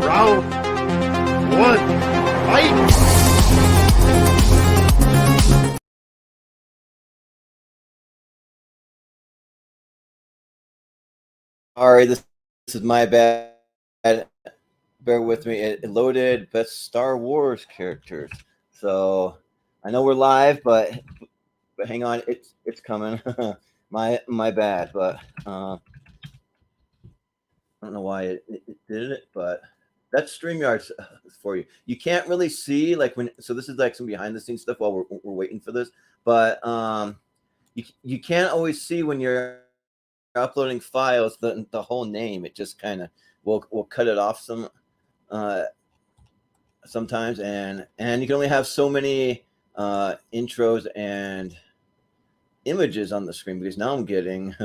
Round one, fight! All right, this is my bad. Bear with me. It loaded best Star Wars characters. So I know we're live, but hang on, it's coming. my bad, but I don't know why it did it, but that's StreamYard for you. You can't really see like when. So this is like some behind the scenes stuff while we're waiting for this, but you can't always see when you're uploading files the whole name. It just kind of will cut it off sometimes, and you can only have so many intros and images on the screen because now I'm getting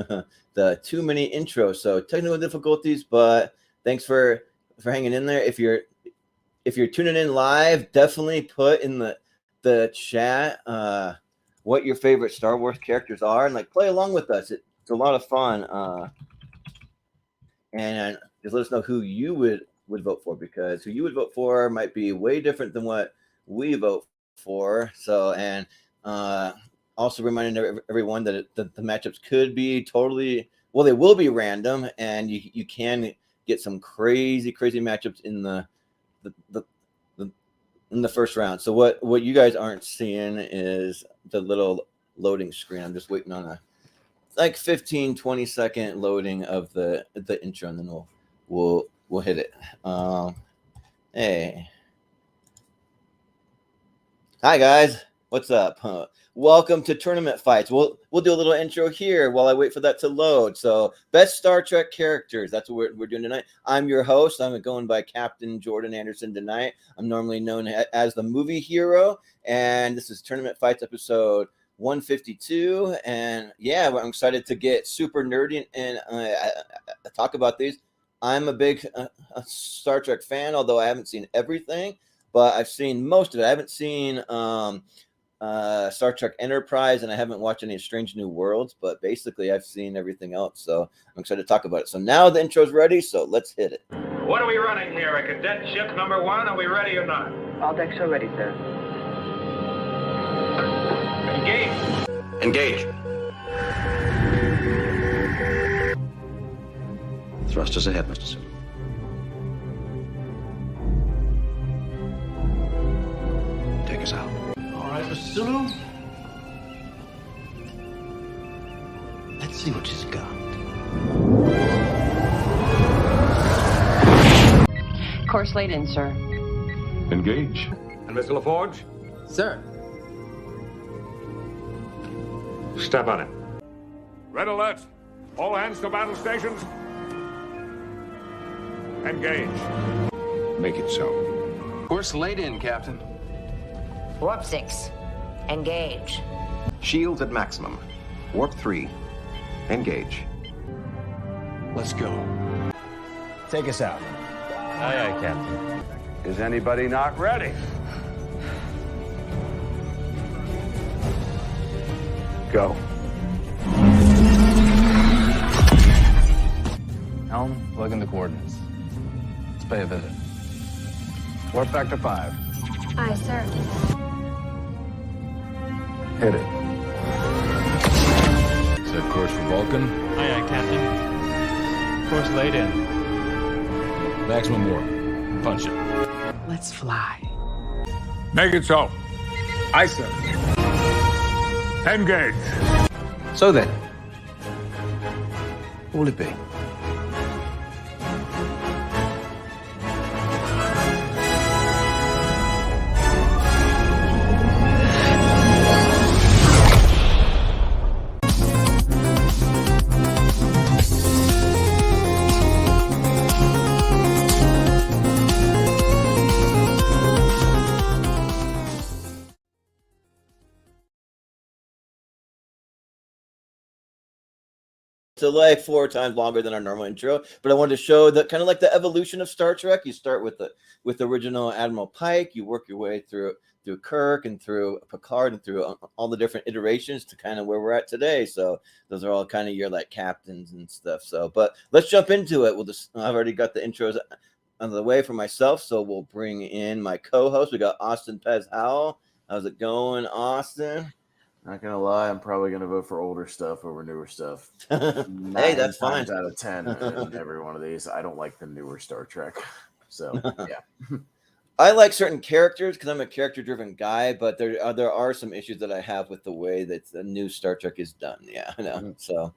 the too many intros. So technical difficulties, but thanks for hanging in there. If you're tuning in live, definitely put in the chat what your favorite Star Wars characters are and like play along with us. It's a lot of fun. And just let us know who you would vote for, because who you would vote for might be way different than what we vote for. So, and also reminding everyone that the matchups could be totally, well, they will be random, and you can get some crazy matchups in the first round. So what you guys aren't seeing is the little loading screen. I'm just waiting on a like 15-20 second loading of the intro, and then we'll hit it. Hey, hi guys, what's up? Welcome to Tournament Fights. We'll do a little intro here while I wait for that to load. So best Star Trek characters, that's what we're doing tonight. I'm your host. I'm going by Captain Jordan Anderson tonight. I'm normally known as the movie hero, and this is Tournament Fights episode 152. And yeah, I'm excited to get super nerdy and talk about these. I'm a big a Star Trek fan, although I haven't seen everything, but I've seen most of it. I haven't seen Star Trek Enterprise, and I haven't watched any Strange New Worlds, but basically I've seen everything else, so I'm excited to talk about it. So now the intro's ready, so let's hit it. What are we running here? A cadet ship number 1? Are we ready or not? All decks are ready, sir. Engage. Thrusters ahead, Mr. Sulu. Take us out. All right, Mr. Sulu. Let's see what she's got. Course laid in, sir. Engage. And Mr. LaForge? Sir. Step on it. Red alert. All hands to battle stations. Engage. Make it so. Course laid in, Captain. Warp 6. Engage. Shields at maximum. Warp 3. Engage. Let's go. Take us out. Aye, aye, Captain. Is anybody not ready? Go. Helm, plug in the coordinates. Let's pay a visit. Warp factor 5. Aye, sir. Hit it. Set course for Vulcan. Aye, aye, Captain. Course laid in. Maximum warp. Punch it. Let's fly. Make it so. Aye, sir. Engage. So then, what will it be? So like 4 times longer than our normal intro, but I wanted to show the kind of like the evolution of Star Trek. You start with the original Admiral Pike, you work your way through Kirk and through Picard and through all the different iterations to kind of where we're at today. So those are all kind of your like captains and stuff. So, but let's jump into it. I've already got the intros of the way for myself, so we'll bring in my co-host. We got Austin Pez Howell. How's it going, Austin? Not gonna lie, I'm probably gonna vote for older stuff over newer stuff. Hey, that's fine. 9 times out of 10 in every one of these, I don't like the newer Star Trek. So yeah, I like certain characters because I'm a character-driven guy, but there are some issues that I have with the way that the new Star Trek is done. Yeah, I know. So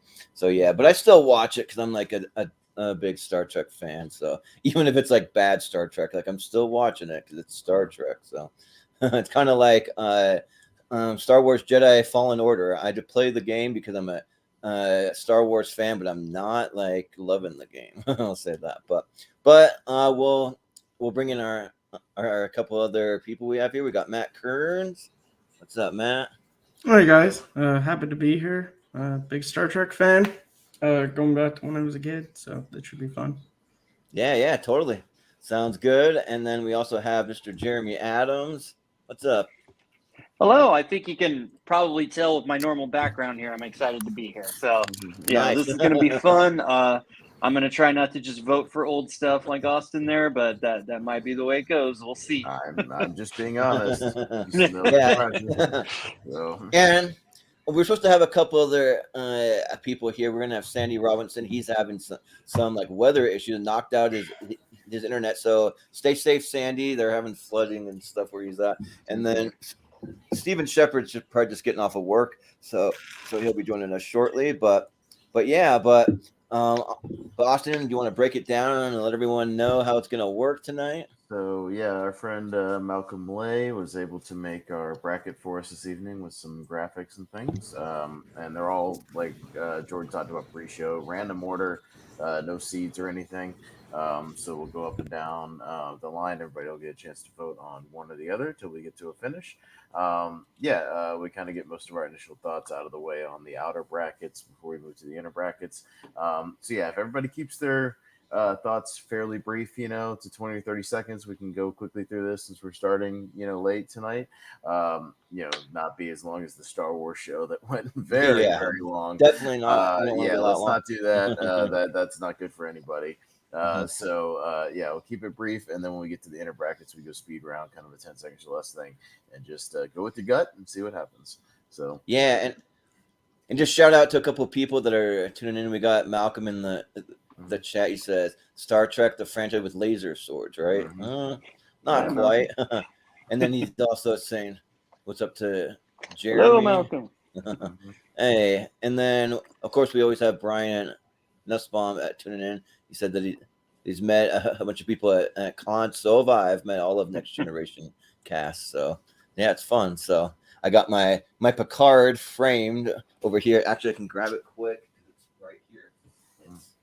yeah, but I still watch it because I'm like a big Star Trek fan. So even if it's like bad Star Trek, like I'm still watching it because it's Star Trek. So it's kind of like Star Wars Jedi Fallen Order. I play the game because I'm a Star Wars fan, but I'm not like loving the game. I'll say that. But we'll bring in our couple other people we have here. We got Matt Kearns. What's up, Matt? Hi guys, happy to be here. Big Star Trek fan. Going back to when I was a kid, so that should be fun. Yeah, totally. Sounds good. And then we also have Mr. Jeremy Adams. What's up? Hello. I think you can probably tell with my normal background here, I'm excited to be here. So yeah, Nice. This is going to be fun. I'm going to try not to just vote for old stuff like Austin there, but that might be the way it goes. We'll see. I'm just being honest. Yeah. So. And we're supposed to have a couple other people here. We're gonna have Sandy Robinson. He's having some like weather issues, knocked out his internet. So stay safe, Sandy. They're having flooding and stuff where he's at. And then Stephen Shepard's probably just getting off of work, so he'll be joining us shortly. But Austin, do you want to break it down and let everyone know how it's gonna work tonight? So yeah, our friend Malcolm Lay was able to make our bracket for us this evening with some graphics and things, and they're all like Jordan talked about pre-show, random order, no seeds or anything. So we'll go up and down the line. Everybody will get a chance to vote on one or the other till we get to a finish. We kind of get most of our initial thoughts out of the way on the outer brackets before we move to the inner brackets. If everybody keeps their thoughts fairly brief, to 20 or 30 seconds, we can go quickly through this since we're starting, late tonight. Not be as long as the Star Wars show that went very long. Definitely not. Let's not do that. That's not good for anybody. We'll keep it brief, and then when we get to the inner brackets, we go speed round, kind of a 10 seconds or less thing, and just go with your gut and see what happens. So yeah, and just shout out to a couple of people that are tuning in. We got Malcolm in the chat. He says Star Trek, the franchise with laser swords, right? Not quite. And then he's also saying, "What's up to Jeremy?" Hello, Malcolm. Hey, and then of course we always have Brian Nussbaum tuning in. He said that he's met a bunch of people at Con. So have I. I've met all of Next Generation cast. So yeah, it's fun. So I got my Picard framed over here. Actually, I can grab it quick. It's right here. It's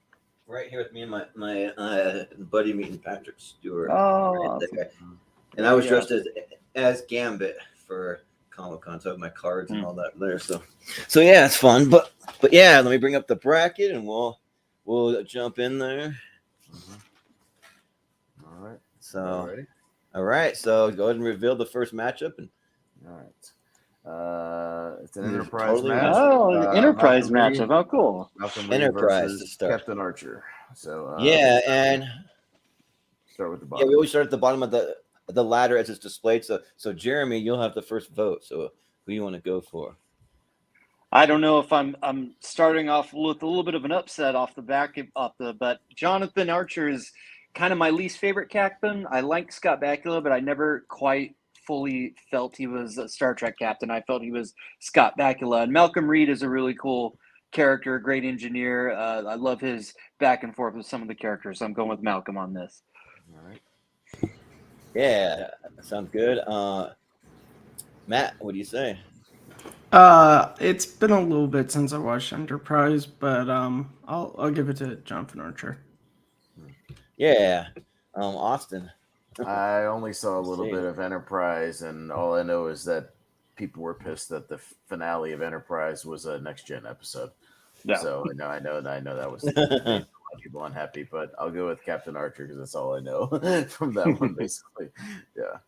right here with me and my buddy meeting Patrick Stewart. Oh, right there. And I was dressed as Gambit for Comic-Con, so I have my cards and all that there. So yeah, it's fun. But yeah, let me bring up the bracket and we'll jump in there. All right. So all right. So go ahead and reveal the first matchup. All right. It's an Enterprise match. Oh, an Enterprise matchup. Oh, cool. Enterprise to start. Captain Archer. So and start with the bottom. Yeah, we always start at the bottom of the ladder as it's displayed. So Jeremy, you'll have the first vote. So who you want to go for? I don't know if I'm starting off with a little bit of an upset off the back but Jonathan Archer is kind of my least favorite captain. I like Scott Bakula, but I never quite fully felt he was a Star Trek captain. I felt he was Scott Bakula. And Malcolm Reed is a really cool character, great engineer. I love his back and forth with some of the characters. So I'm going with Malcolm on this. All right. Yeah, sounds good. Matt, what do you say? It's been a little bit since I watched Enterprise, but I'll give it to Jonathan Archer. Yeah, Austin. I only saw a little bit of Enterprise, and all I know is that people were pissed that the finale of Enterprise was a Next Gen episode. Yeah. So I know that was a lot of people unhappy, but I'll go with Captain Archer because that's all I know from that one, basically. Yeah.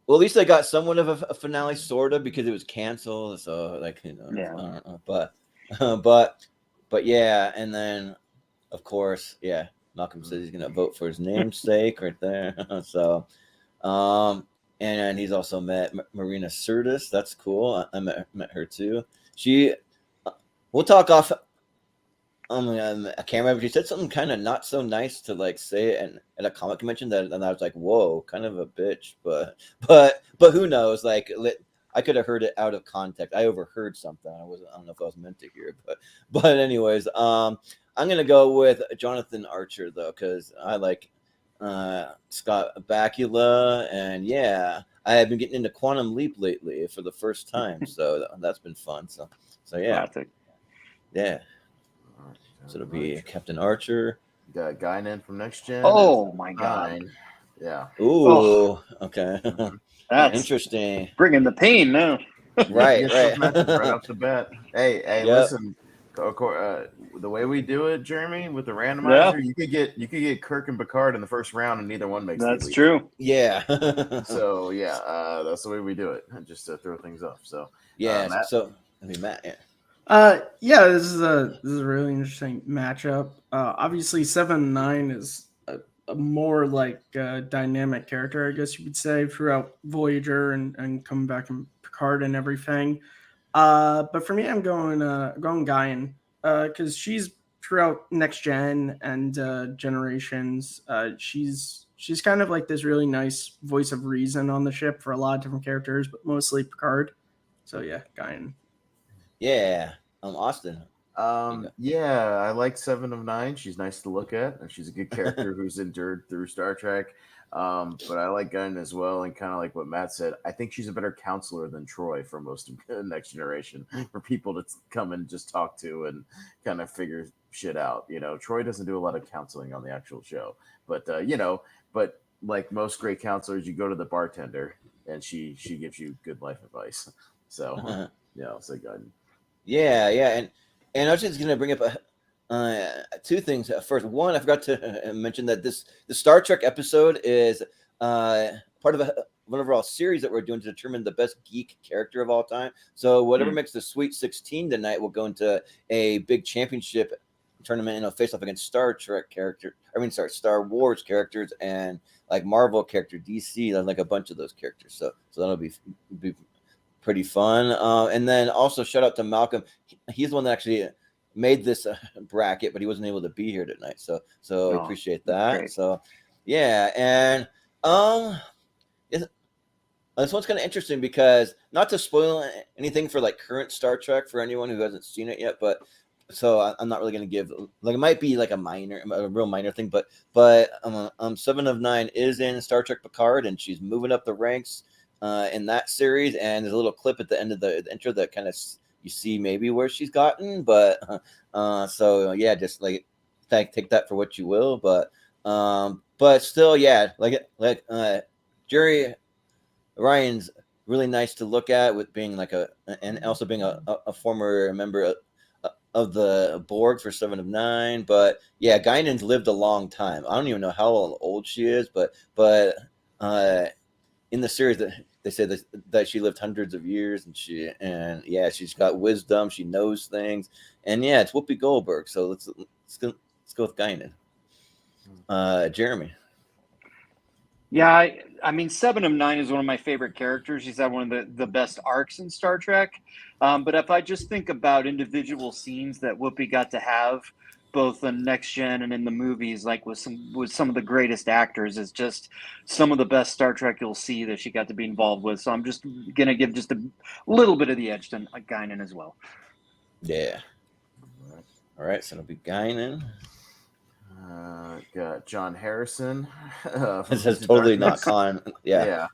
Well, at least they got somewhat of a finale, sort of, because it was canceled. So, but yeah, and then of course, yeah, Malcolm says he's gonna vote for his namesake right there. So, and he's also met Marina Sirtis. That's cool. I met her too. We'll talk off a camera, but she said something kind of not so nice to like say it at a comic convention and I was like, whoa, kind of a bitch. But who knows? Like, I could have heard it out of context. I overheard something. I don't know if I was meant to hear it, but anyways, I'm gonna go with Jonathan Archer though, because I like Scott Bakula, and yeah, I have been getting into Quantum Leap lately for the first time, so that's been fun. So yeah, Classic. yeah. So it'll be Captain Archer. Got Guinan from Next Gen. Oh my god! Yeah. Ooh. Okay. That's interesting. Bringing the pain now. Right. Right off the bat. Hey, Yep. Listen. The way we do it, Jeremy, with the randomizer, you could get Kirk and Picard in the first round, and neither one makes. That's true. Yeah. So yeah, that's the way we do it, just to throw things off. So yeah. Matt? So I mean, Matt. Yeah. Yeah, this is a really interesting matchup. Obviously, 7-9 is a more like dynamic character, I guess you could say, throughout Voyager and coming back in Picard and everything. But for me, I'm going Guinan because she's throughout Next Gen and Generations. She's kind of like this really nice voice of reason on the ship for a lot of different characters, but mostly Picard. So yeah, Guinan. Yeah. Austin. Yeah, I like 7 of 9. She's nice to look at, and she's a good character who's endured through Star Trek. But I like Guinan as well, and kind of like what Matt said, I think she's a better counselor than Troy for most of Next Generation, for people to come and just talk to and kind of figure shit out. You know, Troy doesn't do a lot of counseling on the actual show, but but like most great counselors, you go to the bartender and she gives you good life advice. So yeah, I'll say Guinan. Yeah, and I was just gonna bring up two things. First, one, I forgot to mention that the Star Trek episode is part of one of our series that we're doing to determine the best geek character of all time. So whatever makes the Sweet 16 tonight will go into a big championship tournament, face off against Star Wars characters and like Marvel character, DC, and like a bunch of those characters. So that'll be pretty fun. And then also shout out to Malcolm. He's the one that actually made this bracket, but he wasn't able to be here tonight. So appreciate that. Great. So yeah, and this one's kind of interesting because, not to spoil anything for like current Star Trek for anyone who hasn't seen it yet, but so I'm not really going to give, like, it might be like a real minor thing, but 7 of 9 is in Star Trek Picard, and she's moving up the ranks in that series, and there's a little clip at the end of the intro that kind of you see maybe where she's gotten, but so yeah, just like take that for what you will, but still, yeah, like Jerry Ryan's really nice to look at, with being like and also being a former member of the board for 7 of 9, but yeah, Guinan's lived a long time. I don't even know how old she is, but in the series that they say that she lived hundreds of years, and she's got wisdom, she knows things, and yeah, it's Whoopi Goldberg. So let's go with Guinan. Jeremy. Yeah, I mean, 7 of 9 is one of my favorite characters. She's had one of the best arcs in Star Trek. But if I just think about individual scenes that Whoopi got to have, both in Next Gen and in the movies, like with some of the greatest actors, is just some of the best Star Trek you'll see that she got to be involved with. So I'm just gonna give just a little bit of the edge to Guinan as well. Yeah. All right, so it'll be Guinan. Got John Harrison. This is totally not Khan. Yeah.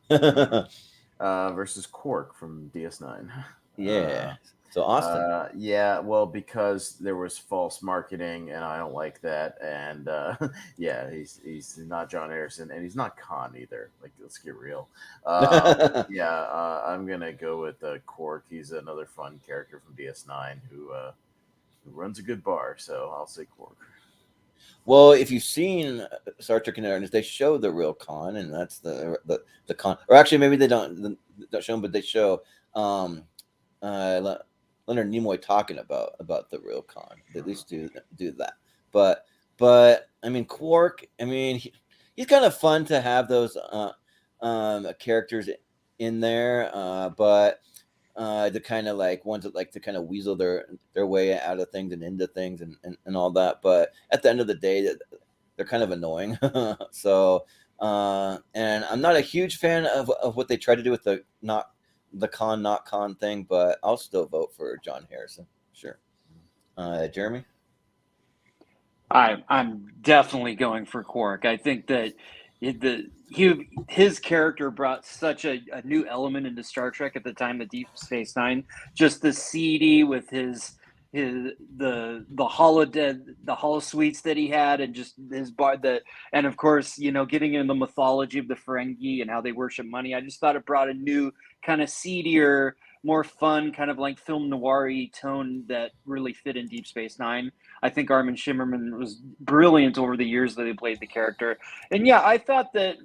Versus Quark from DS9. Yeah. So Austin. Yeah, well, because there was false marketing, and I don't like that. And yeah, he's not John Harrison, and he's not Khan either. Like, let's get real. Yeah, I'm gonna go with Quark. He's another fun character from DS9 who runs a good bar. So I'll say Quark. Well, if you've seen Star Trek Kearns, they show the real Khan, and that's the Khan. Or actually, maybe they don't show him, but they show Leonard Nimoy talking about the real Khan. They at least do that. But I mean, Quark. I mean, he's kind of fun to have those characters in there, but the kind of like ones that like to kind of weasel their way out of things and into things and all that. But at the end of the day, they're kind of annoying. So, and I'm not a huge fan of what they try to do with the not con thing, but I'll still vote for John Harrison. Sure. Jeremy? I'm definitely going for Quark. I think that his character brought such a new element into Star Trek at the time of Deep Space Nine. Just the seedy with the holosuites that he had, and just his and of course, getting into the mythology of the Ferengi and how they worship money. I just thought it brought a new kind of seedier, more fun, kind of like film noir-y tone that really fit in Deep Space Nine. I think Armin Shimmerman was brilliant over the years that he played the character. And yeah, I thought that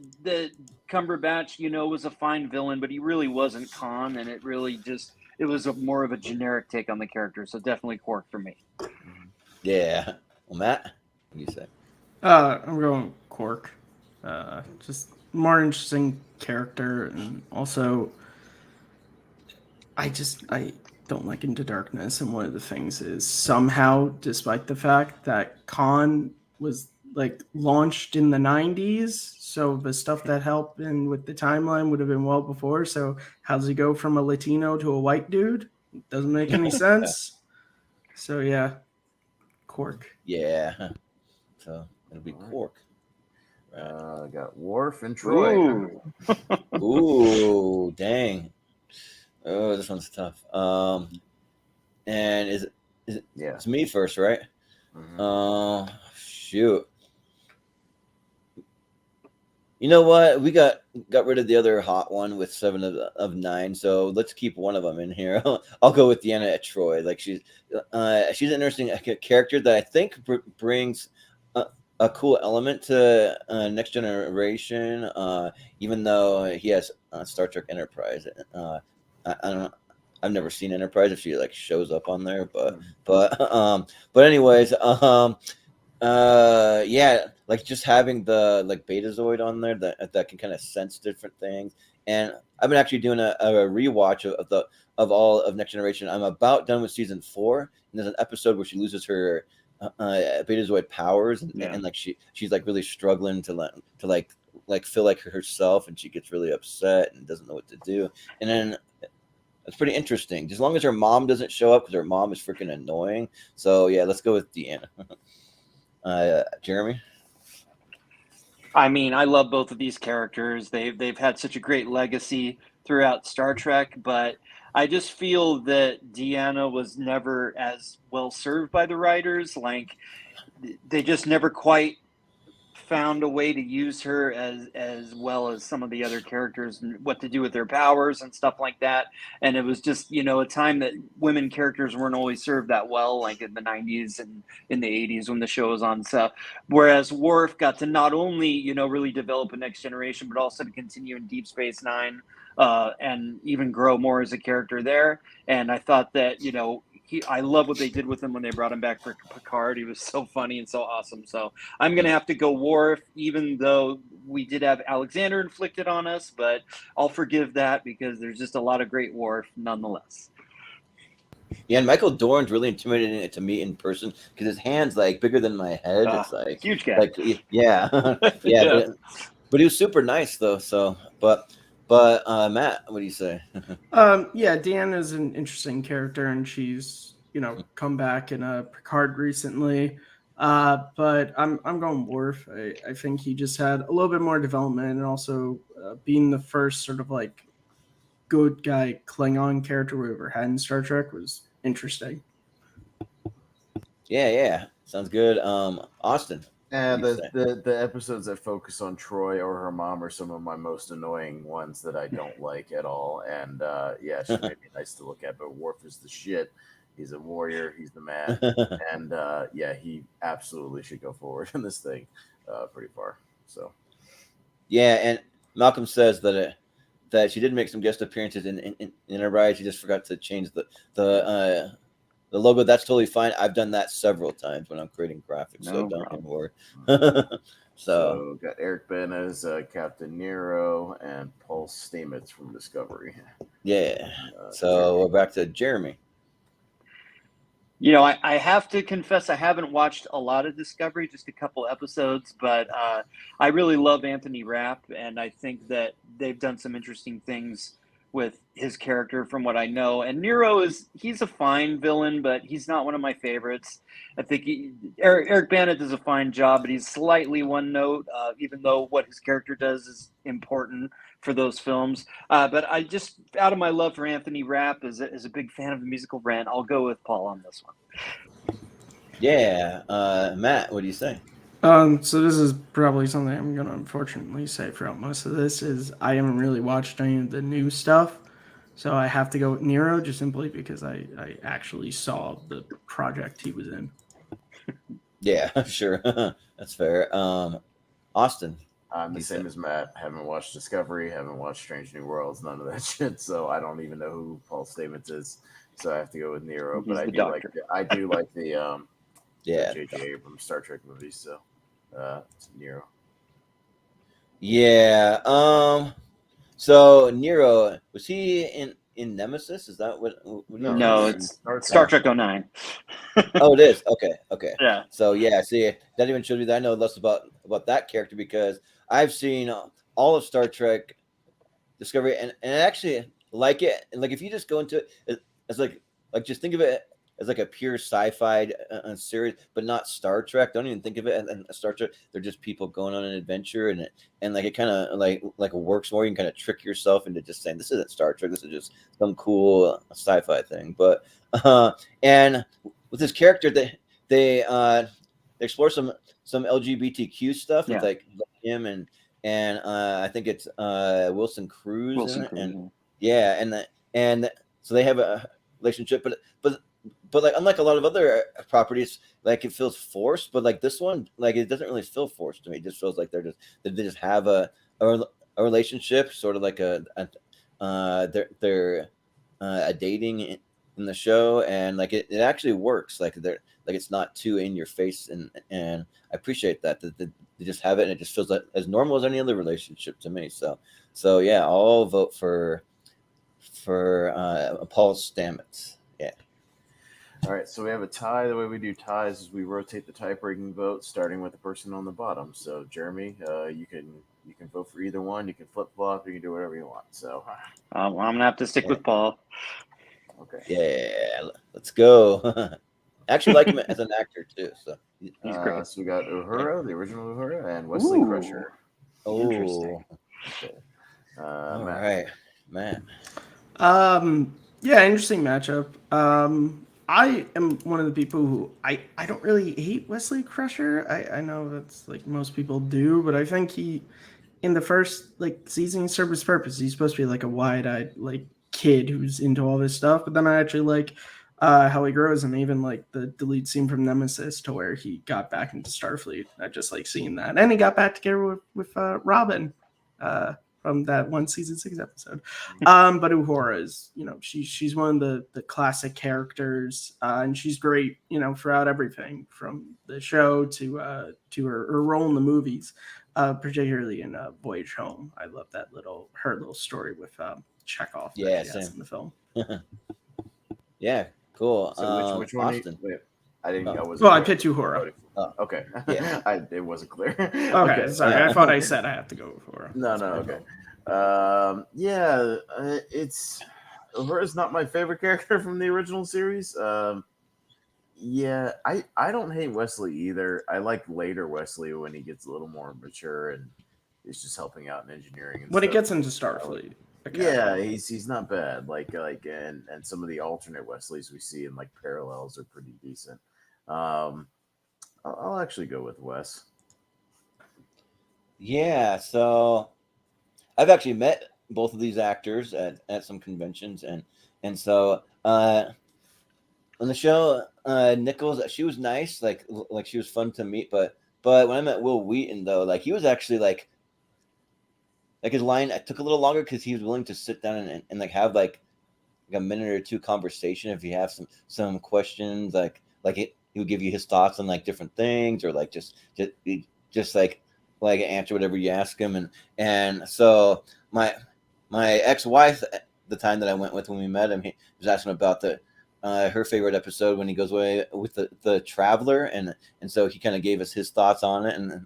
Cumberbatch, was a fine villain, but he really wasn't Khan, and it was more of a generic take on the character. So definitely Quark for me. Yeah. Well, Matt, what do you say? I'm going Quark. Just more interesting character, and also I don't like Into Darkness, and one of the things is somehow, despite the fact that Khan was like launched in the 90s, so the stuff that helped and with the timeline would have been well before. So how does he go from a Latino to a white dude? Doesn't make any sense. So yeah, Quark. Yeah. So it'll be Quark. I got Worf and Troy. Ooh, dang. Oh, this one's tough. And is it? Yeah, it's me first, right? Mm-hmm. Shoot. You know what? We got rid of the other hot one with 7 of 9, so let's keep one of them in here. I'll go with Deanna Troi. Like she's an interesting character that I think brings a cool element to Next Generation. Even though he has Star Trek Enterprise. I don't know. I've never seen Enterprise if she like shows up on there, but anyways, yeah, like just having the like Betazoid on there that can kind of sense different things. And I've been actually doing a rewatch of all of Next Generation. I'm about done with season 4, and there's an episode where she loses her Betazoid powers, and like she's like really struggling to feel like herself, and she gets really upset and doesn't know what to do. And then it's pretty interesting, as long as her mom doesn't show up, because her mom is freaking annoying. So yeah, let's go with Deanna. Jeremy? I mean, I love both of these characters. They've had such a great legacy throughout Star Trek, but I just feel that Deanna was never as well served by the writers. Like, they just never quite found a way to use her as well as some of the other characters, and what to do with their powers and stuff like that. And it was just, a time that women characters weren't always served that well, like in the 90s and in the 80s when the show was on. So whereas Worf got to not only, really develop a Next Generation, but also to continue in Deep Space Nine, and even grow more as a character there. And I thought that, I love what they did with him when they brought him back for Picard. He was so funny and so awesome. So I'm going to have to go Worf, even though we did have Alexander inflicted on us, but I'll forgive that because there's just a lot of great Worf nonetheless. Yeah, and Michael Dorn's really intimidating to me in person because his hand's like bigger than my head. It's like huge guy. Like, yeah, yeah. But he was super nice though. So, but Matt, what do you say? Yeah, Deanna is an interesting character, and she's come back in a Picard recently. But I'm going Worf. I think he just had a little bit more development, and also being the first sort of like good guy Klingon character we ever had in Star Trek was interesting. Yeah, sounds good. Austin. And the episodes that focus on Troy or her mom are some of my most annoying ones that I don't like at all. And yeah, she may be nice to look at, but Worf is the shit. He's a warrior. He's the man. And yeah, he absolutely should go forward in this thing pretty far. So yeah, and Malcolm says that she did make some guest appearances in Enterprise. She just forgot to change the the logo, that's totally fine. I've done that several times when I'm creating graphics, so No don't problem. worry. So got Eric Ben as Captain Nero and Paul Stamets from Discovery. Yeah. So Jeremy. we're back to Jeremy. You know, I have to confess I haven't watched a lot of Discovery, just a couple episodes, but I really love Anthony Rapp, and I think that they've done some interesting things with his character from what I know. And Nero he's a fine villain, but he's not one of my favorites. I think Eric Bana does a fine job, but he's slightly one note, even though what his character does is important for those films. But I just, out of my love for Anthony Rapp, as a big fan of the musical Rent, I'll go with Paul on this one. Yeah. Matt, what do you say? So this is probably something I'm gonna unfortunately say throughout most of this is I haven't really watched any of the new stuff, so I have to go with Nero just simply because I actually saw the project he was in. Yeah, sure. That's fair. Austin. I'm the same as Matt. Haven't watched Discovery, haven't watched Strange New Worlds, none of that shit. So I don't even know who Paul Stamets is. So I have to go with Nero. But I do like the J.J. Abrams Star Trek movies. So it's Nero. Yeah. So Nero, was he in Nemesis? Is that what? No, it's Star Trek 09. Oh, it is. Okay. Yeah. So yeah, see, that even shows me that I know less about that character because I've seen all of Star Trek Discovery, and I actually like it. And like if you just go into it as like just think of it as like a pure sci-fi series, but not Star Trek. Don't even think of it as Star Trek. They're just people going on an adventure, and like it kind of like works more. You can kind of trick yourself into just saying this isn't Star Trek. This is just some cool sci-fi thing. But and with this character, they explore some LGBTQ stuff with like him and I think it's Wilson Cruz and so they have a relationship, but like unlike a lot of other properties, like it feels forced, but like this one, like it doesn't really feel forced to me. It just feels like they just have a relationship, sort of like they're dating in the show, and like it actually works. Like it's not too in your face, and I appreciate that they just have it, and it just feels like as normal as any other relationship to me. So yeah, I'll vote for Paul Stamets. Yeah. All right, so we have a tie. The way we do ties is we rotate the tie-breaking vote, starting with the person on the bottom. So Jeremy, you can vote for either one. You can flip-flop. You can do whatever you want. So I'm gonna have to stick with Paul. Okay. Yeah, let's go. I actually like him as an actor too. So he's great. So we got Uhura, the original Uhura, and Wesley Crusher. Interesting. Okay. All Matt. right, man. Yeah, interesting matchup. I am one of the people who I don't really hate Wesley Crusher. I know that's like most people do, but I think he in the first like season he served his purpose. He's supposed to be like a wide-eyed like kid who's into all this stuff, but then I actually like how he grows, and even like the delete scene from Nemesis to where he got back into Starfleet. I just like seeing that, and he got back together with Robin from that one season 6 episode. But Uhura is, she's one of the classic characters, and she's great, throughout everything from the show to her role in the movies, particularly in Voyage Home. I love that her little story with Chekhov. Yeah, that she has in the film. Yeah, cool. So which one? Austin? I didn't. I picked Uhura. Okay. Yeah. It wasn't clear. Okay, sorry. I thought I said I have to go with Uhura. No, okay. It's Uhura's not my favorite character from the original series. I don't hate Wesley either. I like later Wesley when he gets a little more mature and is just helping out in engineering. And when stuff. He gets into Starfleet. Yeah, he's not bad. And some of the alternate Wesleys we see in like parallels are pretty decent. I'll actually go with Wes. Yeah, so I've actually met both of these actors at some conventions, and so on the show, Nichols, she was nice, like she was fun to meet, but when I met Will Wheaton though, like he was actually like his line, I took a little longer because he was willing to sit down and like have like a minute or two conversation if you have some questions, he'll give you his thoughts on like different things, or like just like answer whatever you ask him. And so my ex-wife, the time that I went with when we met him, he was asking about her favorite episode when he goes away with the traveler, and so he kind of gave us his thoughts on it, and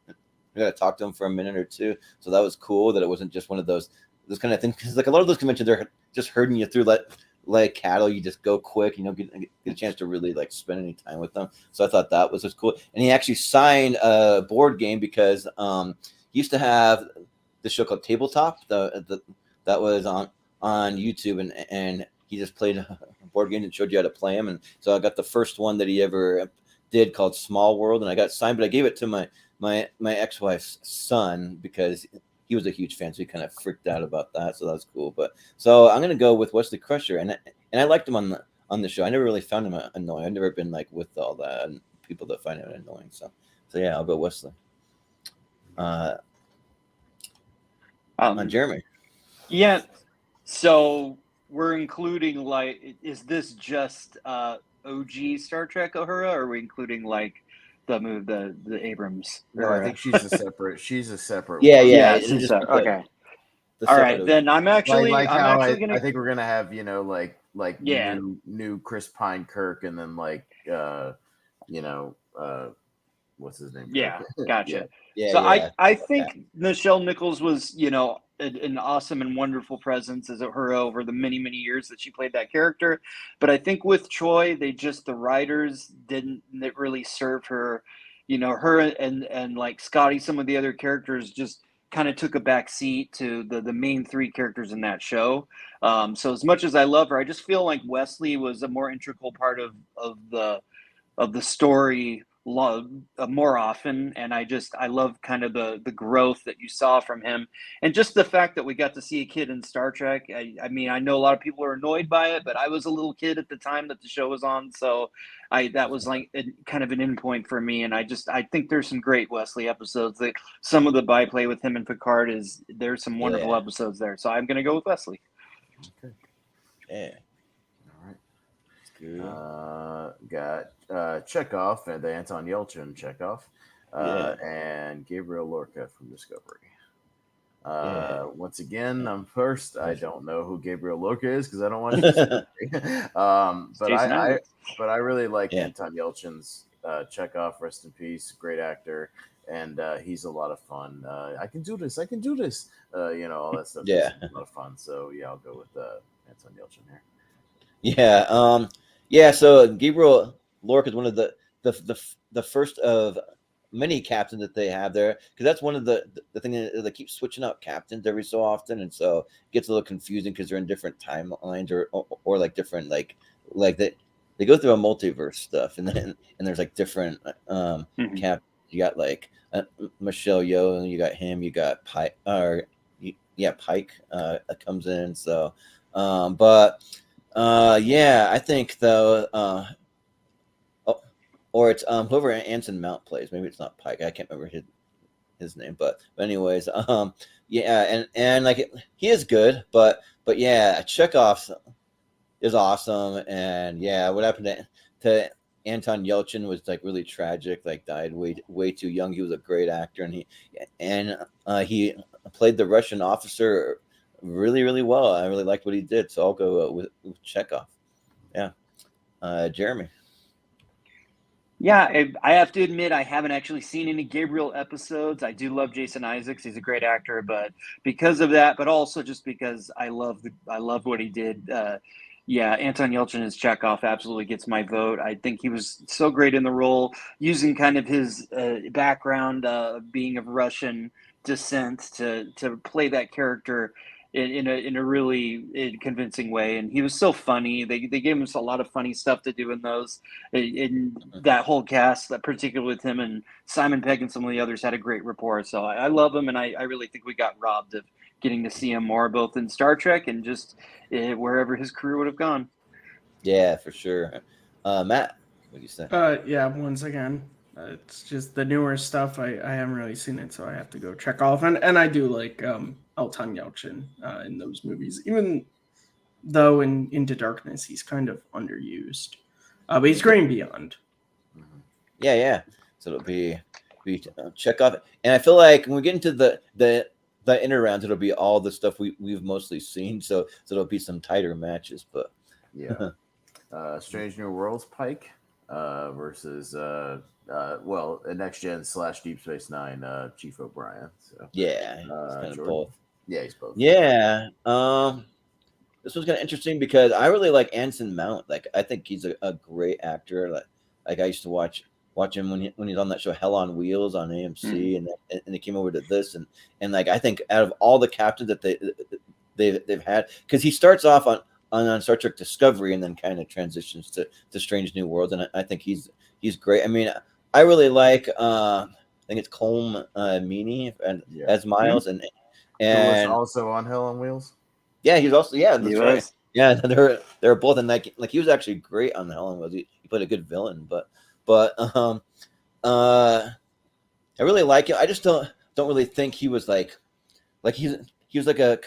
we got to talk to him for a minute or two. So that was cool that it wasn't just one of those kind of things, because like a lot of those conventions are just herding you through like cattle. You just go quick, get a chance to really like spend any time with them. So I thought that was just cool. And he actually signed a board game because he used to have the show called Tabletop that was on YouTube, and he just played a board game and showed you how to play them. And so I got the first one that he ever did called Small World, and I got signed, but I gave it to my ex-wife's son because he was a huge fan, so he kind of freaked out about that. So that was cool. But so I'm gonna go with Wesley Crusher, and I liked him on the show. I never really found him annoying. I've never been like with all that and people that find him annoying. So yeah, I'll go Wesley. Jeremy. Yeah. So we're including is this just OG Star Trek Uhura, or are we including like the Abrams? No, I think she's a separate. Yeah. One. Okay. All right, then I'm actually gonna. I think we're gonna have new Chris Pine Kirk, and then what's his name? Yeah, gotcha. Yeah. So I think Nichelle Nichols was an awesome and wonderful presence as her over the many years that she played that character, but I think with Troy the writers didn't really serve her, her and like Scotty, some of the other characters just kind of took a back seat to the main three characters in that show. So as much as I love her, I just feel like Wesley was a more integral part of the story more often, and I love kind of the growth that you saw from him, and just the fact that we got to see a kid in Star Trek. I mean, I know a lot of people are annoyed by it, but I was a little kid at the time that the show was on, so that was like kind of an endpoint for me. And I think there's some great Wesley episodes. That some of the byplay with him and Picard there's some wonderful episodes there, so I'm gonna go with Wesley. Okay. Yeah. Got Chekhov, the Anton Yelchin Chekhov, and Gabriel Lorca from Discovery. Once again, I'm first. I don't know who Gabriel Lorca is because I don't watch Discovery. But I really like Anton Yelchin's Chekhov. Rest in peace. Great actor, and he's a lot of fun. I can do this. All that stuff. Yeah, a lot of fun. So I'll go with Anton Yelchin here. Yeah. So Gabriel Lorca is one of the first of many captains that they have there, because that's one of the thing that they keep switching out captains every so often, and so it gets a little confusing because they're in different timelines or like different like they go through a multiverse stuff, and there's like different captains. You got like Michelle Yeoh, and you got him, you got Pike, Pike comes in. So I think though, or it's whoever Anson Mount plays. Maybe it's not Pike. I can't remember his name, but anyways, and like he is good, but Chekhov is awesome, and what happened to Anton Yelchin was like really tragic. Like died way too young. He was a great actor, and he played the Russian officer really, really well. I really liked what he did, so I'll go with Chekhov. Jeremy. Yeah, I have to admit I haven't actually seen any Gabriel episodes. I do love Jason Isaacs; he's a great actor, but because of that, but also just because I love what he did. Anton Yelchin as Chekhov absolutely gets my vote. I think he was so great in the role, using kind of his background, being of Russian descent, to play that character in a really convincing way. And he was so funny. They gave him a lot of funny stuff to do in those. In that whole cast, particularly with him and Simon Pegg and some of the others, had a great rapport. So I love him, and I really think we got robbed of getting to see him more, both in Star Trek and just wherever his career would have gone. Yeah, for sure. Matt, what do you say? Once again, it's just the newer stuff. I haven't really seen it, so I have to go check off. And I do like Anton Yelchin in those movies. Even though in Into Darkness he's kind of underused. But he's great in Beyond. Yeah. So it'll be check off, and I feel like when we get into the inner rounds, it'll be all the stuff we've mostly seen. So it'll be some tighter matches, but yeah. Strange New Worlds Pike versus Next Gen / Deep Space Nine Chief O'Brien. So yeah, it's kind of both. Yeah, he's both. Yeah. This was kind of interesting because I really like Anson Mount. Like, I think he's a great actor. Like I used to watch him when he's on that show Hell on Wheels on AMC, and he came over to this, and like I think out of all the captains that they've had, because he starts off on Star Trek Discovery and then kind of transitions to Strange New Worlds, and I think he's great. I mean, I really like I think it's Colm Meaney as Miles, and also on Hell on Wheels. Yeah, he's also that's right. Yeah, they're both, and like he was actually great on the Hell on Wheels. He played a good villain, but I really like him. I just don't really think he was like he was like a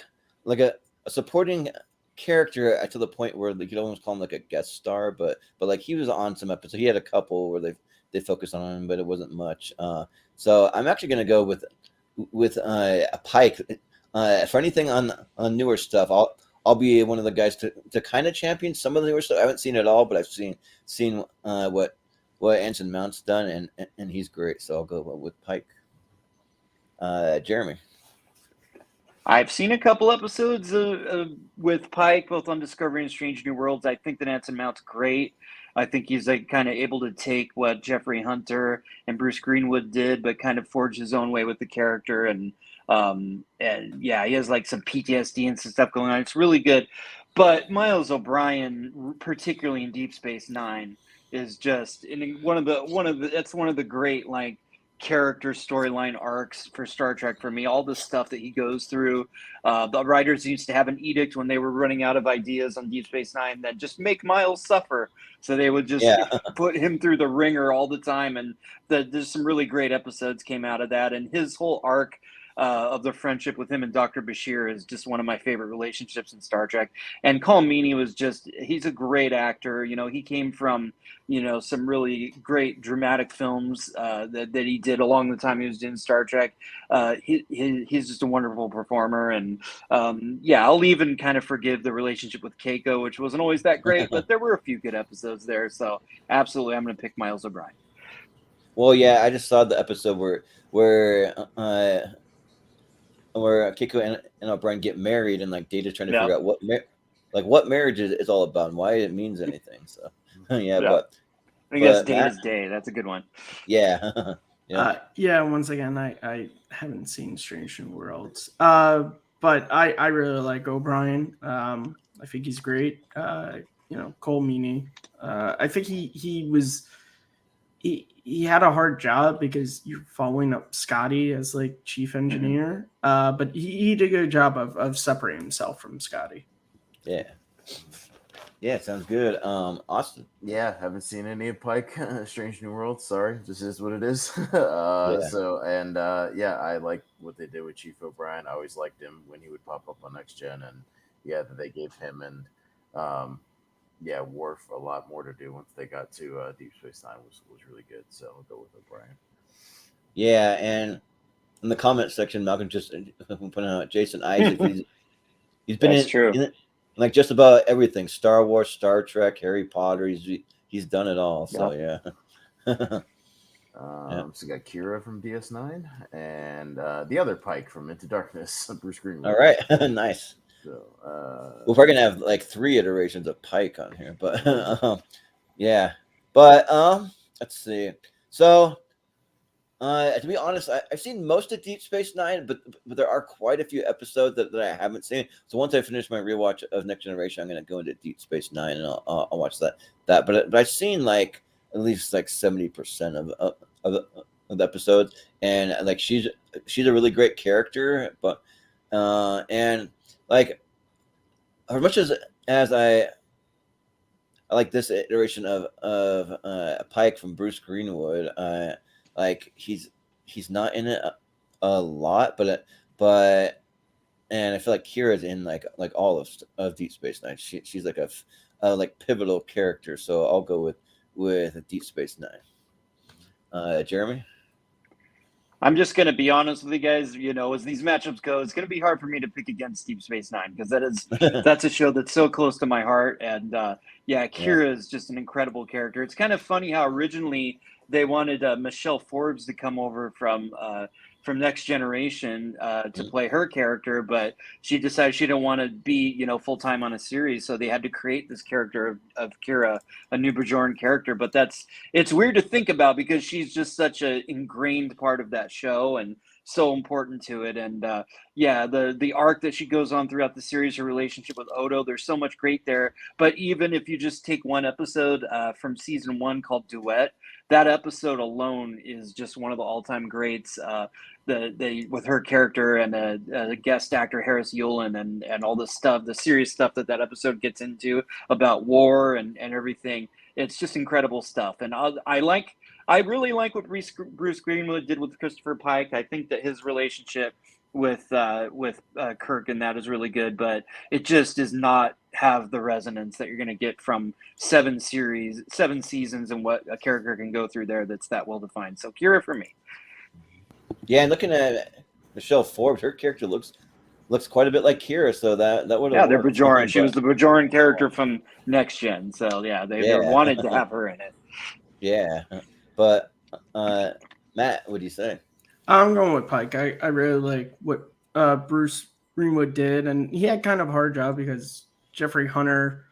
supporting character to the point where you could almost call him like a guest star, but like he was on some episodes. He had a couple where they focused on him, but it wasn't much. So I'm actually gonna go with a Pike. For anything on newer stuff, I'll be one of the guys to kind of champion some of the newer stuff. I haven't seen it all, but I've seen what Anson Mount's done, and he's great. So I'll go with Pike. Jeremy. I've seen a couple episodes with Pike, both on Discovery and Strange New Worlds. I think that Anson Mount's great. I think he's like kind of able to take what Jeffrey Hunter and Bruce Greenwood did, but kind of forge his own way with the character. And yeah, he has like some PTSD and some stuff going on. It's really good. But Miles O'Brien, particularly in Deep Space Nine, is just one of the great like character storyline arcs for Star Trek for me. All the stuff that he goes through. The writers used to have an edict when they were running out of ideas on Deep Space Nine that just make Miles suffer. So they would just put him through the ringer all the time. And there's some really great episodes came out of that. And his whole arc of the friendship with him and Dr. Bashir is just one of my favorite relationships in Star Trek. And Colm Meaney he's a great actor. You know, he came from, some really great dramatic films that he did along the time he was in Star Trek. He's just a wonderful performer. And I'll even kind of forgive the relationship with Keiko, which wasn't always that great, but there were a few good episodes there. So absolutely, I'm going to pick Miles O'Brien. Well, yeah, I just saw the episode where Keiko and O'Brien get married, and like Data's trying to figure out what marriage is all about and why it means anything. So but I guess Data's Day. That's a good one. Yeah. Once again, I haven't seen Strange New Worlds, but I really like O'Brien. I think he's great. Colm Meaney. I think he had a hard job because you're following up Scotty as like chief engineer. But he did a good job of separating himself from Scotty. Yeah, sounds good. Austin. Yeah, haven't seen any of Pike. Strange New World. Sorry, this is what it is. So I like what they did with Chief O'Brien. I always liked him when he would pop up on Next Gen, and that they gave him and Worf a lot more to do once they got to Deep Space Nine was really good. So I'll go with O'Brien. Yeah, and in the comment section, Malcolm just put out Jason Isaac. He's been in like just about everything: Star Wars, Star Trek, Harry Potter. He's done it all. So yeah. So we got Kira from DS9 and the other Pike from Into Darkness, Bruce Greenwood. All right, nice. So, we're probably gonna have like 3 iterations of Pike on here, but But let's see. So, to be honest, I've seen most of Deep Space Nine, but there are quite a few episodes that I haven't seen. So once I finish my rewatch of Next Generation, I'm gonna go into Deep Space Nine and I'll watch that. But I've seen like at least like 70% of the episodes, and like she's a really great character, but and like as much as I like this iteration of Pike from Bruce Greenwood, like he's not in it a lot, but and I feel like Kira's in like all of Deep Space Nine. She's like a like pivotal character. So I'll go with Deep Space Nine. Jeremy. I'm just going to be honest with you guys. As these matchups go, it's going to be hard for me to pick against Deep Space Nine because that's a show that's so close to my heart. And Kira is just an incredible character. It's kind of funny how originally they wanted Michelle Forbes to come over from Next Generation to play her character, but she decided she didn't want to be full time on a series, so they had to create this character of Kira, a new Bajoran character. But it's weird to think about because she's just such an ingrained part of that show and so important to it. And the arc that she goes on throughout the series, her relationship with Odo, there's so much great there. But even if you just take one episode from season 1 called Duet, that episode alone is just one of the all-time greats. With her character and a guest actor Harris Yulin and all the stuff, the serious stuff that episode gets into about war and everything. It's just incredible stuff. And I really like what Bruce Greenwood did with Christopher Pike. I think that his relationship with Kirk and that is really good, but it just does not have the resonance that you're going to get from 7 seasons and what a character can go through there that's that well defined. So Kira for me. Yeah, and looking at Michelle Forbes, her character looks quite a bit like Kira, so that would have they're Bajoran. She was the Bajoran character from Next Gen, so they wanted to have her in it. Yeah, but Matt, what do you say? I'm going with Pike. I really like what Bruce Greenwood did, and he had kind of a hard job because Jeffrey Hunter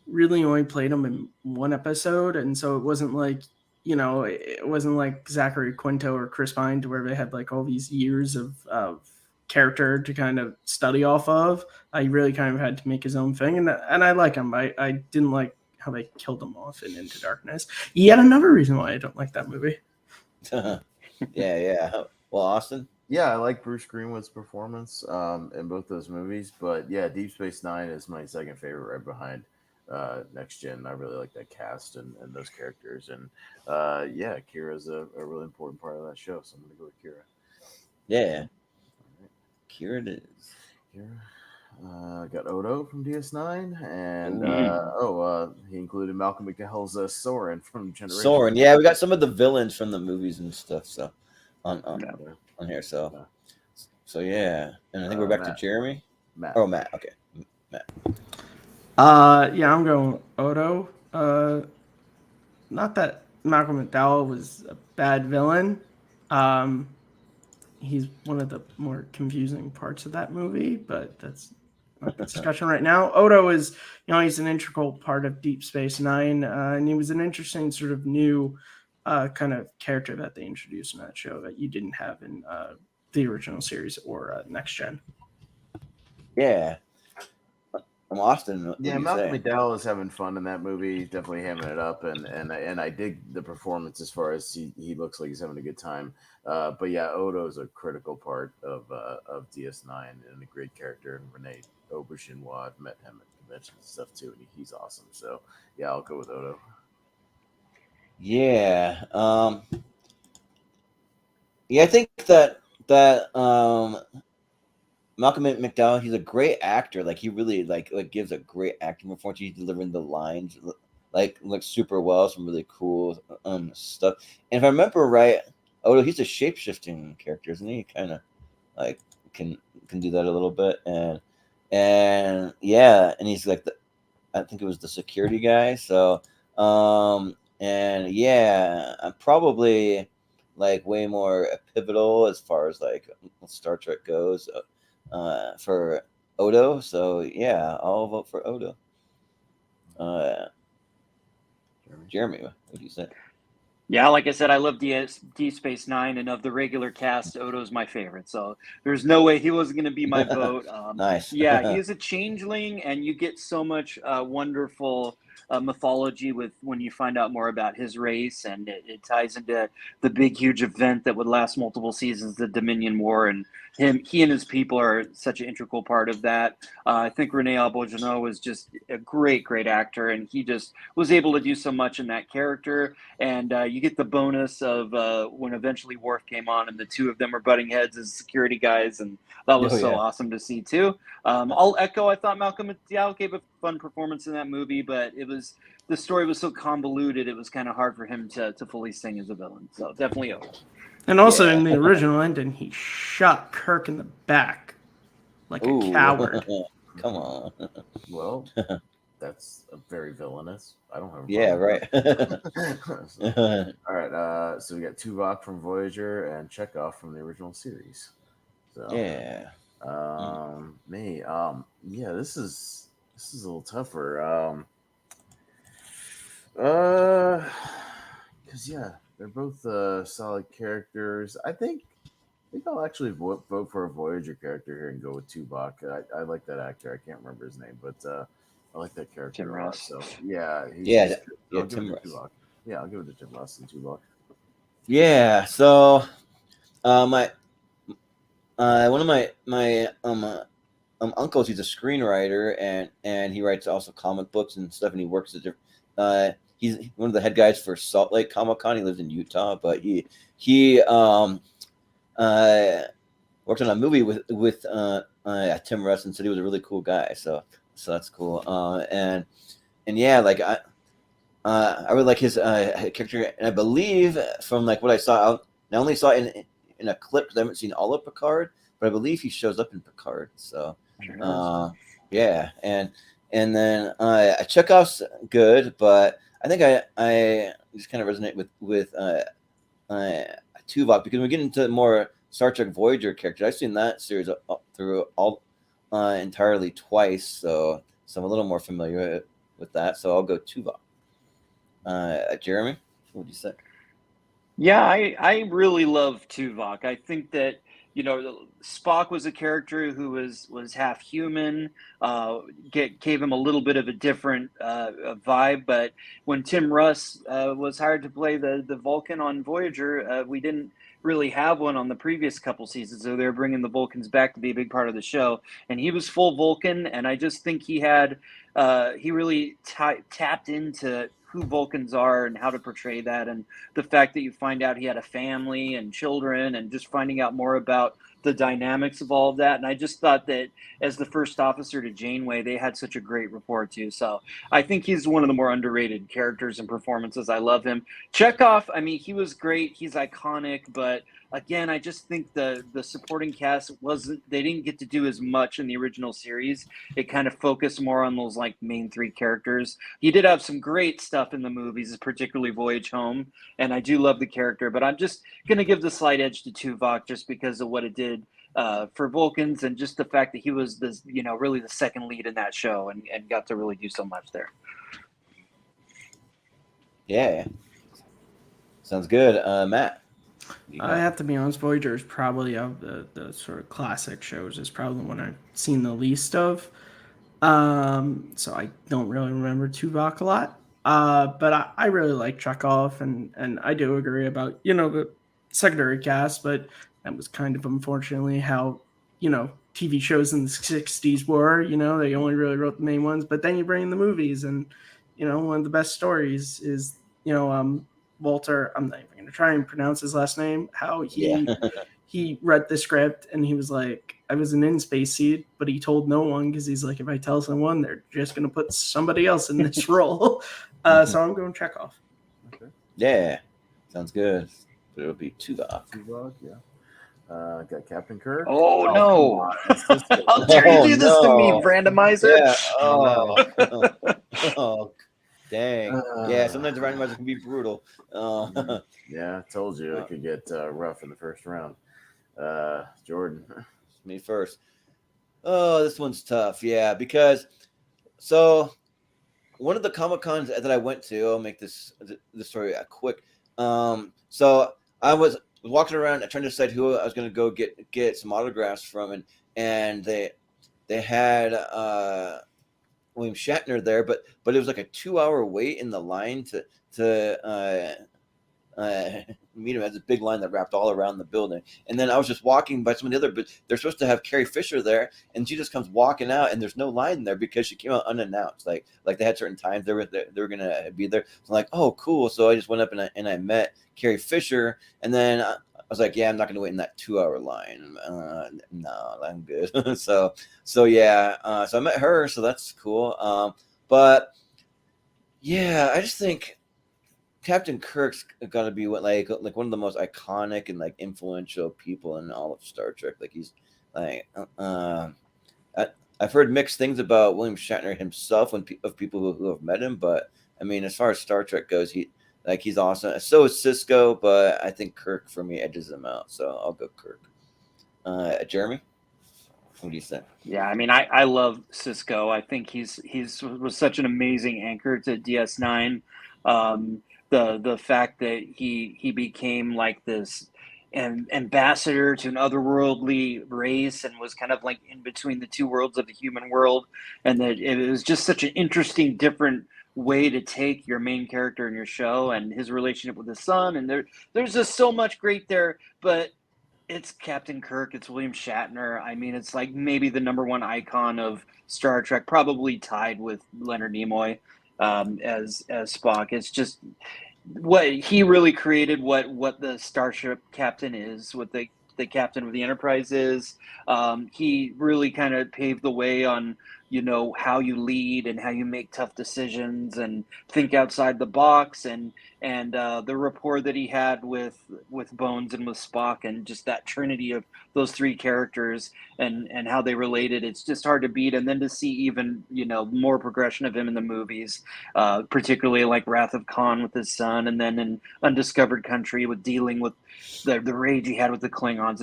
really only played him in one episode, and so it wasn't like it wasn't like Zachary Quinto or Chris Pine to where they had like all these years of character to kind of study off of. I really kind of had to make his own thing, and I like him. I didn't like how they killed him off in Into Darkness. Yet another reason why I don't like that movie. Yeah. Well, Austin? Yeah, I like Bruce Greenwood's performance in both those movies, but yeah, Deep Space Nine is my second favorite right behind Next Gen. I really like that cast and those characters, and Kira's a really important part of that show, so I'm gonna go with Kira. Yeah, Kira it is. Kira. Got Odo from DS9, and he included Malcolm McDowell's Soren from Generation. Soren, yeah, we got some of the villains from the movies and stuff. So on here, so yeah, and I think we're back to Jeremy. Matt. Oh, Matt. Okay, Matt. I'm going Odo. Not that Malcolm McDowell was a bad villain. He's one of the more confusing parts of that movie, but that's not the discussion right now. Odo is, he's an integral part of Deep Space Nine, and he was an interesting sort of new kind of character that they introduced in that show that you didn't have in the original series or Next Gen. Yeah. I'm Austin. Yeah, Malcolm McDowell is having fun in that movie. He's definitely hamming it up, and I dig the performance as far as he looks like he's having a good time. But yeah, Odo is a critical part of DS9 and a great character. And Renee Auberjonois, I've met him at conventions and stuff too, and he's awesome. So yeah, I'll go with Odo. Yeah. I think that Malcolm McDowell, he's a great actor. Like he really like gives a great acting performance. He's delivering the lines like super well. Some really cool stuff. And if I remember right, Odo, he's a shape-shifting character, isn't he? Kind of like can do that a little bit. And yeah, and he's like I think it was the security guy. So and yeah, I'm probably like way more pivotal as far as like Star Trek goes. For Odo, so yeah, I'll vote for Odo. Jeremy, what do you say? Yeah, like I said, I love Deep Space Nine, and of the regular cast, Odo's my favorite. So there's no way he wasn't going to be my vote. Nice. Yeah, he's a changeling, and you get so much wonderful mythology with when you find out more about his race, and it ties into the big, huge event that would last multiple seasons, the Dominion War, and he and his people are such an integral part of that. I think Rene Auberjonois was just a great, great actor, and he just was able to do so much in that character. And you get the bonus of when eventually Worf came on, and the two of them are butting heads as security guys, and that was so awesome to see too. I'll echo. I thought Malcolm McDowell gave a fun performance in that movie, but the story was so convoluted, it was kind of hard for him to fully sing as a villain. So definitely over. And also in the original ending, he shot Kirk in the back like a coward. Come on. Well, that's a very villainous. I don't have a Yeah, right. All right. So we got Tuvok from Voyager and Chekhov from the original series. So yeah. Me. Yeah, this is a little tougher. Because they're both solid characters. I think I'll actually vote for a Voyager character here and go with Tuvok. I like that actor. I can't remember his name, but I like that character Tim a lot. Russ. So yeah, Tim Russ. Yeah, I'll give it to Tim Russ and Tuvok. Yeah. So, one of my uncles, he's a screenwriter and he writes also comic books and stuff, and he works at he's one of the head guys for Salt Lake Comic Con. He lives in Utah, but he worked on a movie with Tim Russ, and said he was a really cool guy. So that's cool. And yeah, like I really like his character, and I believe from like what I saw, I only saw it in a clip because I haven't seen all of Picard, but I believe he shows up in Picard. So yeah, and then Chekhov's good, but I think I just kind of resonate with Tuvok, because we get into more Star Trek Voyager characters. I've seen that series through all entirely twice, so I'm a little more familiar with that. So I'll go Tuvok. Jeremy, what would you say? Yeah, I really love Tuvok. I think that, Spock was a character who was half human, gave him a little bit of a different vibe. But when Tim Russ was hired to play the Vulcan on Voyager, we didn't really have one on the previous couple seasons. So they're bringing the Vulcans back to be a big part of the show. And he was full Vulcan. And I just think he really tapped into who Vulcans are and how to portray that, and the fact that you find out he had a family and children, and just finding out more about the dynamics of all of that. And I just thought that as the first officer to Janeway, they had such a great rapport too. So I think he's one of the more underrated characters and performances. I love him. Chekhov, I mean, he was great. He's iconic, but again, I just think the supporting cast they didn't get to do as much in the original series. It kind of focused more on those like main three characters. He did have some great stuff in the movies, particularly Voyage Home, and I do love the character, but I'm just going to give the slight edge to Tuvok just because of what it did for Vulcans, and just the fact that he was really the second lead in that show and got to really do so much there. Yeah. Sounds good. Matt? I have to be honest, Voyager is probably of the sort of classic shows is probably the one I've seen the least of. So I don't really remember Tuvok a lot. But I really like Chekhov, and I do agree about, the secondary cast, but that was kind of unfortunately how, TV shows in the 60s were, they only really wrote the main ones, but then you bring in the movies, and, one of the best stories is, Walter, I'm not even going to try and pronounce his last name, how he read the script and he was like, I was an in-space seed, but he told no one because he's like, if I tell someone, they're just going to put somebody else in this role. So I'm going Chekhov. Okay. Yeah. Sounds good. But it'll be Tuvok. Tuvok, yeah. Got Captain Kirk. Oh no! How dare you do this to me, randomizer? Yeah. Oh. Dang. Yeah, sometimes the randomizer can be brutal. Yeah, I told you it could get rough in the first round. Jordan. Me first. Oh, this one's tough. Yeah, because one of the Comic Cons that I went to, I'll make this story quick. So I was walking around trying to decide who I was going to go get some autographs from, and they had William Shatner there, but it was like a 2-hour wait in the line to meet him. As a big line that wrapped all around the building. And then I was just walking by some of the other, but they're supposed to have Carrie Fisher there, and she just comes walking out, and there's no line there because she came out unannounced. Like they had certain times they were gonna be there. So I'm like, oh, cool. So I just went up and I met Carrie Fisher, and then I was like, yeah, I'm not gonna wait in that 2-hour line. No, I'm good. so yeah. So I met her, so that's cool. But yeah, I just think Captain Kirk's got to be like one of the most iconic and like influential people in all of Star Trek. Like he's like I've heard mixed things about William Shatner himself of people who have met him, but I mean, as far as Star Trek goes, he's awesome. So is Sisko, but I think Kirk for me edges him out, so I'll go Kirk. Jeremy, what do you think? Yeah, I mean, I love Sisko. I think he's was such an amazing anchor to DS9. The fact that he became like this ambassador to an otherworldly race and was kind of like in between the two worlds of the human world, and that it was just such an interesting, different way to take your main character in your show and his relationship with his son. And there's just so much great there, but it's Captain Kirk, it's William Shatner. I mean, it's like maybe the number one icon of Star Trek, probably tied with Leonard Nimoy as Spock. It's just what he really created, what the starship captain is, what the captain of the Enterprise is. He really kind of paved the way on, how you lead and how you make tough decisions and think outside the box, and the rapport that he had with Bones and with Spock, and just that trinity of those three characters and how they related. It's just hard to beat. And then to see even, more progression of him in the movies, particularly like Wrath of Khan with his son, and then in Undiscovered Country with dealing with the rage he had with the Klingons.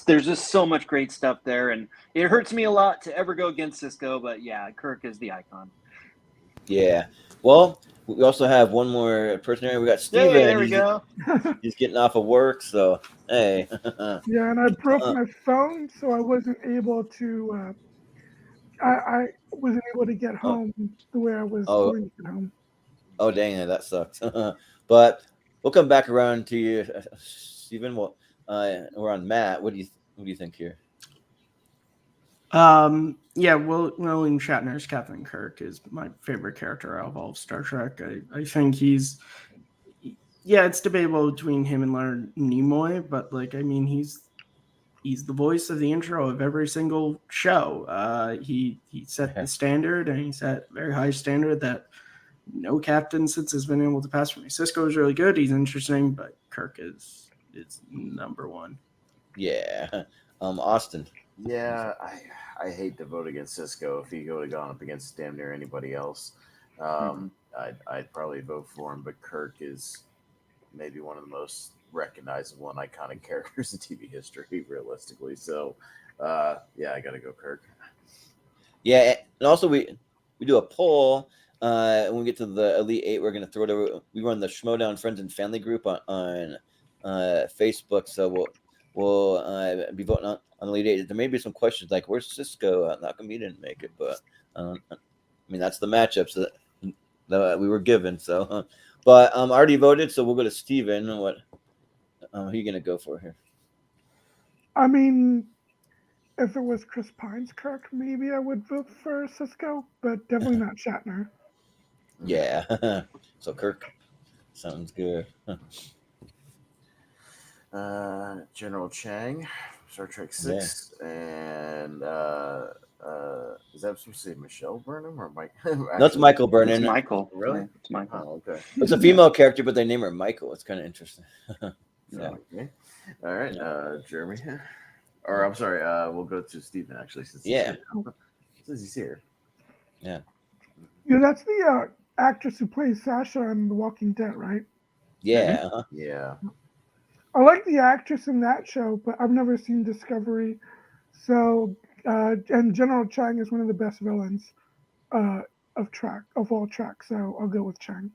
There's just so much great stuff there, and it hurts me a lot to ever go against Sisko, but yeah, Kirk is the icon. Yeah. Well, we also have one more person here. We got Steven. Hey, there we go. He's getting off of work, so hey. Yeah, and I broke my phone, so I wasn't able to. I wasn't able to get home the way I was going to get home. Oh, dang, that sucks. But we'll come back around to you, Steven. Well, we're on Matt. What do you think here? Yeah, William Shatner's Captain Kirk is my favorite character out of all of Star Trek. I think it's debatable between him and Leonard Nimoy, but he's the voice of the intro of every single show. He set the standard, and he set a very high standard that no captain since has been able to pass for me. Sisko is really good. He's interesting, but Kirk is number one. Yeah. Austin. Yeah, I hate to vote against Sisko. If he would have gone up against damn near anybody else, I'd probably vote for him. But Kirk is maybe one of the most recognizable and iconic characters in TV history, realistically. So, I got to go Kirk. Yeah, and also we do a poll. When we get to the Elite Eight, we're going to throw it over. We run the Schmodown Friends and Family group on Facebook, so we'll be voting on Elite Eight. There may be some questions like, where's Sisko? Not going to didn't make it, but I mean, that's the matchups that we were given. So, but I already voted, so we'll go to Steven. What who are you going to go for here? I mean, if it was Chris Pine's Kirk, maybe I would vote for Sisko, but definitely not Shatner. Yeah. So Kirk sounds good. General Chang, Star Trek 6, and is that supposed to say Michelle Burnham or Mike? No, it's Michael Burnham. It's Michael. Really? It's Michael. Oh, okay. It's a female character, but they name her Michael. It's kind of interesting. Yeah. Okay. All right, Jeremy. Or I'm sorry, we'll go to Steven actually. Since he's here. Yeah. Yeah, that's the actress who plays Sasha on The Walking Dead, right? Yeah. Yeah. I like the actress in that show, but I've never seen Discovery. So, and General Chang is one of the best villains of all Trek. So I'll go with Chang.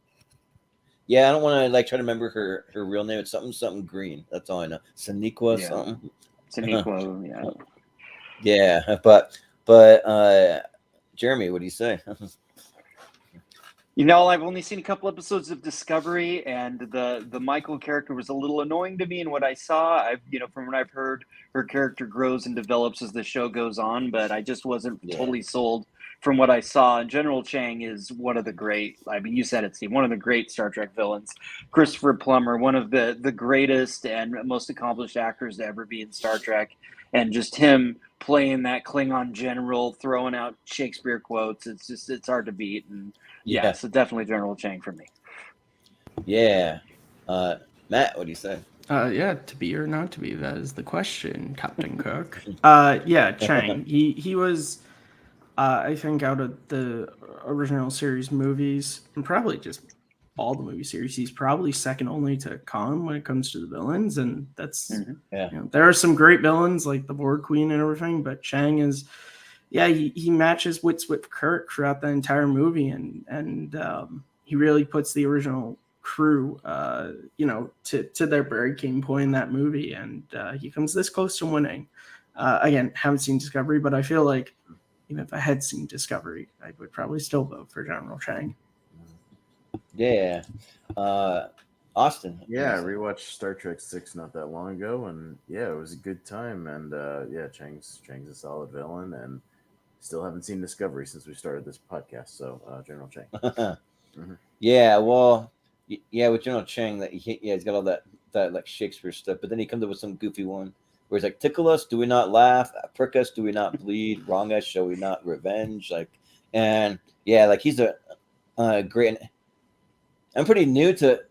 Yeah, I don't want to try to remember her real name. It's something green. That's all I know. Sonequa something. Sonequa, yeah. Yeah, but Jeremy, what do you say? You know, I've only seen a couple episodes of Discovery, and the Michael character was a little annoying to me in what I saw. From what I've heard, her character grows and develops as the show goes on, but I just wasn't totally sold from what I saw. And General Chang is one of the great, I mean, you said it, Steve, one of the great Star Trek villains. Christopher Plummer, one of the greatest and most accomplished actors to ever be in Star Trek. And just him playing that Klingon general, throwing out Shakespeare quotes, it's hard to beat. And yeah, so definitely General Chang for me. Yeah. Matt, what do you say? Yeah, to be or not to be, that is the question, Captain Kirk. Yeah, Chang. He was, I think, out of the original series movies, and probably just all the movie series, he's probably second only to Khan when it comes to the villains, and that's there are some great villains like the Borg Queen and everything, but Chang is, he matches wits with Kirk throughout the entire movie, and he really puts the original crew, to their breaking point in that movie, and he comes this close to winning. Again, haven't seen Discovery, but I feel like even if I had seen Discovery, I would probably still vote for General Chang. Yeah. Austin. Yeah, I rewatched Star Trek 6 not that long ago, and it was a good time. And Chang's a solid villain, and still haven't seen Discovery since we started this podcast. So General Chang. Mm-hmm. Yeah, well, with General Chang, he's got all that like Shakespeare stuff, but then he comes up with some goofy one where he's like, tickle us, do we not laugh? Prick us, do we not bleed? Wrong us, shall we not revenge? He's a great. I'm pretty new to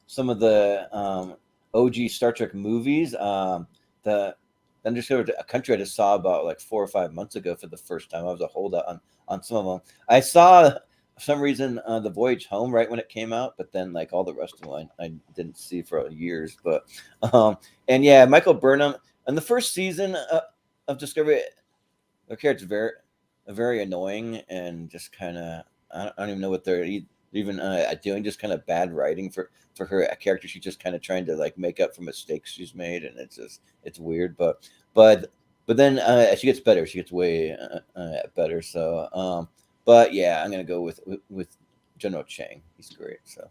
some of the OG Star Trek movies. I discovered a country I just saw about like 4 or 5 months ago for the first time. I was a holdout on some of them. I saw, for some reason, The Voyage Home right when it came out, but then like all the rest of them I didn't see for years. But Michael Burnham in the first season of Discovery, their character's very annoying and just kind of I don't even know what they're even doing. Just kind of bad writing for her character. She's just kind of trying to like make up for mistakes she's made, and it's weird. But then she gets better. She gets way better. So I'm gonna go with General Chang. He's great. So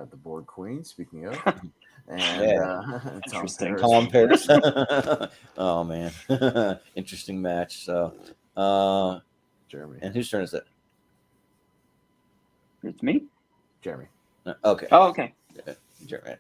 the Borg Queen. Speaking of, and interesting. Tom Paris. Oh man, interesting match. So Jeremy. And whose turn is it? It's me. Jeremy. Okay. Oh, okay. Jeremy.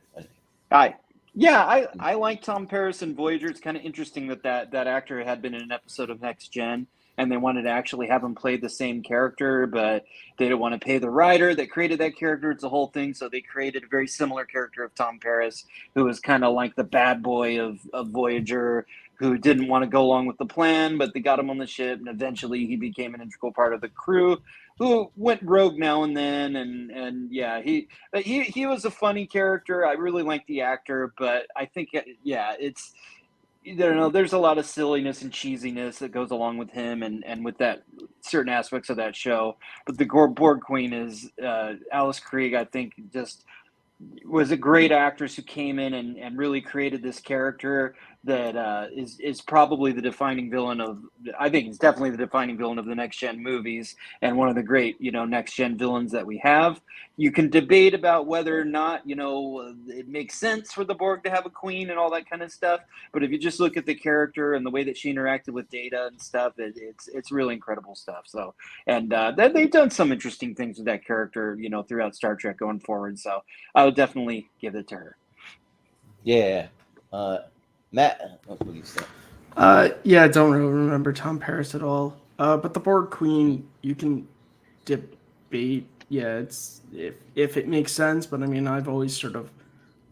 Hi. Yeah, I like Tom Paris in Voyager. It's kind of interesting that actor had been in an episode of Next Gen, and they wanted to actually have him play the same character, but they didn't want to pay the writer that created that character. It's a whole thing, so they created a very similar character of Tom Paris, who was kind of like the bad boy of Voyager, who didn't want to go along with the plan, but they got him on the ship, and eventually he became an integral part of the crew, who went rogue now and then, he was a funny character. I really like the actor, but I think it's, I don't know, there's a lot of silliness and cheesiness that goes along with him and with that certain aspects of that show. But the Borg Queen is Alice Krieg, I think, just was a great actress who came in and really created this character that is probably the defining villain of, I think it's definitely the defining villain of the Next Gen movies, and one of the great, Next Gen villains that we have. You can debate about whether or not, it makes sense for the Borg to have a queen and all that kind of stuff. But if you just look at the character and the way that she interacted with Data and stuff, it's really incredible stuff. So, and they've done some interesting things with that character, throughout Star Trek going forward. So I would definitely give it to her. Yeah. Matt, what do you say? I don't really remember Tom Paris at all. But the Borg Queen, you can debate. Yeah, it's if it makes sense, but I mean, I've always sort of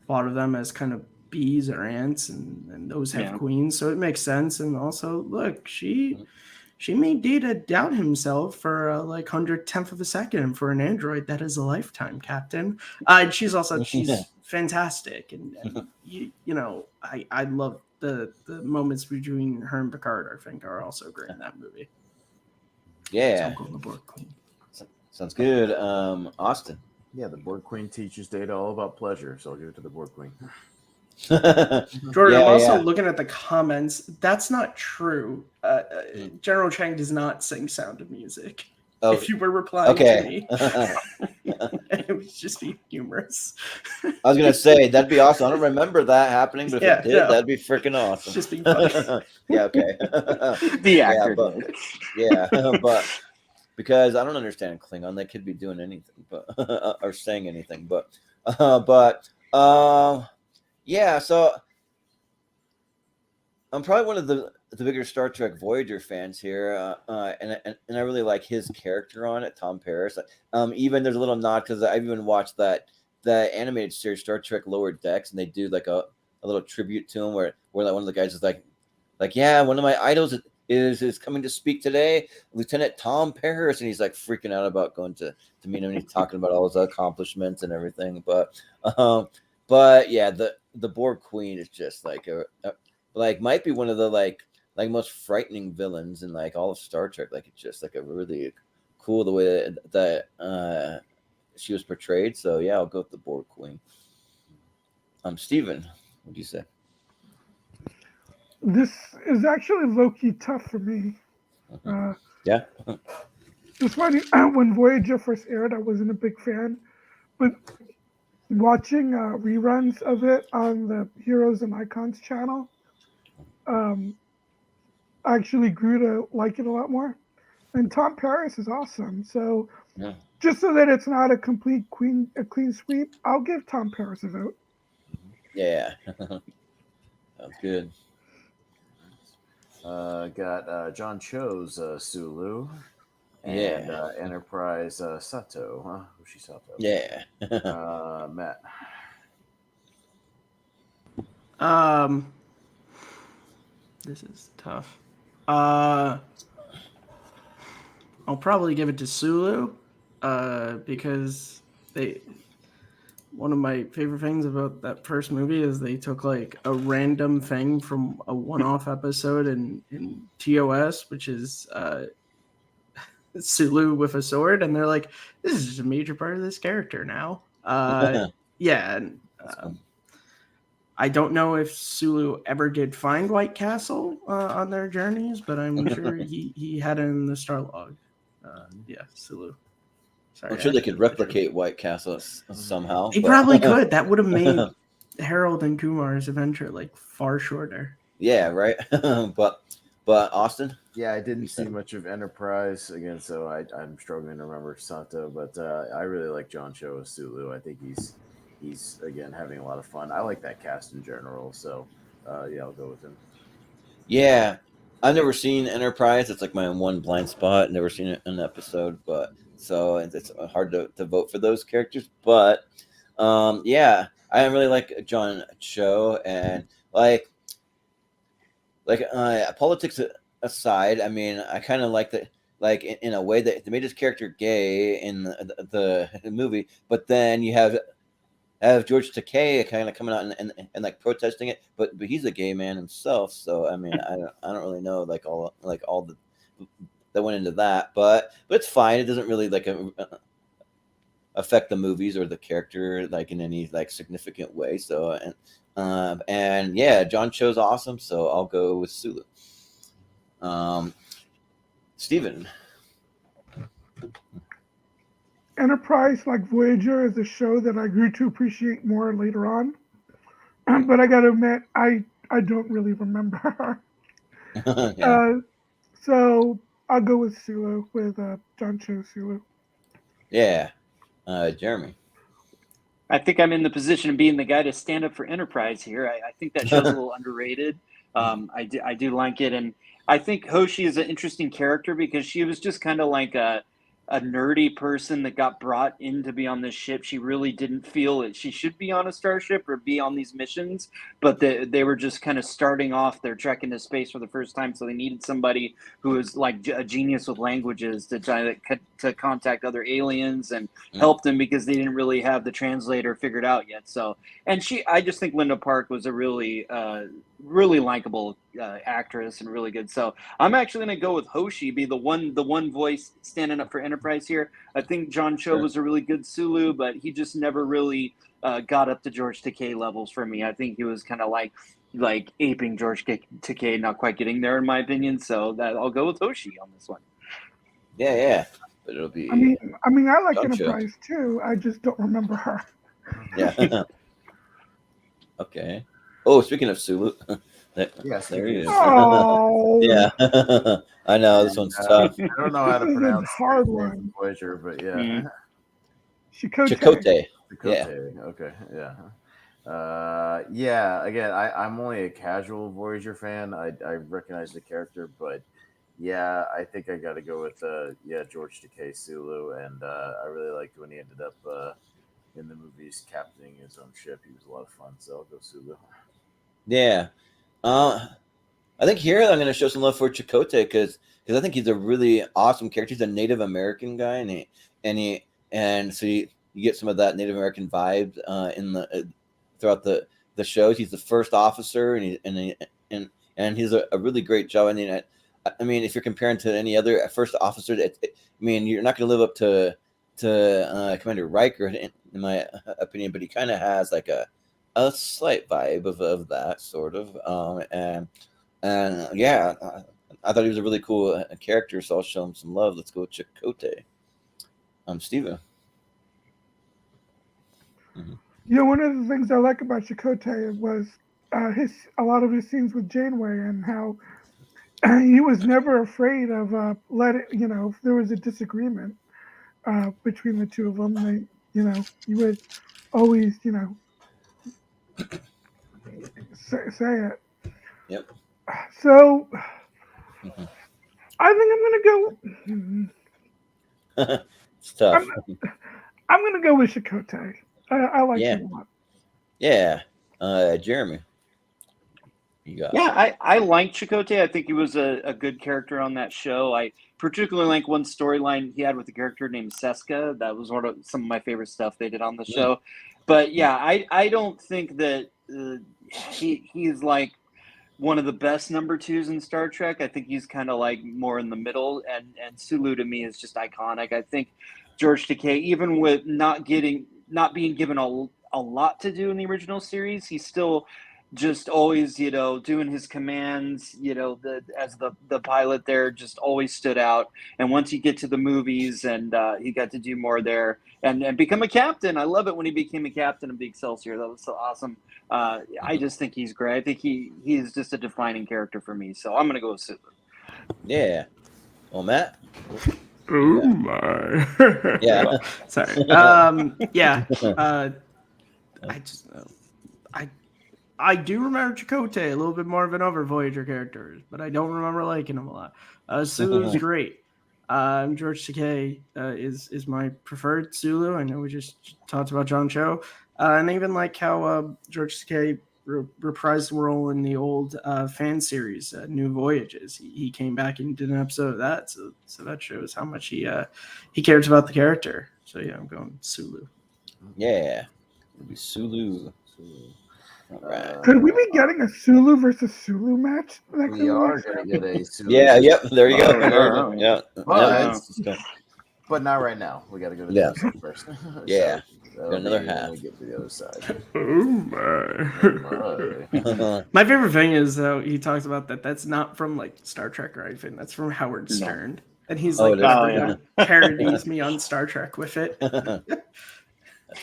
thought of them as kind of bees or ants, and those have queens, so it makes sense. And also, look, she made Data doubt himself for like 100th of a second, and for an android, that is a lifetime, Captain. She's fantastic, and I love the moments between her and Picard. I think are also great in that movie. Yeah, so the Borg Queen. Sounds good. Austin. Yeah, the Borg Queen teaches Data all about pleasure, so I'll give it to the Borg Queen. Jordan, Yeah, I'm also yeah. looking at the comments. That's not true. General Chang does not sing Sound of Music. Oh, If you were replying to okay. me, it was just being humorous. I was gonna say that'd be awesome. I don't remember that happening, but if Yeah, it did, no. that'd be freaking awesome. It's just being funny. Yeah, okay. The actor but, did. Yeah, but because I don't understand Klingon, they could be doing anything, but or saying anything, yeah. So I'm probably one of the bigger Star Trek Voyager fans here, and I really like his character on it, Tom Paris. Even there's a little nod because I've even watched that animated series Star Trek Lower Decks, and they do like a little tribute to him where like one of the guys is like yeah, one of my idols is coming to speak today, Lieutenant Tom Paris, and he's like freaking out about going to meet him, and he's talking about all his accomplishments and everything. But yeah, the Borg Queen is just like like might be one of the like most frightening villains in like all of Star Trek. Like it's just like a really cool the way that she was portrayed. So yeah, I'll go with the Borg Queen. Steven, what do you say? This is actually low-key tough for me. Yeah. It's funny, when Voyager first aired, I wasn't a big fan, but watching reruns of it on the Heroes and Icons channel, I actually grew to like it a lot more. And Tom Paris is awesome. So yeah. Just so that it's not a clean sweep, I'll give Tom Paris a vote. Yeah. Sounds good. Got John Cho's Sulu and Enterprise Sato. Who's Sato? Yeah. Matt. This is tough. I'll probably give it to Sulu, because one of my favorite things about that first movie is they took like a random thing from a one-off episode in TOS, which is Sulu with a sword, and they're like, this is just a major part of this character now. Yeah, and I don't know if Sulu ever did find White Castle on their journeys, but I'm sure he had it in the Star Log. Yeah, Sulu. Sorry, I'm sure they could replicate White Castle somehow. They probably could. That would have made Harold and Kumar's adventure like far shorter. Yeah, right. But Austin? Yeah, I didn't see much of Enterprise again, so I'm struggling to remember Sato, but I really like John Cho as Sulu. I think he's again having a lot of fun. I like that cast in general, so yeah, I'll go with him. Yeah, I've never seen Enterprise. It's like my one blind spot. Never seen it in an episode, but so it's hard to vote for those characters. But yeah, I really like John Cho, and like politics aside, I mean, I kind of like that. Like in a way that they made his character gay in the movie, but then you have George Takei kind of coming out and like protesting it, but he's a gay man himself, so I mean I don't really know like all the that went into that, but it's fine. It doesn't really like affect the movies or the character like in any like significant way. So and yeah, John Cho's awesome, so I'll go with Sulu. Steven. Enterprise, like Voyager, is a show that I grew to appreciate more later on. But I got to admit, I don't really remember. Yeah. So I'll go with Sulu, with John Cho Sulu. Yeah. Jeremy. I think I'm in the position of being the guy to stand up for Enterprise here. I think that show's a little underrated. I do like it, and I think Hoshi is an interesting character because she was just kind of like a nerdy person that got brought in to be on this ship. She really didn't feel that she should be on a starship or be on these missions, but they were just kind of starting off their trek into space for the first time, so they needed somebody who was like a genius with languages to try to contact other aliens and help them because they didn't really have the translator figured out yet. So, and I just think Linda Park was a really really likable actress and really good. So I'm actually going to go with Hoshi, be the one voice standing up for Enterprise here. I think John Cho was a really good Sulu, but he just never really got up to George Takei levels for me. I think he was kind of like aping George Takei, not quite getting there in my opinion. So that I'll go with Hoshi on this one. Yeah. But it'll be. I mean, I like John Cho. Enterprise too. I just don't remember her. Yeah. Okay. Oh, speaking of Sulu, Yes, there he is. Oh, Yeah, I know this one's tough. I don't know how to This is a pronounce hard the name one. from Voyager, but yeah. Chakotay. Chakotay. Yeah. Chakotay, okay, yeah. Yeah, again, I'm only a casual Voyager fan. I recognize the character, but yeah, I think I got to go with George Takei Sulu, and I really liked when he ended up in the movies captaining his own ship. He was a lot of fun, so I'll go Sulu. Yeah. I think here I'm going to show some love for Chakotay because I think he's a really awesome character. He's a Native American guy, and so you get some of that Native American vibe in the throughout the shows. He's the first officer, and he's a really great job. I mean, if you're comparing to any other first officer, you're not going to live up to Commander Riker in my opinion, but he kind of has like a slight vibe of that sort of. And yeah, I thought he was a really cool character, so I'll show him some love. Let's go with Chakotay. Steven. Mm-hmm. One of the things I like about Chakotay was a lot of his scenes with Janeway and how he was never afraid of if there was a disagreement between the two of them, he would always, say it. Yep. So, I think I'm gonna go. It's tough. I'm gonna go with Chakotay. I like him a lot. Yeah. Jeremy. I like Chakotay. I think he was a good character on that show. I particularly like one storyline he had with a character named Seska. That was some of my favorite stuff they did on the show. But yeah, I don't think that he's like one of the best number twos in Star Trek. I think he's kind of like more in the middle, and Sulu to me is just iconic. I think George Takei, even with not being given a lot to do in the original series, he's still just always, doing his commands, as the pilot there, just always stood out. And once you get to the movies and he got to do more there and become a captain. I love it when he became a captain of the Excelsior. That was so awesome. I just think he's great. I think he is just a defining character for me. So I'm going to go with Sulu. Yeah. Well, Matt? Oh my. Yeah. Sorry. Yeah. I do remember Chakotay a little bit more than other Voyager characters, but I don't remember liking him a lot. Sulu's great. George Takei is my preferred Sulu. I know we just talked about John Cho, and I even like how George Takei reprised the role in the old fan series, New Voyages. He came back and did an episode of that, so that shows how much he cares about the character. So yeah, I'm going Sulu. Yeah, it'll be Sulu. All right. Could we be getting a Sulu versus Sulu match? We are going to get a Sulu. Yeah, yep. There you go. Yeah. But not right now. We got to go to the Sulu first. Yeah. So another half. We get to the other side. Oh my. My favorite thing is though he talks about that's not from like Star Trek or anything. That's from Howard Stern, and he's parodies me on Star Trek with it. That's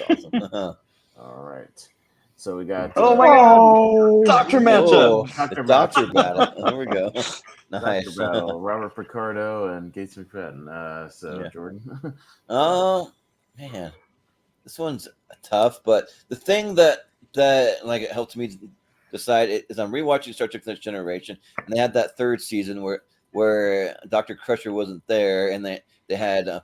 awesome. All right. So we got. Oh my God! Doctor matchup. Doctor battle. There we go. Nice. Doctor battle. Robert Picardo and Gates McFadden. Jordan. Oh man, this one's tough. But the thing that like it helped me decide is I'm rewatching Star Trek: Next Generation, and they had that third season where Dr. Crusher wasn't there, and they had.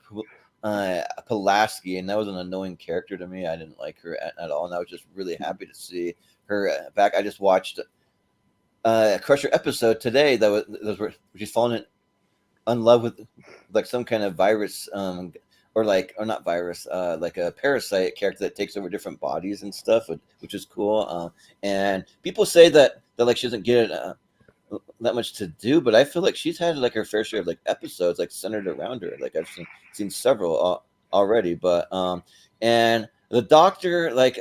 Pulaski, and that was an annoying character to me. I didn't like her at all, and I was just really happy to see her back. I just watched a Crusher episode today that was where she's fallen in love with like some kind of virus or not virus, like a parasite character that takes over different bodies and stuff, which is cool. And people say that like she doesn't get that much to do, but I feel like she's had like her fair share of like episodes like centered around her. Like I've seen several already, but and the Doctor, like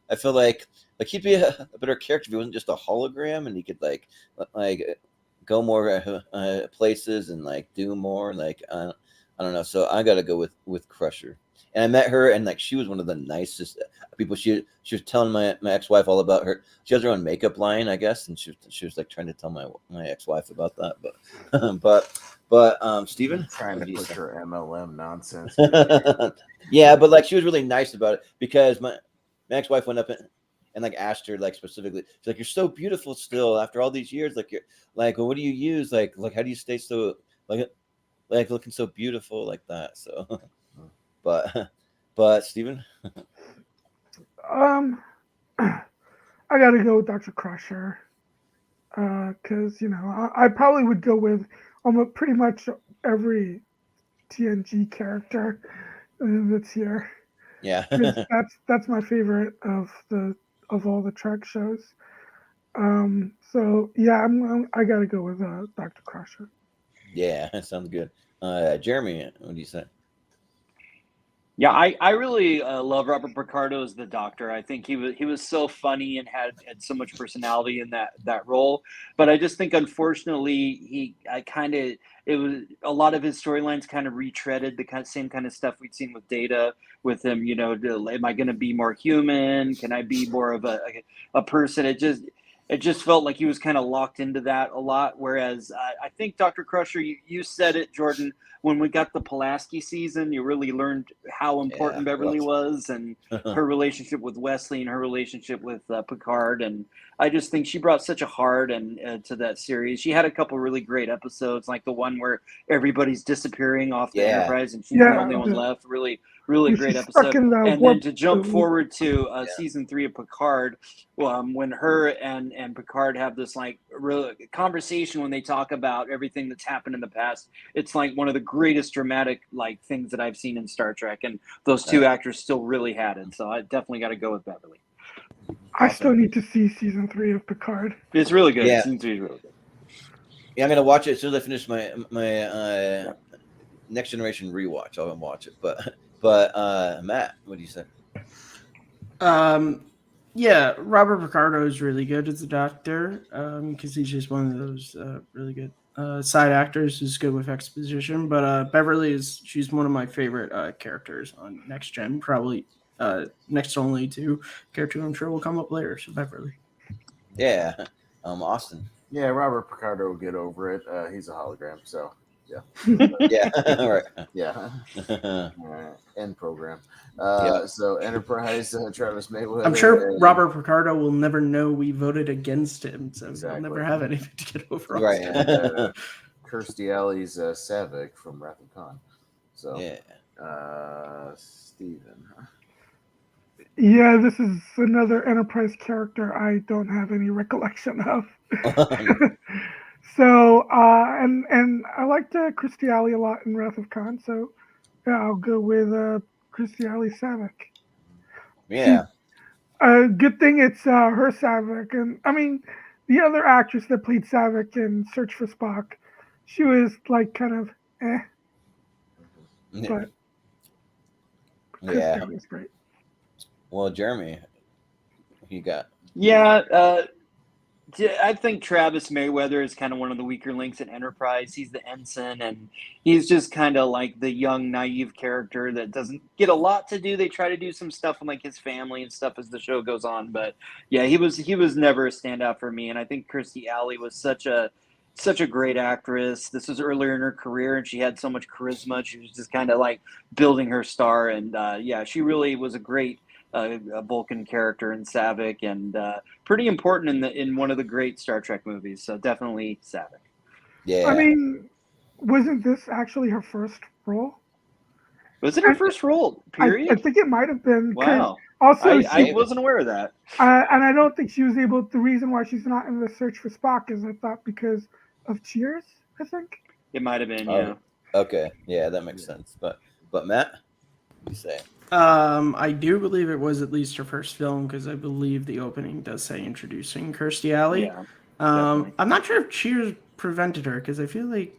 I feel like he'd be a better character if he wasn't just a hologram and he could like go more places and like do more. Like I don't know. So I gotta go with Crusher. And I met her, and like she was one of the nicest people. She was telling my ex-wife all about her. She has her own makeup line, I guess, and she was like trying to tell my ex-wife about that. But Steven? Trying to push her MLM nonsense. Yeah, but like she was really nice about it because my ex-wife went up and like asked her like specifically. She's like, "You're so beautiful still after all these years. Like you're like, well, what do you use? Like how do you stay so like looking so beautiful like that?" So. But Steven? I gotta go with Dr. Crusher. Because I probably would go with almost pretty much every TNG character that's here. Yeah. that's my favorite of all the Trek shows. So yeah, I gotta go with Dr. Crusher. Yeah, sounds good. Jeremy, what do you say? Yeah, I really love Robert Picardo as the Doctor. I think he was so funny and had so much personality in that role. But I just think, unfortunately, it was a lot of his storylines kind of retreaded the same kind of stuff we'd seen with Data with him. Am I going to be more human? Can I be more of a person? It just felt like he was kind of locked into that a lot. Whereas I think Dr. Crusher, you said it, Jordan. When we got the Pulaski season, you really learned how important Beverly was and her relationship with Wesley and her relationship with Picard. And I just think she brought such a heart to that series. She had a couple really great episodes, like the one where everybody's disappearing off the Enterprise and she's the only one left. Really great episode. And then to jump forward to season 3 of Picard, when her and Picard have this like real conversation when they talk about everything that's happened in the past. It's like one of the greatest dramatic like things that I've seen in Star Trek, and those two actors still really had it. So I definitely got to go with Beverly. I still need to see season 3 of Picard. It's really good. Yeah. Season 3 is really good. Yeah, I'm gonna watch it as soon as I finish my Next Generation rewatch. I'll watch it. But Matt, what do you say? Yeah, Robert Picardo is really good as the Doctor because he's just one of those really good side actors who's good with exposition. But Beverly she's one of my favorite characters on Next Gen, probably next only to character I'm sure will come up later. So Beverly. Yeah, Austin. Yeah, Robert Picardo will get over it. He's a hologram, so yeah. Yeah, all right. Yeah. End program. Yeah. So Enterprise, Travis Mayweather. I'm sure Robert Picardo will never know we voted against him, so he'll never have anything to get over. Right. And, Kirstie Alley's Savick from Wrath of Khan. So yeah. Steven. Yeah, this is another Enterprise character I don't have any recollection of. So, and I liked Kirstie Alley a lot in Wrath of Khan, so yeah, I'll go with Kirstie Alley Savick. Yeah. Good thing it's her Savick, and I mean the other actress that played Savick in Search for Spock, she was like kind of but Kirstie Alley's great. Well, Jeremy, who you got? Yeah, I think Travis Mayweather is kind of one of the weaker links in Enterprise. He's the ensign, and he's just kind of like the young, naive character that doesn't get a lot to do. They try to do some stuff with like his family and stuff as the show goes on, but yeah, he was never a standout for me. And I think Kirstie Alley was such a great actress. This was earlier in her career, and she had so much charisma. She was just kind of like building her star, and yeah, she really was a great. A Vulcan character in Savick, and pretty important in one of the great Star Trek movies. So definitely Savick. Yeah. I mean, wasn't this actually her first role? Was it her first role? Period. I think it might have been. Wow. Also, I wasn't aware of that. And I don't think she was able. The reason why she's not in the Search for Spock is I thought because of Cheers. I think it might have been. Yeah. Okay. Yeah, that makes sense. But But Matt, what do you say? I do believe it was at least her first film because I believe the opening does say introducing Kirstie Alley. Yeah, definitely. I'm not sure if Cheers prevented her because I feel like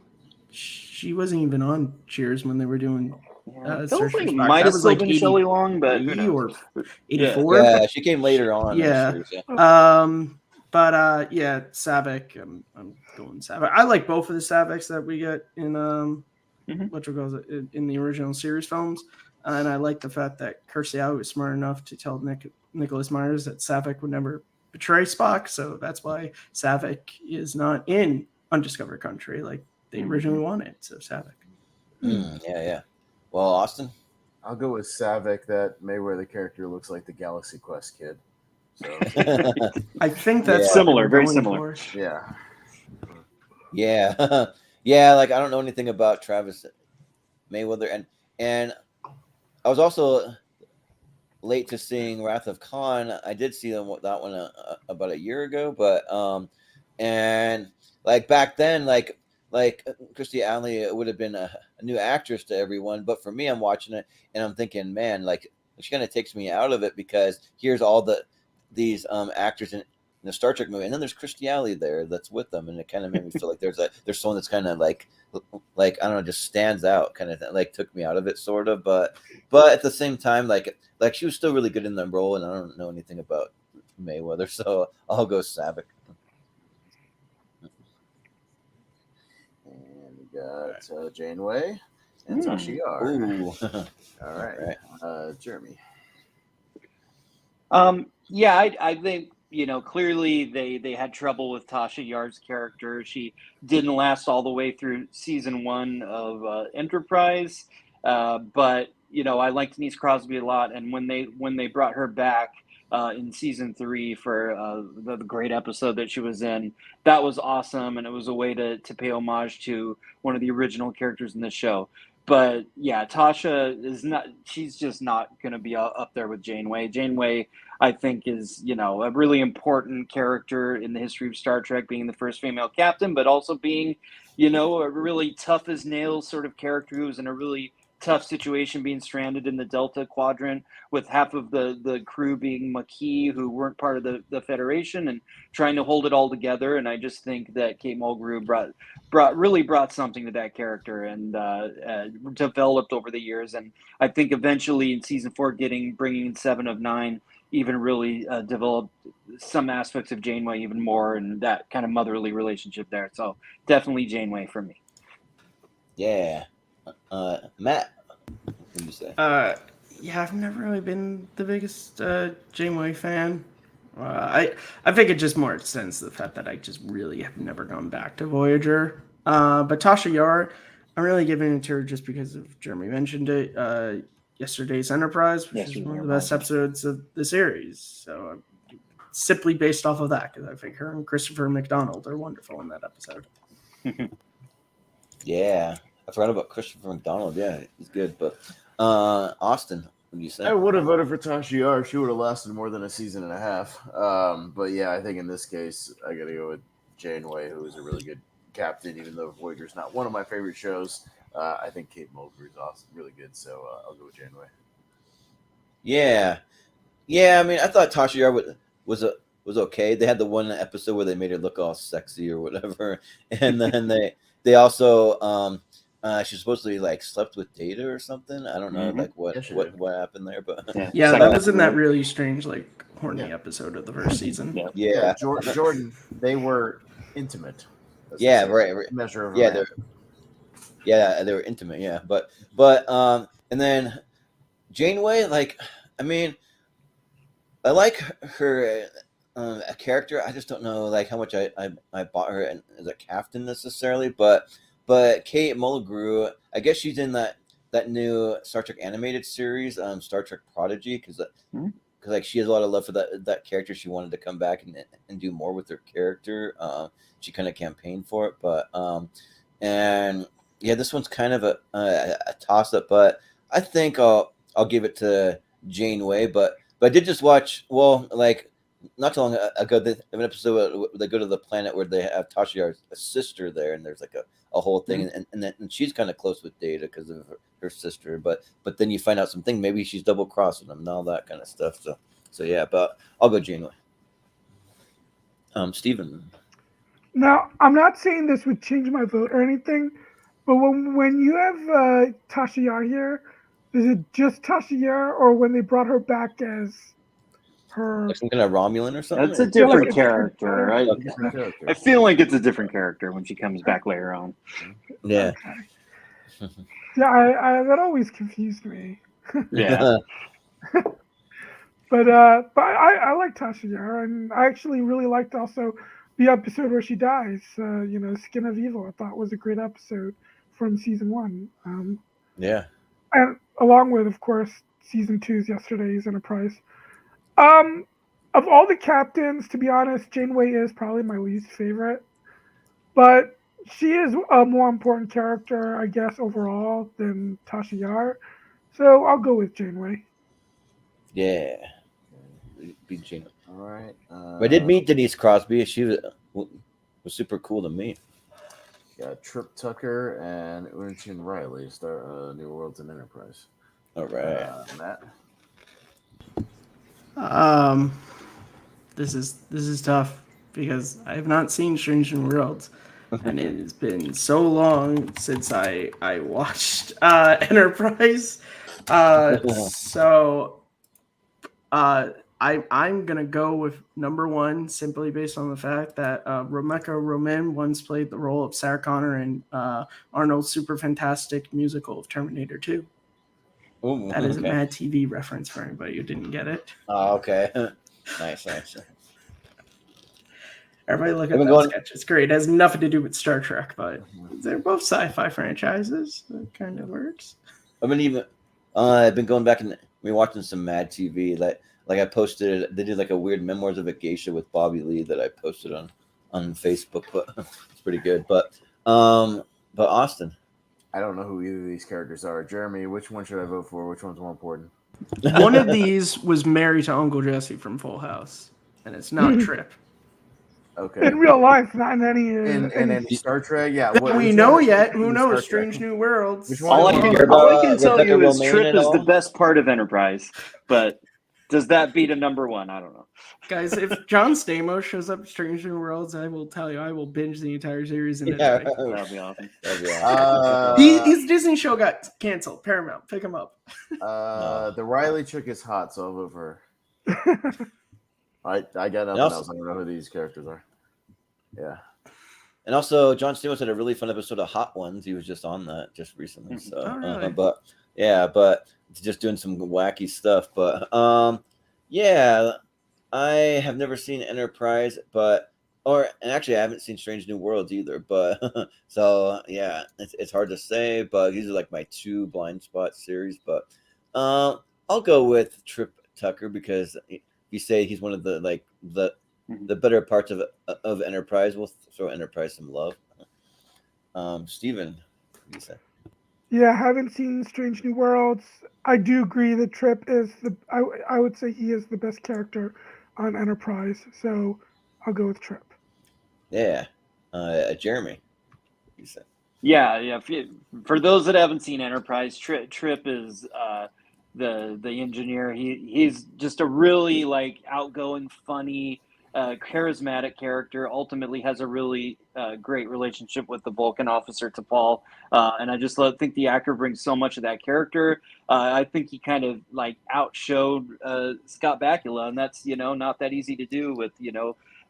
she wasn't even on Cheers when they were doing. Feels Search like for it Spock. might That have was still like been Shelley Long, but who 80 knows? or Yeah. 84. Yeah, she came later on. Yeah. In the series, yeah. But yeah, Saavik. I'm going Saavik. I like both of the Saaviks that we get in what you call it in the original series films, and I like the fact that Kirstie Alley was smart enough to tell Nicholas Myers that Saavik would never betray Spock, so that's why Saavik is not in Undiscovered Country like they originally wanted. So Saavik. Yeah. Well, Austin, I'll go with Saavik. That Mayweather character looks like the Galaxy Quest kid. So I think that's similar, what very going similar. for. yeah. Yeah, yeah. Like I don't know anything about Travis Mayweather, and I was also late to seeing Wrath of Khan. I did see that one about a year ago, but and like back then, like Kirstie Alley would have been a new actress to everyone, but for me, I'm watching it and I'm thinking, man, like she kind of takes me out of it because here's all these actors in the Star Trek movie, and then there's Kirstie Alley there that's with them, and it kind of made me feel like there's someone that's kind of like I don't know, just stands out, kind of like took me out of it, sort of. But at the same time, like she was still really good in the role, and I don't know anything about Mayweather, so I'll go Saavik. And we got Janeway and Tasha Yar. Ooh. All right. Jeremy. Yeah, I think, clearly they had trouble with Tasha Yar's character. She didn't last all the way through season 1 of Enterprise, but I liked Denise Crosby a lot, and when they brought her back in season 3 for the great episode that she was in, that was awesome, and it was a way to pay homage to one of the original characters in the show. But yeah, Tasha she's just not going to be up there with Janeway. Janeway, I think, is, a really important character in the history of Star Trek, being the first female captain, but also being, a really tough as nails sort of character who was in a really tough situation, being stranded in the Delta Quadrant with half of the crew being Maquis, who weren't part of the Federation, and trying to hold it all together. And I just think that Kate Mulgrew brought something to that character and developed over the years. And I think eventually in season 4, bringing in 7 of 9, even really developed some aspects of Janeway even more, and that kind of motherly relationship there. So definitely Janeway for me. Yeah. Matt, what do you say? Yeah, I've never really been the biggest Janeway fan. I think it just more extends to the fact that I just really have never gone back to Voyager. But Tasha Yar, I'm really giving it to her just because of Jeremy mentioned it. Yesterday's Enterprise, which is one of the best episodes of the series. So simply based off of that, because I think her and Christopher McDonald are wonderful in that episode. Yeah, I forgot about Christopher McDonald. Yeah, he's good. But Austin, what do you say? I would have voted for Tasha Yar. She would have lasted more than a season and a half. But yeah, I think in this case, I got to go with Janeway, who is a really good captain, even though Voyager's not one of my favorite shows. I think Kate Mulgrew is awesome, really good. So I'll go with Janeway. Yeah. I mean, I thought Tasha Yar was okay. They had the one episode where they made her look all sexy or whatever, and then they also she supposedly like slept with Data or something. I don't know like what happened there, but yeah, that was in that really strange like horny episode of the first season. Yeah. Jordan, they were intimate. Yeah, right. Measure of they were intimate. Yeah, but and then Janeway, like, I mean, I like her a character. I just don't know like how much I bought her as a captain necessarily, but Kate Mulgrew, I guess she's in that new Star Trek animated series, Star Trek Prodigy, because like she has a lot of love for that character. She wanted to come back and do more with her character. She kind of campaigned for it, but and yeah, this one's kind of a toss up, but I think I'll give it to Janeway. But I did just watch, well, like not too long ago, they have an episode where they go to the planet where they have Tashiar's sister there, and there's like a whole thing, and she's kind of close with Data because of her sister, but then you find out something, maybe she's double crossing them and all that kind of stuff. So yeah, but I'll go Janeway. Steven. Now, I'm not saying this would change my vote or anything, but when you have Tasha Yar here, is it just Tasha Yar, or when they brought her back as her... Like some kind of Romulan or something? That's a different character. I feel like it's a different character when she comes back later on. Yeah. Okay. Yeah, that always confused me. Yeah. But I like Tasha Yar, and I actually really liked also the episode where she dies. Skin of Evil, I thought was a great episode from season 1. Yeah. And along with, of course, season 2's Yesterday's Enterprise. Of all the captains, to be honest, Janeway is probably my least favorite. But she is a more important character, I guess, overall than Tasha Yar. So I'll go with Janeway. Yeah. Be Janeway. All right. I did meet Denise Crosby. She was super cool to meet. Got Trip Tucker and Unichin Riley start New Worlds and Enterprise. All right. Matt. This is tough because I have not seen Strange New Worlds, and it has been so long since I watched Enterprise. I'm gonna go with number 1 simply based on the fact that Rebecca Romain once played the role of Sarah Connor in Arnold's super fantastic musical of Terminator 2. Ooh, that is a Mad TV reference for anybody who didn't get it. Oh, okay. Nice. Everybody look at that sketch. It's great. It has nothing to do with Star Trek, but they're both sci-fi franchises. It kind of works. I've been going back and watching some Mad TV. Like I posted, they did like a weird Memoirs of a Geisha with Bobby Lee that I posted on Facebook, but it's pretty good. But Austin, I don't know who either of these characters are. Jeremy, which one should I vote for? Which one's more important? One of these was married to Uncle Jesse from Full House, and it's not Trip. Okay. In real life, not in any in Star Trek, yeah. We know yet. Who knows? Strange New Worlds. All I can tell you is Trip is the best part of Enterprise, but does that beat a number 1? I don't know. Guys, if John Stamos shows up in Strange New Worlds, I will tell you, I will binge the entire series. That'd be awesome. His Disney show got canceled. Paramount, pick him up. The Riley chick is hot, so I'll vote for her. I got nothing else. I don't know who these characters are. Yeah. And also, John Stamos had a really fun episode of Hot Ones. He was just on that just recently. So, really? but it's just doing some wacky stuff. But yeah, I have never seen Enterprise, and actually I haven't seen Strange New Worlds either. But so yeah, it's hard to say. But these are like my 2 blind spot series. But I'll go with Trip Tucker because you say he's one of the better parts of Enterprise. We'll throw Enterprise some love. Steven, what do you say? Yeah, haven't seen Strange New Worlds. I do agree that Trip is I would say he is the best character on Enterprise. So I'll go with Trip. Yeah. Jeremy, what do you say? Yeah. For those that haven't seen Enterprise, Trip is the engineer. He's just a really outgoing, funny, charismatic character. Ultimately has a really great relationship with the Vulcan officer T'Pol, and I just think the actor brings so much of that character. I think he kind of outshowed Scott Bakula, and that's not that easy to do with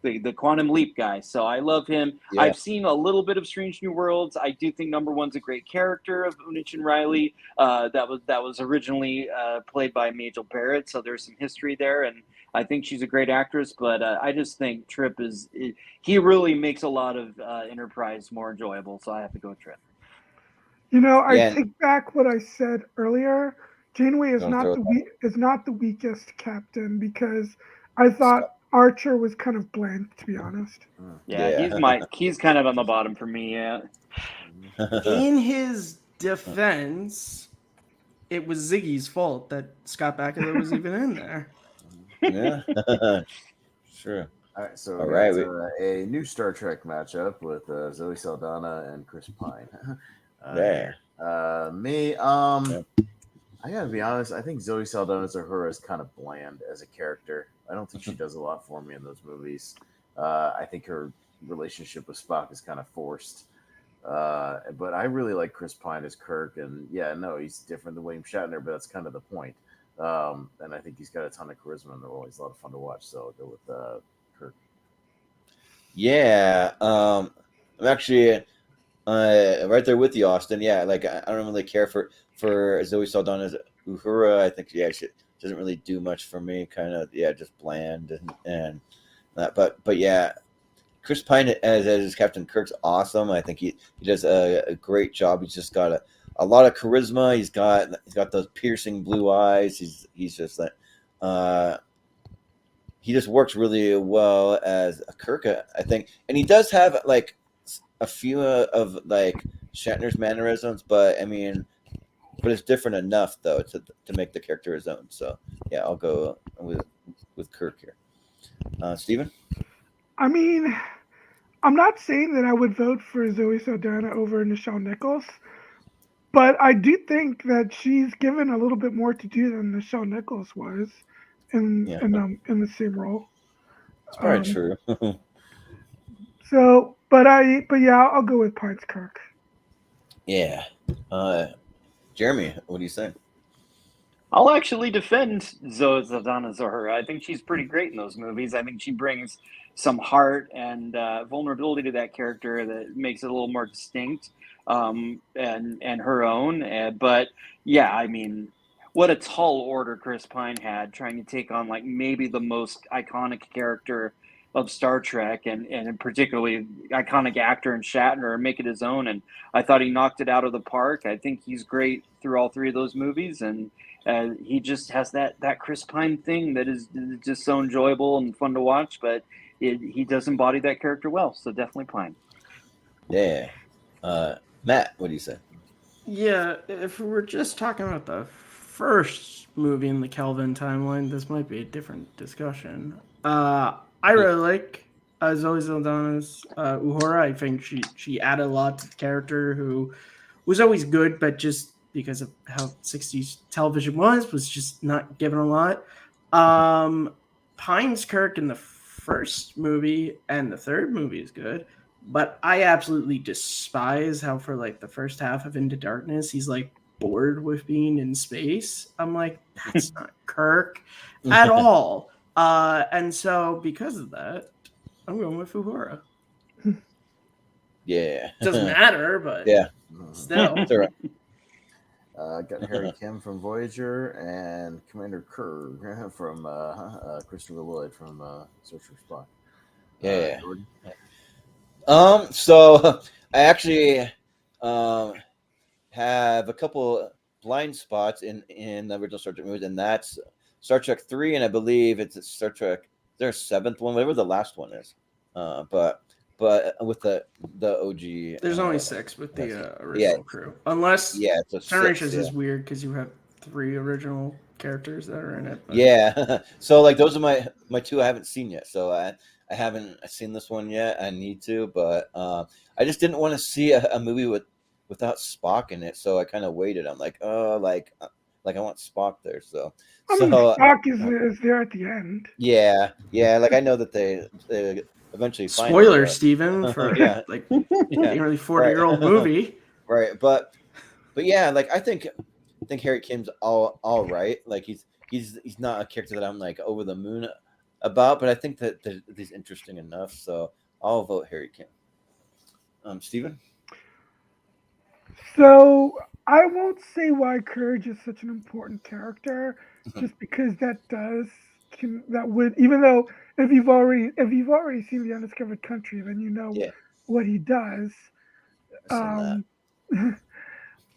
the Quantum Leap guy. So I love him. Yeah. I've seen a little bit of Strange New Worlds. I do think number 1's a great character of Unichin Riley. That was originally played by Majel Barrett, so there's some history there, and I think she's a great actress. But I just think Trip he really makes a lot of Enterprise more enjoyable. So I have to go with Trip. I take back what I said earlier. Janeway is not the weakest captain because I thought Archer was kind of bland, to be honest. Yeah, he's kind of on the bottom for me. Yeah. In his defense, it was Ziggy's fault that Scott Bakula was even in there. Yeah. Sure. All right, so All we right, got a new Star Trek matchup with Zoe Saldana and Chris Pine. Yeah. Me, I gotta be honest. I think Zoe Saldana's Uhura is kind of bland as a character. I don't think she does a lot for me in those movies. I think her relationship with Spock is kind of forced. But I really like Chris Pine as Kirk, and yeah, no, he's different than William Shatner, but that's kind of the point. And I think he's got a ton of charisma in the role. He's a lot of fun to watch. So I'll go with Kirk. Yeah. I'm actually right there with you, Austin. Yeah, like I don't really care for Zoe Saldana's Uhura. I think she doesn't really do much for me. Kind of just bland and that. But yeah, Chris Pine as Captain Kirk's awesome. I think he does a great job. He's just got a lot of charisma. He's got those piercing blue eyes. He's just like he just works really well as a Kirk, I think. And he does have like a few of like Shatner's mannerisms, but I mean, it's different enough though to make the character his own. So yeah, I'll go with Kirk here. Steven? I mean, I'm not saying that I would vote for Zoe Saldana over Nichelle Nichols, but I do think that she's given a little bit more to do than Nichelle Nichols was in the same role. It's probably true. So, but yeah, I'll go with Pine's Kirk. Yeah. Jeremy, what do you say? I'll actually defend Zoe Saldana Uhura. I think she's pretty great in those movies. I think she brings some heart and vulnerability to that character that makes it a little more distinct and her own. But yeah, I mean, what a tall order Chris Pine had trying to take on like maybe the most iconic character of Star Trek and particularly iconic actor in Shatner and make it his own. And I thought he knocked it out of the park. I think he's great through all three of those movies. And he just has that Chris Pine thing that is just so enjoyable and fun to watch, but he does embody that character well. So definitely Pine. Yeah. Matt, what do you say? Yeah, if we were just talking about the first movie in the Kelvin timeline, this might be a different discussion. I really like Zoe Saldana's Uhura. I think she added a lot to the character, who was always good, but just because of how 60s television was just not given a lot. Pine's Kirk in the first movie and the third movie is good, but I absolutely despise how for like the first half of Into Darkness, he's like bored with being in space. I'm like, that's not Kirk at all. And so because of that, I'm going with Uhura. Yeah. Doesn't matter, but yeah, still. Got Harry Kim from Voyager and Commander Kerr from Christopher Lloyd from Search for Spock. Yeah. So I actually have a couple blind spots in the original Star Trek movies, and that's Star Trek 3, and I believe it's Star Trek. Their seventh one, whatever the last one is. But with the OG, there's only 6 with the original crew, unless Generations is weird because you have 3 original characters that are in it. But. Yeah, so like those are my 2 I haven't seen yet. So I haven't seen this one yet. I need to, but I just didn't want to see a movie without Spock in it. So I kind of waited. I'm like, oh, like I want Spock there. So Spock is there at the end. Yeah. Like I know that they eventually find spoiler, Steven, for like nearly 40-year-old movie. Right, but yeah, like I think Harry Kim's all right. Like he's not a character that I'm like over the moon about, but I think that he's interesting enough. So I'll vote Harry Kim. Steven? So I won't say why Courage is such an important character, just because that would, even though if you've already seen The Undiscovered Country, then you know what he does.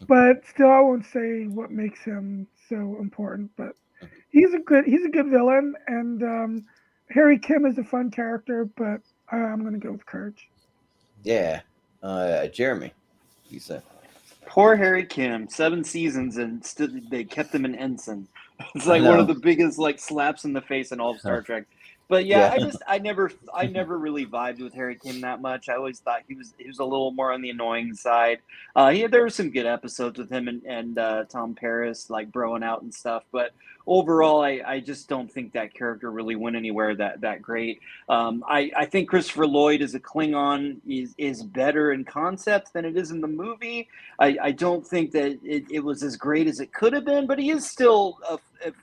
But still, I won't say what makes him so important. But he's a good villain, and Harry Kim is a fun character. But I'm going to go with Courage. Yeah, Jeremy, you said. Poor Harry Kim, 7 seasons and they kept him an ensign. It's like one of the biggest like slaps in the face in all of Star Trek. But yeah, Yeah. I never really vibed with Harry Kim that much. I always thought he was a little more on the annoying side. There were some good episodes with him and Tom Paris, like broing out and stuff. But overall, I just don't think that character really went anywhere that great. I think Christopher Lloyd as a Klingon is better in concept than it is in the movie. I don't think that it was as great as it could have been, but he is still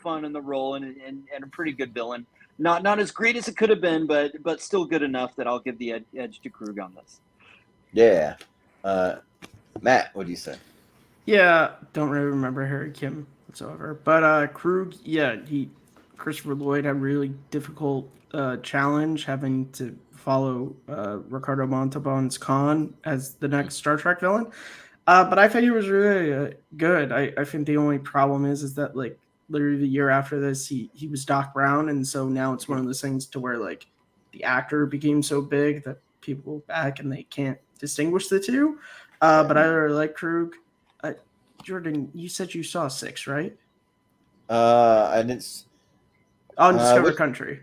fun in the role and a pretty good villain. Not as great as it could have been, but still good enough that I'll give the edge to Krug on this. Yeah. Matt, what do you say? Yeah, don't really remember Harry Kim whatsoever. But Krug, yeah, Christopher Lloyd had a really difficult challenge having to follow Ricardo Montalban's Khan as the next Star Trek villain. But I think he was really good. I think the only problem is that like literally the year after this, he was Doc Brown, and so now it's one of those things to where like the actor became so big that people go back and they can't distinguish the two. But I really like Krug. Jordan, you said you saw 6, right? I didn't. On Discover Country.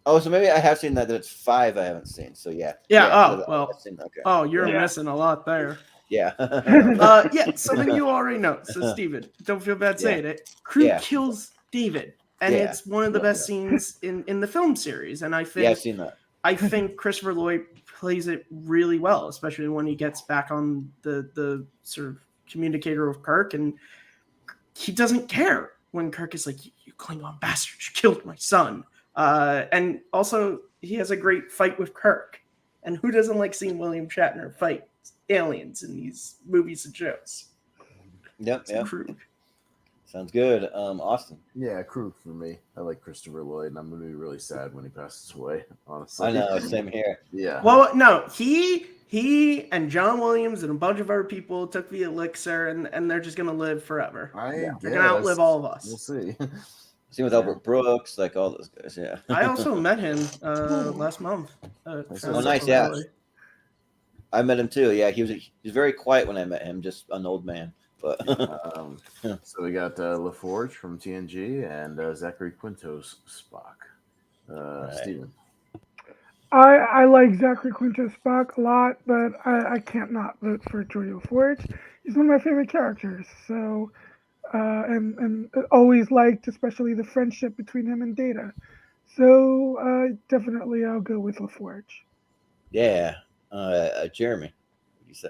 Oh, so maybe I have seen that. That's 5 I haven't seen. So yeah. Okay. Oh, you're missing a lot there. Yeah. So then you already know. So Steven, don't feel bad saying it. Krug kills David, and it's one of the best scenes in the film series. And I think I've seen that. I think Christopher Lloyd plays it really well, especially when he gets back on the sort of communicator with Kirk, and he doesn't care when Kirk is like, "You Klingon bastard, you killed my son." And also, he has a great fight with Kirk. And who doesn't like seeing William Shatner fight aliens in these movies and shows? Yep. Krug. Sounds good. Austin. Yeah, Krug for me. I like Christopher Lloyd, and I'm going to be really sad when he passes away, honestly. I know, same here. Yeah. Well, no, he and John Williams and a bunch of other people took the elixir, and they're just going to live forever. They're going to outlive all of us. We'll see. Seen with Albert Brooks, like all those guys. Yeah. I also met him last month. Nice. Yeah. I met him too. Yeah, he was very quiet when I met him, just an old man. But so we got LaForge from TNG and Zachary Quinto's Spock. Steven. I like Zachary Quinto Spock a lot, but I can't not vote for Geordi LaForge. He's one of my favorite characters. So, and always liked, especially the friendship between him and Data. So definitely, I'll go with LaForge. Yeah, Jeremy, what do you say?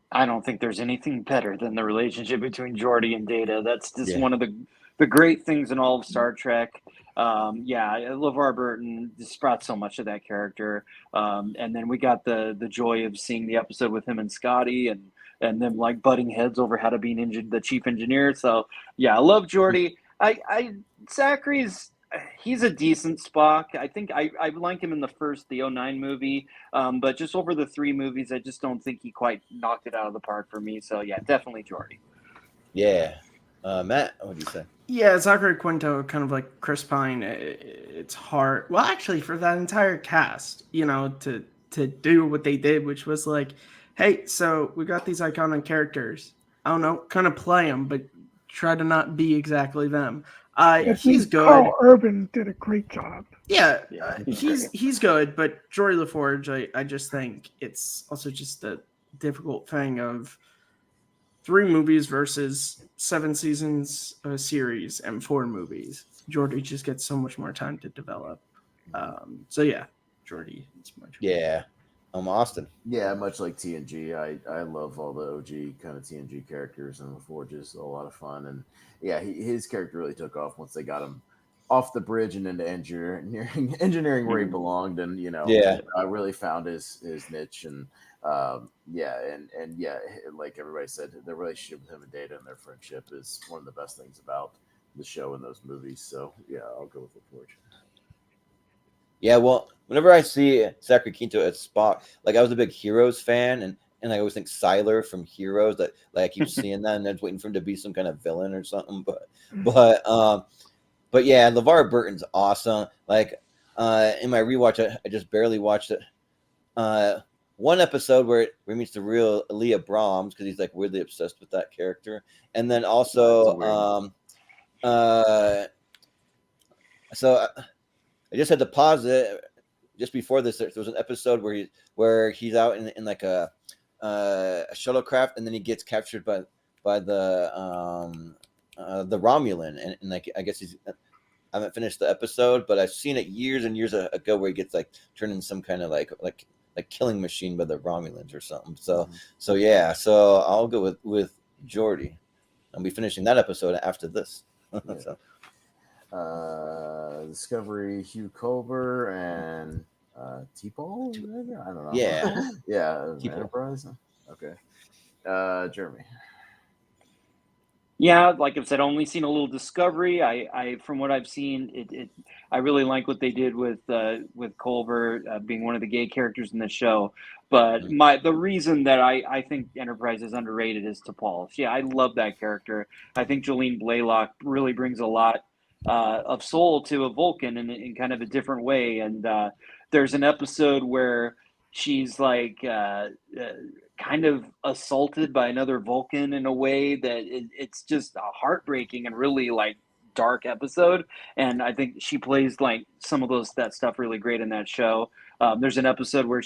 I don't think there's anything better than the relationship between Geordi and Data. That's just one of the great things in all of Star Trek. LeVar Burton just brought so much of that character. And then we got the joy of seeing the episode with him and Scotty and them like butting heads over how to be the chief engineer. So yeah, I love Geordi. Zachary's he's a decent Spock. I think I like him in the 09 movie, but just over the 3 movies, I just don't think he quite knocked it out of the park for me. So yeah, definitely Geordi. Yeah, Matt, what do you say? Yeah, Zachary Quinto, kind of like Chris Pine. It's hard. Well, actually, for that entire cast, to do what they did, which was like, hey, so we got these iconic characters. I don't know, kind of play them, but try to not be exactly them. He's good. Carl Urban did a great job. Yeah, he's good, but Geordi LaForge, I just think it's also just the difficult thing of 3 movies versus 7 seasons of a series and 4 movies. Geordi just gets so much more time to develop. So yeah, Geordi is much. Yeah. Austin. Yeah, much like TNG, I love all the OG kind of TNG characters, and LaForge is a lot of fun. And yeah, his character really took off once they got him off the bridge and into engineering where he belonged, and really found his niche. And like everybody said, the relationship with him and Data and their friendship is one of the best things about the show and those movies. So yeah, I'll go with LaForge. Yeah, well, whenever I see Zachary Quinto as Spock, like I was a big Heroes fan, and I always think Siler from Heroes. That like I keep seeing that, and I'm waiting for him to be some kind of villain or something. But yeah, LeVar Burton's awesome. Like in my rewatch, I just barely watched it. One episode where he meets the real Leah Brahms because he's like weirdly obsessed with that character, and then also I just had to pause it just before this. There was an episode where he's out in like a shuttlecraft, and then he gets captured by the Romulan, and like I guess I haven't finished the episode, but I've seen it years and years ago where he gets like turned into some kind of like killing machine by the Romulans or something. So yeah, so I'll go with Geordi. I'll be finishing that episode after this. So. Discovery, Hugh Culber and T-Ball? I don't know. Yeah. Yeah. Enterprise? Okay. Jeremy. Yeah, like I've said, only seen a little Discovery. I from what I've seen, I really like what they did with Culver being one of the gay characters in the show. But the reason that I think Enterprise is underrated is T'Pol. Yeah, I love that character. I think Jolene Blaylock really brings a lot of soul to a Vulcan in kind of a different way. And there's an episode where she's like kind of assaulted by another Vulcan in a way that it's just a heartbreaking and really like dark episode. And I think she plays like some of that stuff really great in that show. There's an episode where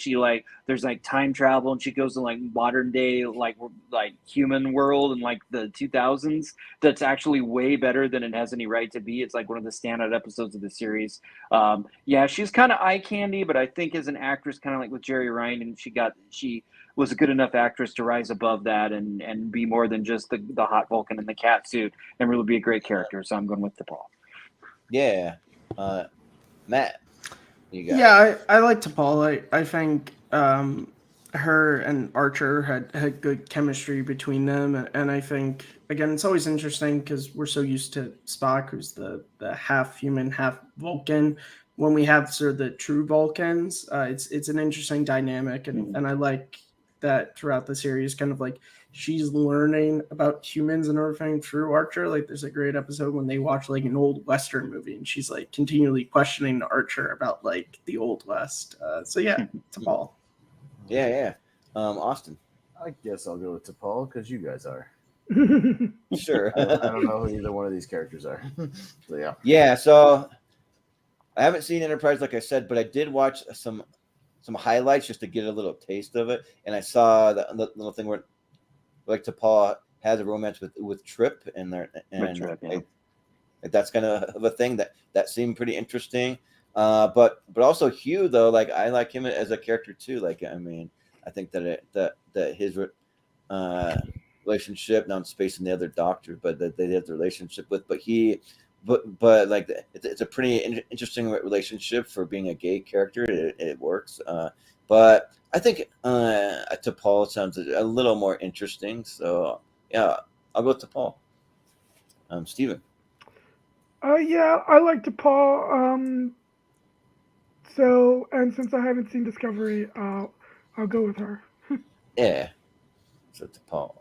there's like time travel and she goes to like modern day like human world in like the 2000s. That's actually way better than it has any right to be. It's like one of the standout episodes of the series. Yeah, she's kind of eye candy, but I think as an actress, kind of like with Jerry Ryan, and she was a good enough actress to rise above that and be more than just the hot Vulcan in the cat suit and really be a great character. So I'm going with T'Pol. Yeah. Matt. Yeah, I like T'Pol. I think her and Archer had good chemistry between them, and I think again it's always interesting because we're so used to Spock, who's the half human, half Vulcan. When we have sort of the true Vulcans, it's an interesting dynamic, and I like that throughout the series, kind of like she's learning about humans and everything through Archer. Like there's a great episode when they watch like an old Western movie and she's like continually questioning Archer about like the Old West. So yeah, T'Pol. Yeah. Austin. I guess I'll go with T'Pol because you guys are. Sure. I don't know who either one of these characters are. So yeah. Yeah, so I haven't seen Enterprise like I said, but I did watch some highlights just to get a little taste of it, and I saw the little thing where like T'Pol has a romance with Trip, and Trip, yeah. That's kind of a thing that seemed pretty interesting. But also Hugh though, like I like him as a character too. Like I mean, I think that his relationship, not Space and the other Doctor, but that they have the relationship with, but like it's a pretty interesting relationship for being a gay character. It works. But I think T'Pol sounds a little more interesting. So yeah, I'll go with T'Pol. Steven. Yeah, I like T'Pol. So, and since I haven't seen Discovery, I'll go with her. Yeah. So T'Pol.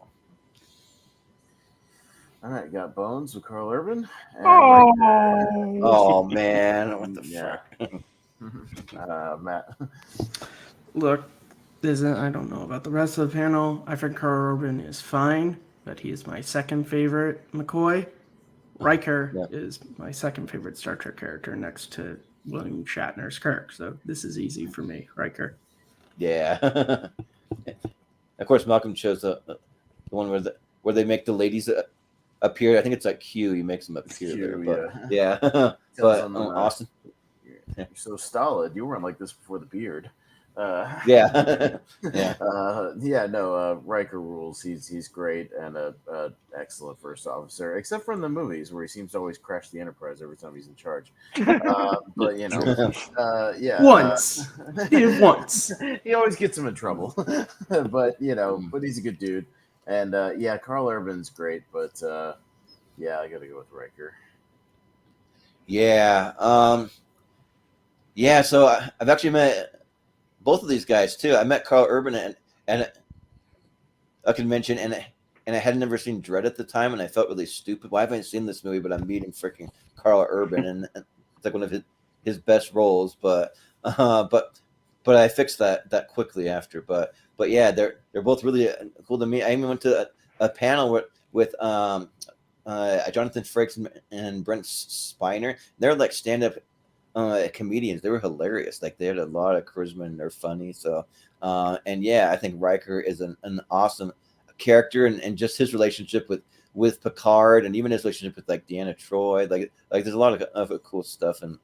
All right, got Bones with Carl Urban. Oh man, what the fuck? Matt. Look, I don't know about the rest of the panel. I think Carl Urban is fine, but he is my second favorite McCoy. Riker is my second favorite Star Trek character next to William Shatner's Kirk. So this is easy for me, Riker. Yeah. Of course, Malcolm chose the one where they make the ladies appear. I think it's like Q. He makes them appear there. But, yeah. But Austin. You're so stolid. You weren't like this before the beard. Yeah. Riker rules. He's great and a excellent first officer, except for in the movies where he seems to always crash the Enterprise every time he's in charge. But you know, once. He always gets him in trouble. But you know, but he's a good dude. And Carl Urban's great, but I got to go with Riker. Yeah. So I've actually met both of these guys too. I met Carl Urban and a convention, and I had never seen Dredd at the time, and I felt really stupid. Well, I haven't seen this movie, but I'm meeting freaking Carl Urban, and it's like one of his best roles. But I fixed that quickly after. But yeah, they're both really cool to me. I even went to a panel with Jonathan Frakes and Brent Spiner. They're like stand-up comedians. They were hilarious. Like they had a lot of charisma and they're funny. So, and yeah, I think Riker is an awesome character, and just his relationship with Picard, and even his relationship with like Deanna Troi. Like there's a lot of cool stuff in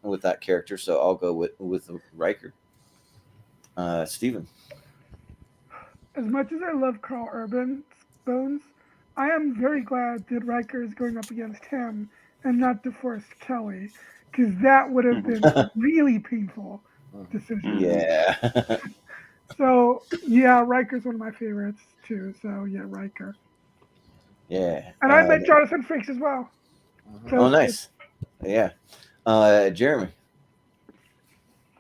with that character. So I'll go with Riker. Steven. As much as I love Carl Urban's Bones, I am very glad that Riker is going up against him and not DeForest Kelly, because that would have been a really painful decision. Yeah. So yeah, Riker's one of my favorites too. So yeah, Riker. Yeah. And I met Jonathan Frakes as well. So oh, nice. Yeah. Jeremy.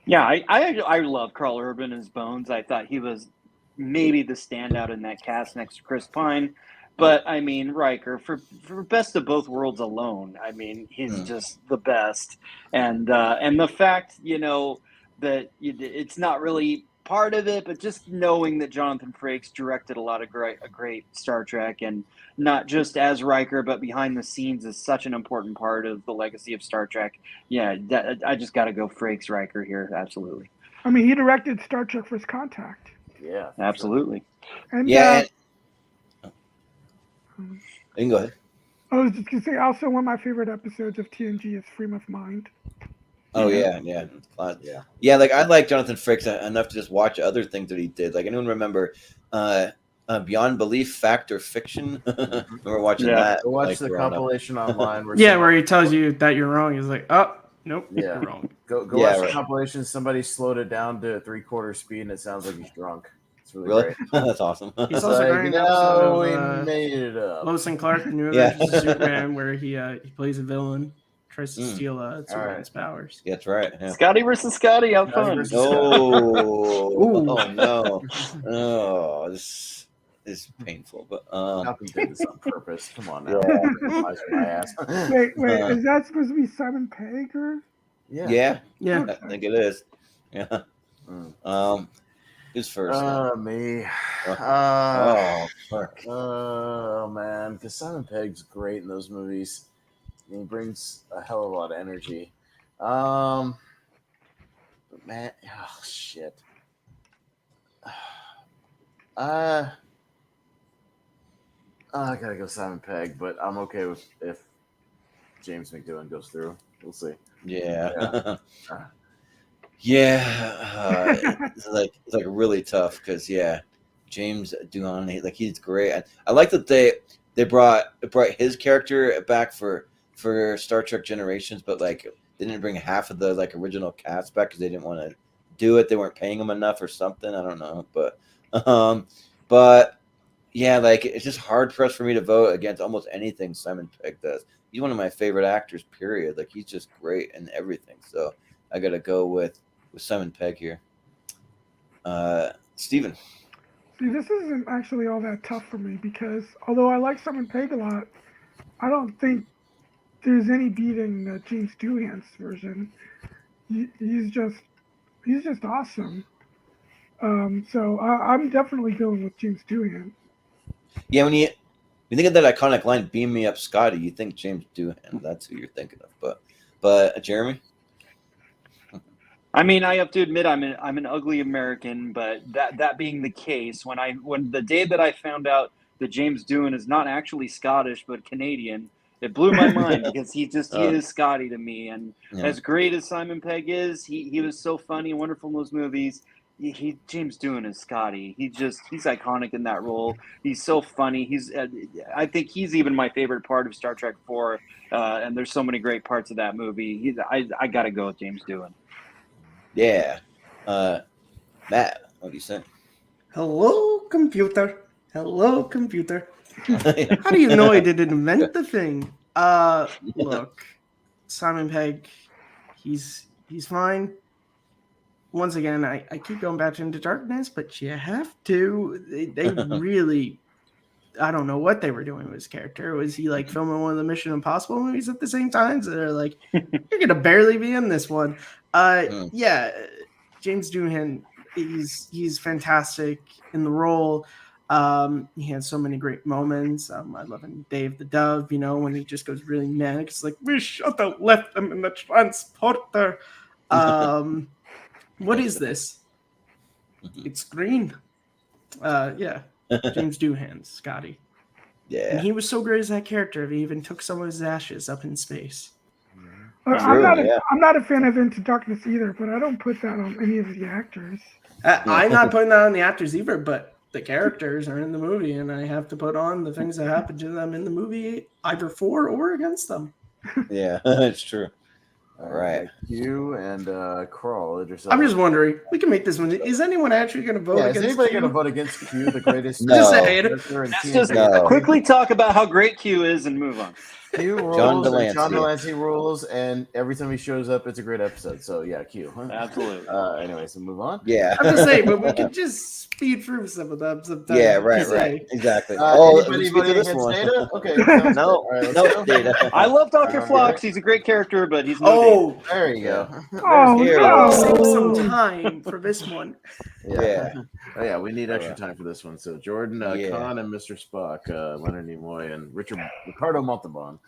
Yeah, I love Carl Urban as Bones. I thought he was maybe the standout in that cast next to Chris Pine. But I mean, Riker, for best of both worlds alone, I mean, he's just the best. And the fact, that it's not really part of it, but just knowing that Jonathan Frakes directed a great Star Trek, and not just as Riker, but behind the scenes is such an important part of the legacy of Star Trek. Yeah, I just got to go Frakes Riker here. Absolutely. I mean, he directed Star Trek First Contact. Yeah, absolutely. And yeah. You can go ahead. I was just gonna say, also one of my favorite episodes of TNG is Frame of Mind. Oh yeah. Like I like Jonathan Frakes enough to just watch other things that he did. Like anyone remember Beyond Belief, Fact or Fiction? Remember watching that? Go watch the compilation online. Where he tells you that you're wrong. He's like, oh, nope, you're wrong. Go watch the compilation. Somebody slowed it down to 3/4 speed, and it sounds like he's drunk. It's really great. That's awesome. He's also great in an episode of we made it up. Lois and Clark, the new Adventures of Superman, where he plays a villain, tries to steal Superman's powers. Yeah, that's right. Yeah. Scotty versus Scotty, have fun. Oh no! Oh, this is painful. But Malcolm did this on purpose. Come on now. My ass. Wait, is that supposed to be Simon Pegg or? Yeah. I think it is. Yeah. Who's first? Me. Fuck. Oh man, because Simon Pegg's great in those movies. He brings a hell of a lot of energy. But man, oh shit. I gotta go Simon Pegg, but I'm okay with if James McDoohan goes through. We'll see. Yeah. It's like really tough because James Doohan, he's great. I like that they brought his character back for Star Trek Generations, but they didn't bring half of the original cast back because they didn't want to do it. They weren't paying him enough or something. I don't know, but yeah, it's just hard pressed for me to vote against almost anything Simon Pegg does. He's one of my favorite actors. Period. He's just great in everything. So I gotta go with Simon Pegg here. Steven. See, this isn't actually all that tough for me because although I like Simon Pegg a lot, I don't think there's any beating James Doohan's version. He's just awesome. So I'm definitely going with James Doohan. Yeah, when you think of that iconic line, "Beam me up, Scotty," you think James Doohan. That's who you're thinking of. But Jeremy. I mean, I have to admit, I'm an ugly American, but that being the case, when the day that I found out that James Doohan is not actually Scottish but Canadian, it blew my mind because he is Scotty to me. And as great as Simon Pegg is, he was so funny and wonderful in those movies. James Doohan is Scotty. He's iconic in that role. He's so funny. I think he's even my favorite part of Star Trek 4. And there's so many great parts of that movie. I got to go with James Doohan. Yeah. Matt, what do you say? Hello, computer. How do you know I didn't invent the thing? Look, Simon Pegg, he's fine. Once again, I keep going back into Darkness, but you have to. They really, I don't know what they were doing with his character. Was he filming one of the Mission Impossible movies at the same time? So they're like, you're gonna barely be in this one. Yeah, James Doohan, he's fantastic in the role. He had so many great moments. I love him, Dave the Dove, when he just goes really manic. It's like, we should have left them in the transporter. What is this? It's green. Yeah. James Doohan, Scotty. Yeah. And he was so great as that character. He even took some of his ashes up in space. I'm not a fan of Into Darkness either, but I don't put that on any of the actors. I'm not putting that on the actors either, but the characters are in the movie, and I have to put on the things that happen to them in the movie, either for or against them. Yeah, it's true. All right. You and Crawl. I'm just wondering, we can make this one. Is anyone actually going to vote against Is anybody Q? going to vote against Q, the greatest? No. Let's just quickly talk about how great Q is and move on. Q rules, John Delancey rules, and every time he shows up, it's a great episode. So yeah, Q. Huh? Absolutely. Anyway, so move on. Yeah. I'm just saying, but we can just speed through some of them sometimes. Yeah, right. Exactly. Anybody voting against Data? Okay. No, Data. I love Dr. Flox. He's a great character, but he's no Data. There you go. Save some time for this one. Yeah. Oh, yeah, we need extra time for this one. So Jordan, Khan, and Mr. Spock, Leonard Nimoy, and Ricardo Montalban.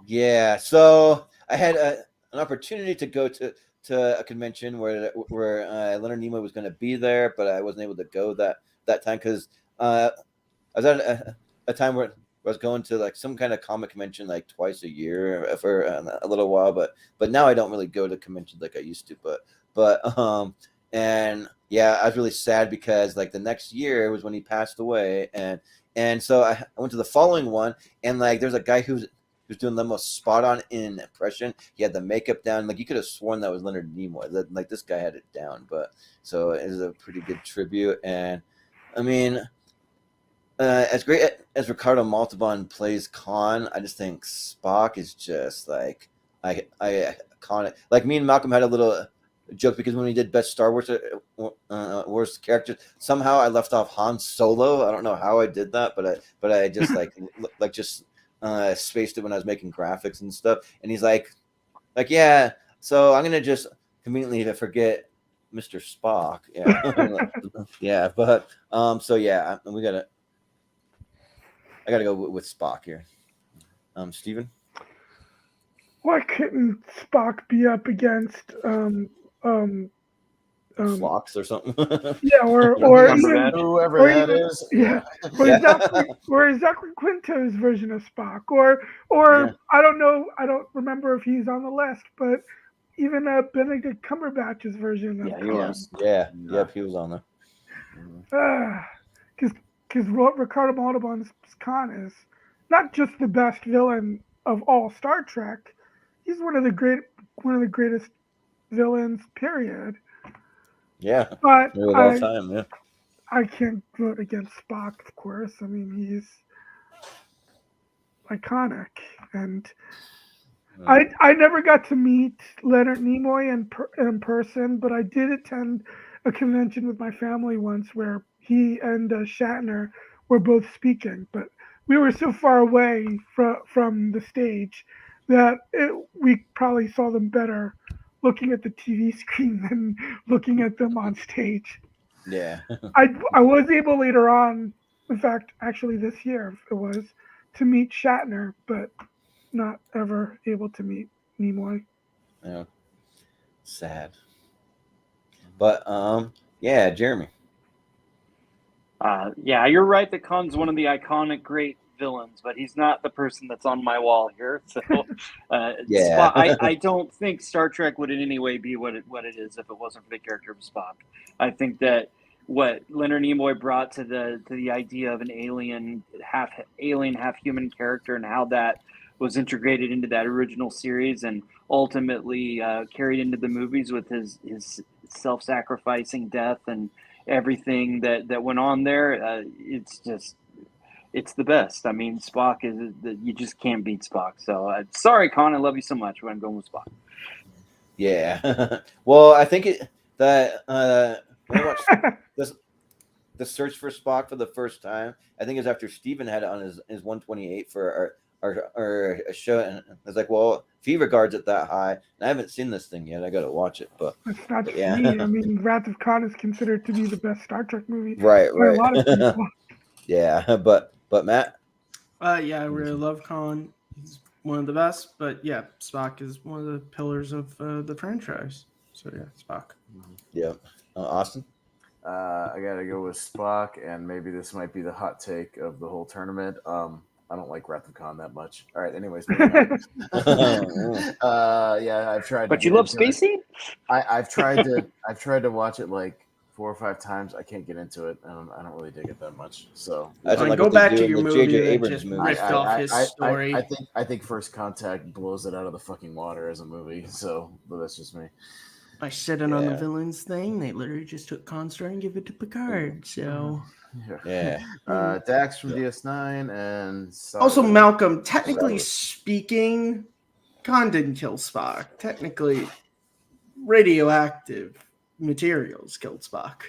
Yeah. So I had an opportunity to go to a convention where Leonard Nimoy was going to be there, but I wasn't able to go that time because I was at a time where I was going to like some kind of comic convention like twice a year for a little while, but now I don't really go to conventions like I used to. But and yeah, I was really sad because like the next year was when he passed away, and so I went to the following one, and like there's a guy who's doing the most spot on impression. He had the makeup down, like you could have sworn that was Leonard Nimoy. That like this guy had it down, but so it is a pretty good tribute. And I mean, as great as Ricardo Montalban plays Khan, I just think Spock is just like I iconic. Like me and Malcolm had a little joke because when we did best Star Wars characters, somehow I left off Han Solo. I don't know how I did that, but I just like just spaced it when I was making graphics and stuff. And he's like yeah. So I'm gonna just conveniently forget Mr. Spock. Yeah, yeah. But so yeah, I gotta go with Spock here. Steven? Why couldn't Spock be up against Flox or something? Yeah, or even, whoever or that even, is. Yeah, or Zachary Quinto's version of Spock, or I don't know, I don't remember if he's on the list, but even Benedict Cumberbatch's version of he was. Yeah, yep, he was on there. Because Ricardo Montalban's Khan is not just the best villain of all Star Trek, he's one of the greatest villains, period. Yeah, but all time. Yeah, I can't vote against Spock, of course. I mean, he's iconic, and I never got to meet Leonard Nimoy in person, but I did attend a convention with my family once where he and Shatner were both speaking, but we were so far away from the stage that we probably saw them better looking at the TV screen than looking at them on stage. Yeah. I was able later on, in fact, actually this year it was, to meet Shatner, but not ever able to meet Nimoy. Yeah. Sad. But yeah, Jeremy. Yeah, you're right that Khan's one of the iconic great villains, but he's not the person that's on my wall here. So yeah. Spock, I don't think Star Trek would in any way be what it is if it wasn't for the character of Spock. I think that what Leonard Nimoy brought to the idea of an half human character and how that was integrated into that original series and ultimately carried into the movies with his self-sacrificing death and everything that went on there, it's the best. I mean, Spock you just can't beat Spock. So sorry, Con, I love you so much, but I'm going with Spock. Yeah. Well, I think that when I watched the search for Spock for the first time, I think it was after Steven had it on his 128 for or a show, and I was like, well, if he regards it that high, and I haven't seen this thing yet, I got to watch it. But It's not just yeah. me. I mean, Wrath of Khan is considered to be the best Star Trek movie Right. by a lot of people. Yeah, but Matt. Yeah, I really love Khan. He's one of the best. But yeah, Spock is one of the pillars of the franchise. So yeah, Spock. Yeah, Austin. I gotta go with Spock, and maybe this might be the hot take of the whole tournament. I don't like Wrath of Khan that much. All right, anyways. Yeah, I've tried. But you love Spacey? I've tried to watch it like 4 or 5 times. I can't get into it. I don't really dig it that much. So go back to your movie that just ripped off his story. I think First Contact blows it out of the fucking water as a movie. So, but that's just me. By sitting on the villains thing, they literally just took Khan's story and give it to Picard. So yeah. Dax from DS9 and also Malcolm. Technically speaking, Khan didn't kill Spock. Technically, radioactive materials killed Spock.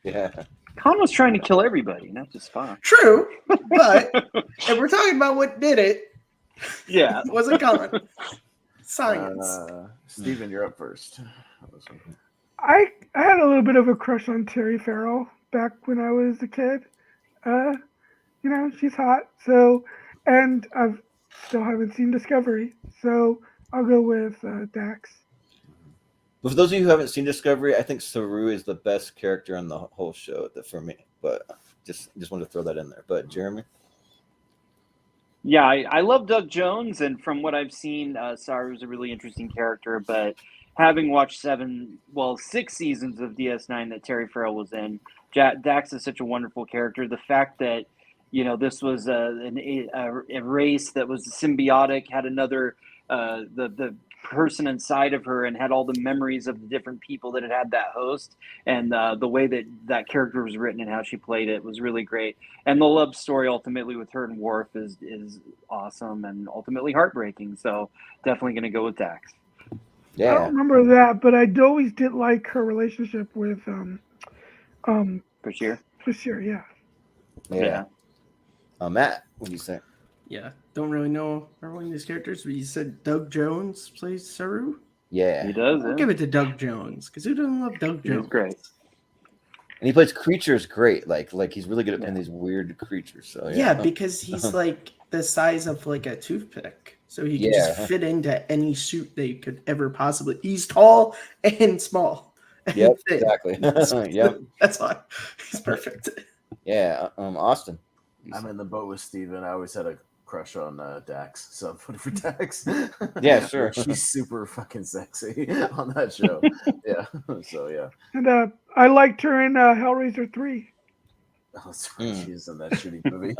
Yeah. Khan was trying to kill everybody, not just Spock. True, but if we're talking about what did it, yeah, it wasn't Khan. Science. Steven, you're up first. I had a little bit of a crush on Terry Farrell back when I was a kid. She's hot. So, and I've still haven't seen Discovery. So I'll go with Dax. But for those of you who haven't seen Discovery, I think Saru is the best character on the whole show for me. But just wanted to throw that in there. But Jeremy? Yeah, I love Doug Jones, and from what I've seen, Saru is a really interesting character. But having watched 6 seasons of DS9 that Terry Farrell was in, Dax is such a wonderful character. The fact that this was a race that was symbiotic, had another the person inside of her, and had all the memories of the different people that had that host, and the way that character was written and how she played it was really great. And the love story ultimately with her and Worf is awesome and ultimately heartbreaking. So definitely going to go with Dax. Yeah. I don't remember that, but I always did like her relationship with Bashir. Bashir, yeah. Matt, what do you say? Yeah, don't really know everyone of these characters, but you said Doug Jones plays Saru? Yeah. He does. I'll give it to Doug Jones, because who doesn't love Doug Jones? He's great. And he plays creatures great. Like he's really good at playing these weird creatures. So yeah, because he's like the size of like a toothpick. So he can just fit into any suit they could ever possibly. He's tall and small. And yep, exactly. Yep. That's why he's perfect. Yeah, Austin. I'm in the boat with Steven. I always had a crush on Dax, so I'm voting for Dax. Yeah, sure. She's super fucking sexy on that show. Yeah, so yeah. And I liked her in Hellraiser 3. Oh, that's right. She's in that shitty movie.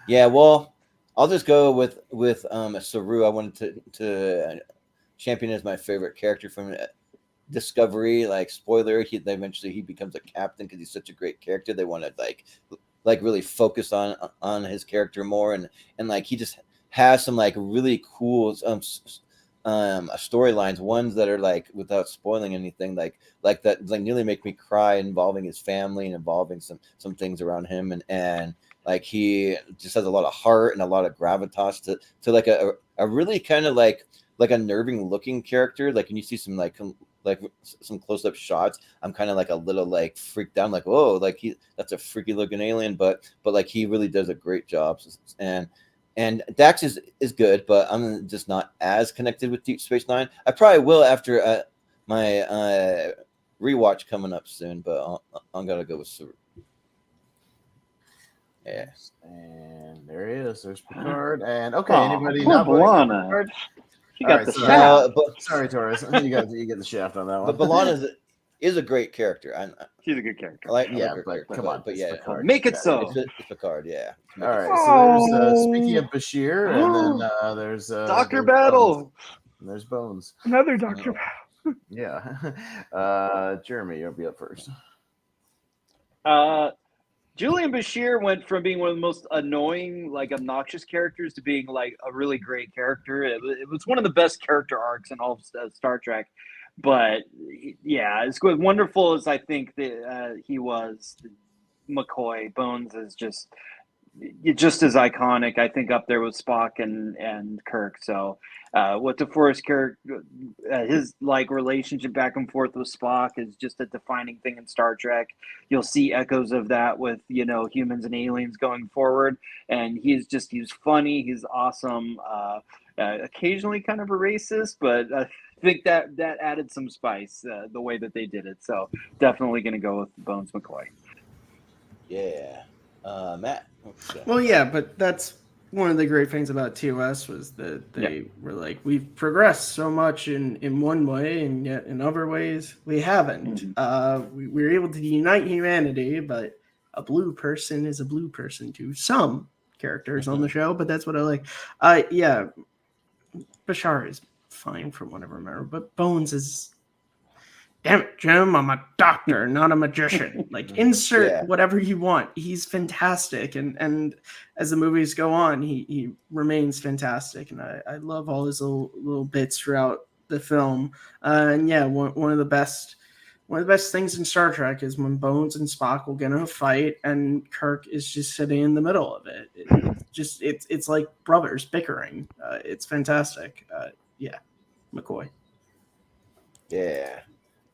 Yeah, well, I'll just go with Saru. I wanted to champion as my favorite character from Discovery. Like, spoiler, eventually he becomes a captain because he's such a great character. They want to like really focus on his character more, and like he just has some like really cool storylines, ones that are like, without spoiling anything, like that like nearly make me cry, involving his family and involving some things around him, and like he just has a lot of heart and a lot of gravitas to like a really kind of like unnerving looking character. Like when you see some like some close-up shots, I'm kind of like a little like freaked out. I'm like, whoa, like that's a freaky looking alien, but like he really does a great job. And Dax is good, but I'm just not as connected with Deep Space Nine. I probably will after my rewatch coming up soon, but I'm gonna go with Saru. Yes, and there he is. There's Picard. And anybody not Picard? You got the shaft. Sorry, Torres. You get the shaft on that one. But B'Elanna is a great character. She's a good character. But come on, but yeah, Picard. Make it so. It's Picard, yeah. All right. So there's speaking of Bashir, and then there's Dr. Battle. And there's Bones. Another Dr. Battle. Yeah. Jeremy, you'll be up first. Julian Bashir went from being one of the most annoying, like obnoxious characters to being like a really great character. It was one of the best character arcs in all of Star Trek. But yeah, as wonderful as I think that he was, McCoy, Bones is just just as iconic. I think up there with Spock and Kirk. So what DeForest character, his like relationship back and forth with Spock is just a defining thing in Star Trek. You'll see echoes of that with humans and aliens going forward. And he's funny. He's awesome. Occasionally kind of a racist, but I think that added some spice the way that they did it. So definitely going to go with Bones McCoy. Yeah. Matt. Well, yeah, but that's one of the great things about TOS was that they were like, we've progressed so much in one way, and yet in other ways we haven't. We were able to unite humanity, but a blue person is a blue person to some characters on the show, but that's what I like. Yeah, Bashar is fine from what I remember, but Bones is... Damn it, Jim, I'm a doctor, not a magician. Like, insert whatever you want. He's fantastic. And as the movies go on, he remains fantastic. And I love all his little bits throughout the film. And yeah, one of the best things in Star Trek is when Bones and Spock will get in a fight and Kirk is just sitting in the middle of it. It's like brothers bickering. It's fantastic. Yeah, McCoy. Yeah.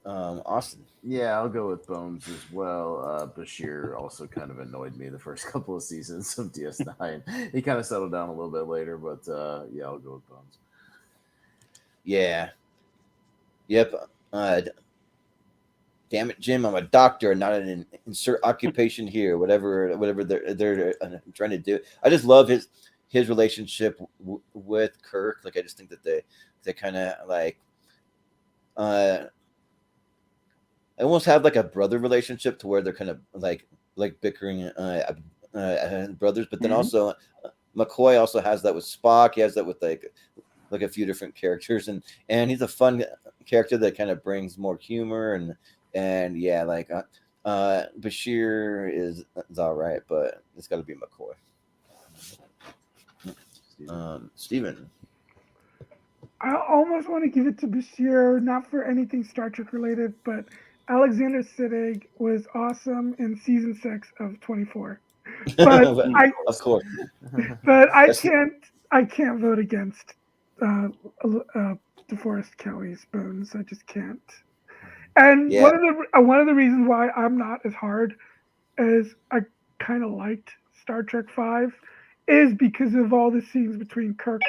Austin. Yeah, I'll go with Bones as well. Bashir also kind of annoyed me the first couple of seasons of DS9. He kind of settled down a little bit later, but yeah, I'll go with Bones. Yeah. Yep. Damn it, Jim! I'm a doctor, not an insert occupation here. Whatever they're trying to do. I just love his relationship with Kirk. Like, I just think that they kind of like. I almost have like a brother relationship to where they're kind of like bickering brothers, but then also McCoy also has that with Spock. He has that with like a few different characters, and he's a fun character that kind of brings more humor and yeah, like Bashir is all right, but it's got to be McCoy. Steven. I almost want to give it to Bashir, not for anything Star Trek related, but Alexander Siddig was awesome in season 6 of 24. But of course. But I can't vote against DeForest Kelly's Bones. I just can't. And one of the reasons why I'm not as hard as I kind of liked Star Trek 5 is because of all the scenes between Kirk,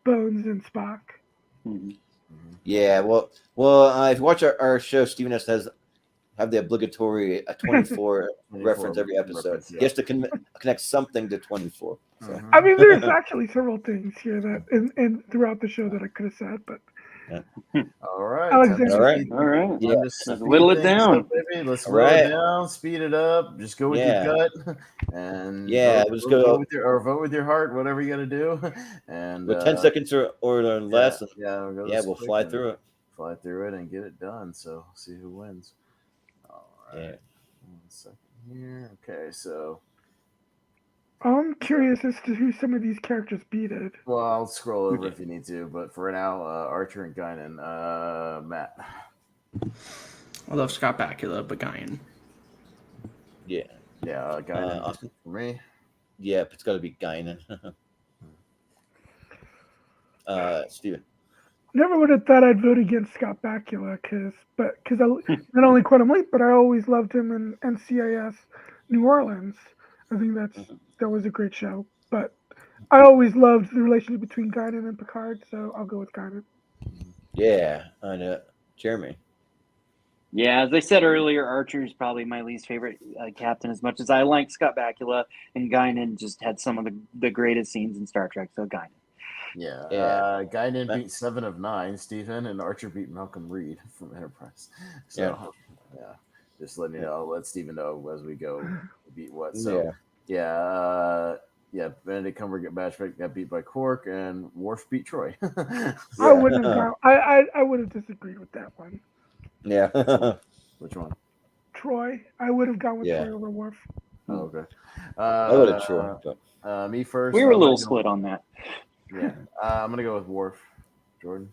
Bones, and Spock. Yeah, well, if you watch our show, Steven has the obligatory 24 reference every episode. He has to connect something to 24. So. I mean, there's actually several things here that in throughout the show that I could have said, but. All right. Alexander. All right. Yeah. Let's whittle it down. Let's whittle it down. Speed it up. Just go with your gut. And go vote with your heart. Whatever you got to do. And with 10 seconds or less. We'll fly through it. Fly through it and get it done. So see who wins. All right. Yeah. 1 second here. Okay, so. I'm curious as to who some of these characters beated. Well, I'll scroll over if you need to, but for now, Archer and Guinan. Matt. I love Scott Bakula, but Guinan. Yeah. Yeah, Guinan for me. Yeah, it's got to be Guinan. Steven. Never would have thought I'd vote against Scott Bakula because I not only quote him late, but I always loved him in NCIS New Orleans. I think that was a great show, but I always loved the relationship between Guinan and Picard, so I'll go with Guinan. Yeah, I know. Jeremy. Yeah, as I said earlier, Archer is probably my least favorite captain. As much as I like Scott Bakula, and Guinan just had some of the greatest scenes in Star Trek, so Guinan. Yeah. Guinan beat 7 of 9, Stephen, and Archer beat Malcolm Reed from Enterprise. So, yeah. Just letting you know, let Steven know as we go beat what. So Benedict Cumberbatch got beat by Quark and Worf beat Troy. I wouldn't have I would have disagreed with that one. Yeah. Which one? Troy. I would have gone with Troy over Worf. Oh, okay. I would have Troy. But... me first. We were a little split on that. Yeah. I'm gonna go with Worf. Jordan.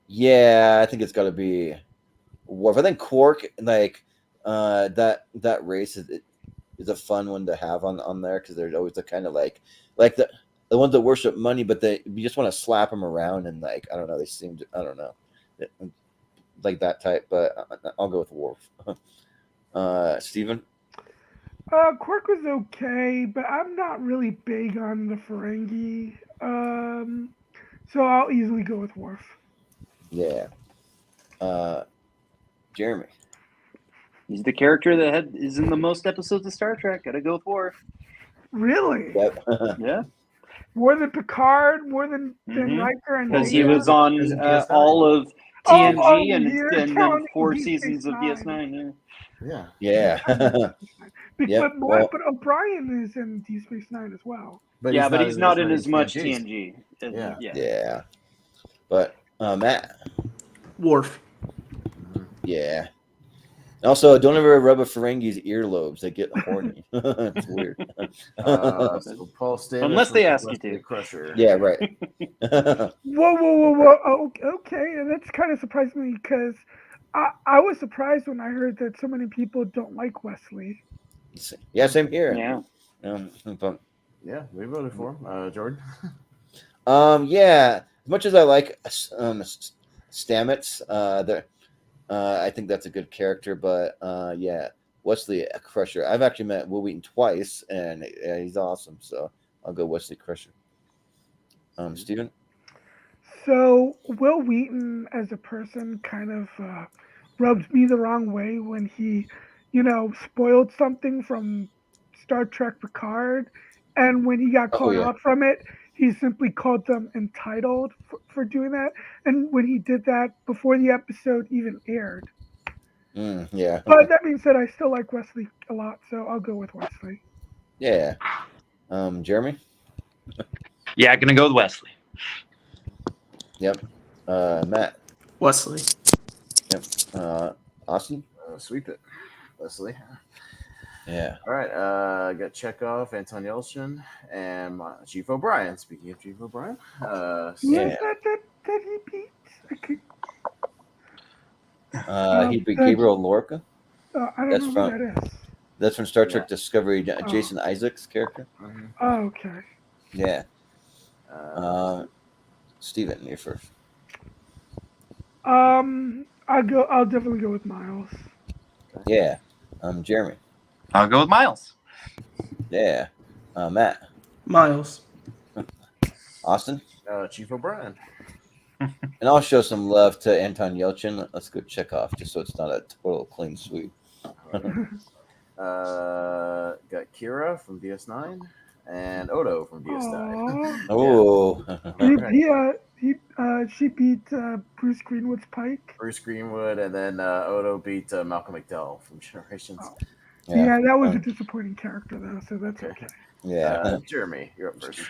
Yeah, I think it's gotta be Worf. I think Quark, like that race is a fun one to have on there because they're always the kind of like the ones that worship money, but you just want to slap them around and like I don't know, they seem to, I don't know, like that type. But I'll go with Worf. Steven? Quirk was okay, but I'm not really big on the Ferengi. So I'll easily go with Worf. Yeah. Jeremy? He's the character that is in the most episodes of Star Trek. Gotta go with Worf. Really? Yep. Yeah. More than Picard, more than Riker and because he Data? was on all of Oh, TNG you're and then counting 4 Deep seasons Space of DS9. Yeah. Yeah. Yep, But O'Brien is in Deep Space Nine as well. But he's not in as much TNG. Yeah. But Matt? Worf. Yeah. Also, don't ever rub a Ferengi's earlobes; they get horny. It's weird. So Paul Stamets Unless they ask you Wesley to. Crusher. Yeah, right. Whoa. Oh, okay, and that's kind of surprised me because I was surprised when I heard that so many people don't like Wesley. Yeah, same here. Yeah. But, Yeah, we voted for him. Jordan? yeah. As much as I like Stamets, I think that's a good character, but yeah, Wesley Crusher. I've actually met Will Wheaton twice, and he's awesome. So I'll go Wesley Crusher. Steven? So Will Wheaton as a person kind of rubs me the wrong way when he, spoiled something from Star Trek Picard, and when he got caught out from it, he simply called them entitled for doing that. And when he did that before the episode even aired. Yeah. But that being said, I still like Wesley a lot, so I'll go with Wesley. Yeah. Jeremy? Yeah, gonna go with Wesley. Yep. Matt? Wesley. Yep. Austin? Sweep it. Wesley. Yeah. All right. I got Chekhov, Anton Yelchin, and Chief O'Brien. Speaking of Chief O'Brien. Who is that he beat? He beat Gabriel Lorca. I don't know who that is. That's from Star Trek Discovery, Jason Isaacs' character. Oh, okay. Yeah. Steven, you're first. I'll definitely go with Miles. Yeah. Jeremy. I'll go with Miles. Yeah. Matt. Miles. Austin. Chief O'Brien. And I'll show some love to Anton Yelchin. Let's go check off just so it's not a total clean sweep. Got Kira from DS9 and Odo from DS9. Oh. She beat Bruce Greenwood's Pike. Bruce Greenwood, and then Odo beat Malcolm McDowell from Generations. Yeah, that was a disappointing character though, so that's okay. Yeah. Jeremy, you're up first.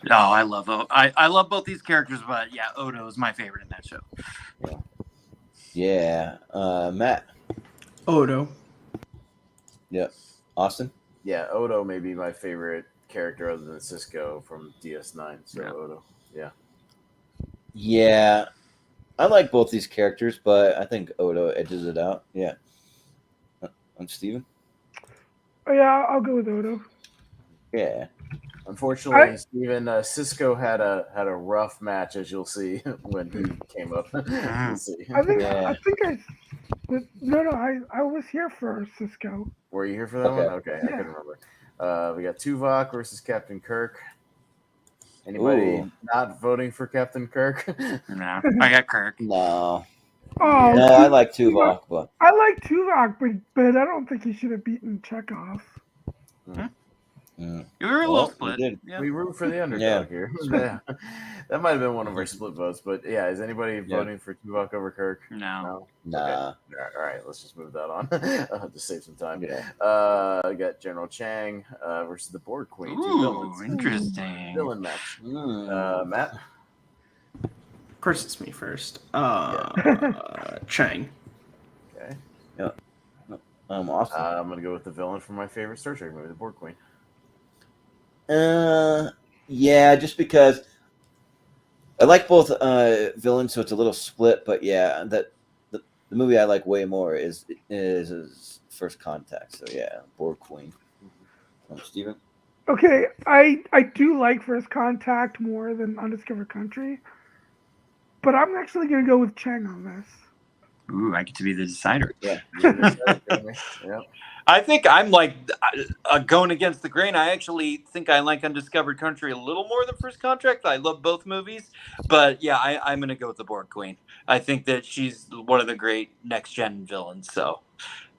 No, I love I love both these characters, but yeah, Odo is my favorite in that show. Yeah. Matt. Odo. Yep. Austin. Yeah, Odo may be my favorite character other than Cisco from DS9. So Odo. Yeah. Yeah. I like both these characters, but I think Odo edges it out. Yeah. I'm Steven. Oh, yeah, I'll go with Odo. Yeah. Unfortunately, Steven, Cisco had a rough match, as you'll see when he came up. You'll see. I was here for Cisco. Were you here for that one? Okay, I couldn't remember. We got Tuvok versus Captain Kirk. Anybody not voting for Captain Kirk? No, I got Kirk. No. Oh, no, I like Tuvok, but I like Tuvok, but I don't think he should have beaten Chekhov. You were a little split. We root for the underdog here. Yeah. That might have been one of our split votes, but yeah, is anybody voting for Tuvok over Kirk? No. Nah. Okay. All right, let's just move that on to save some time. Yeah. We got General Chang versus the Borg Queen. Ooh, interesting. Villain match. Matt? Of course, it's me first. Chang. Okay. Yeah. Austin. I'm gonna go with the villain from my favorite Star Trek movie, the Borg Queen. Yeah, just because I like both villains, so it's a little split. But yeah, the movie I like way more is First Contact. So yeah, Borg Queen. Steven? Okay, I do like First Contact more than Undiscovered Country, but I'm actually gonna go with Chang on this. Ooh, I get to be the decider. Yeah. Yep. I think I'm like going against the grain. I actually think I like Undiscovered Country a little more than First Contract. I love both movies, but yeah, I'm going to go with the Borg Queen. I think that she's one of the great next gen villains. So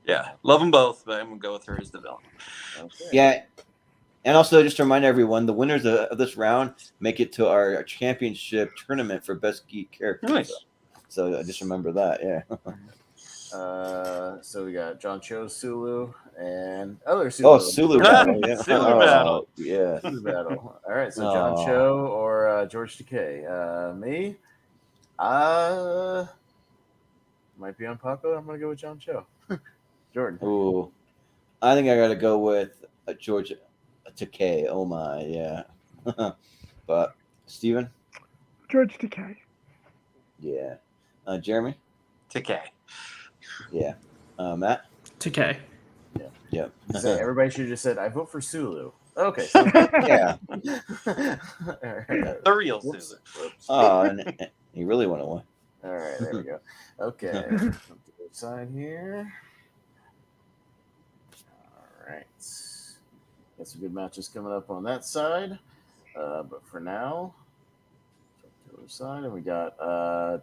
yeah, love them both, but I'm going to go with her as the villain. Okay. Yeah. And also, just to remind everyone, the winners of this round make it to our championship tournament for best geek character. Nice. So just remember that. Yeah. So we got John Cho, Sulu, and other Sulu. Oh, Sulu battle. Yeah. Sulu battle. Yeah. Sulu battle. All right. So John Cho or George Takei. Me. Might be unpopular. I'm gonna go with John Cho. Jordan. Ooh, I think I got to go with George Takei. Oh my, yeah. But Steven? George Takei. Yeah. Jeremy? Takei. Yeah. Matt? Takei. Yeah. Yep. So everybody should have just said, "I vote for Sulu." Okay. So Yeah. The real Sulu. Oh, and you really want to win. All right, there we go. Okay, let's do the side here. All right, got some good matches coming up on that side, but for now, to the other side, and we got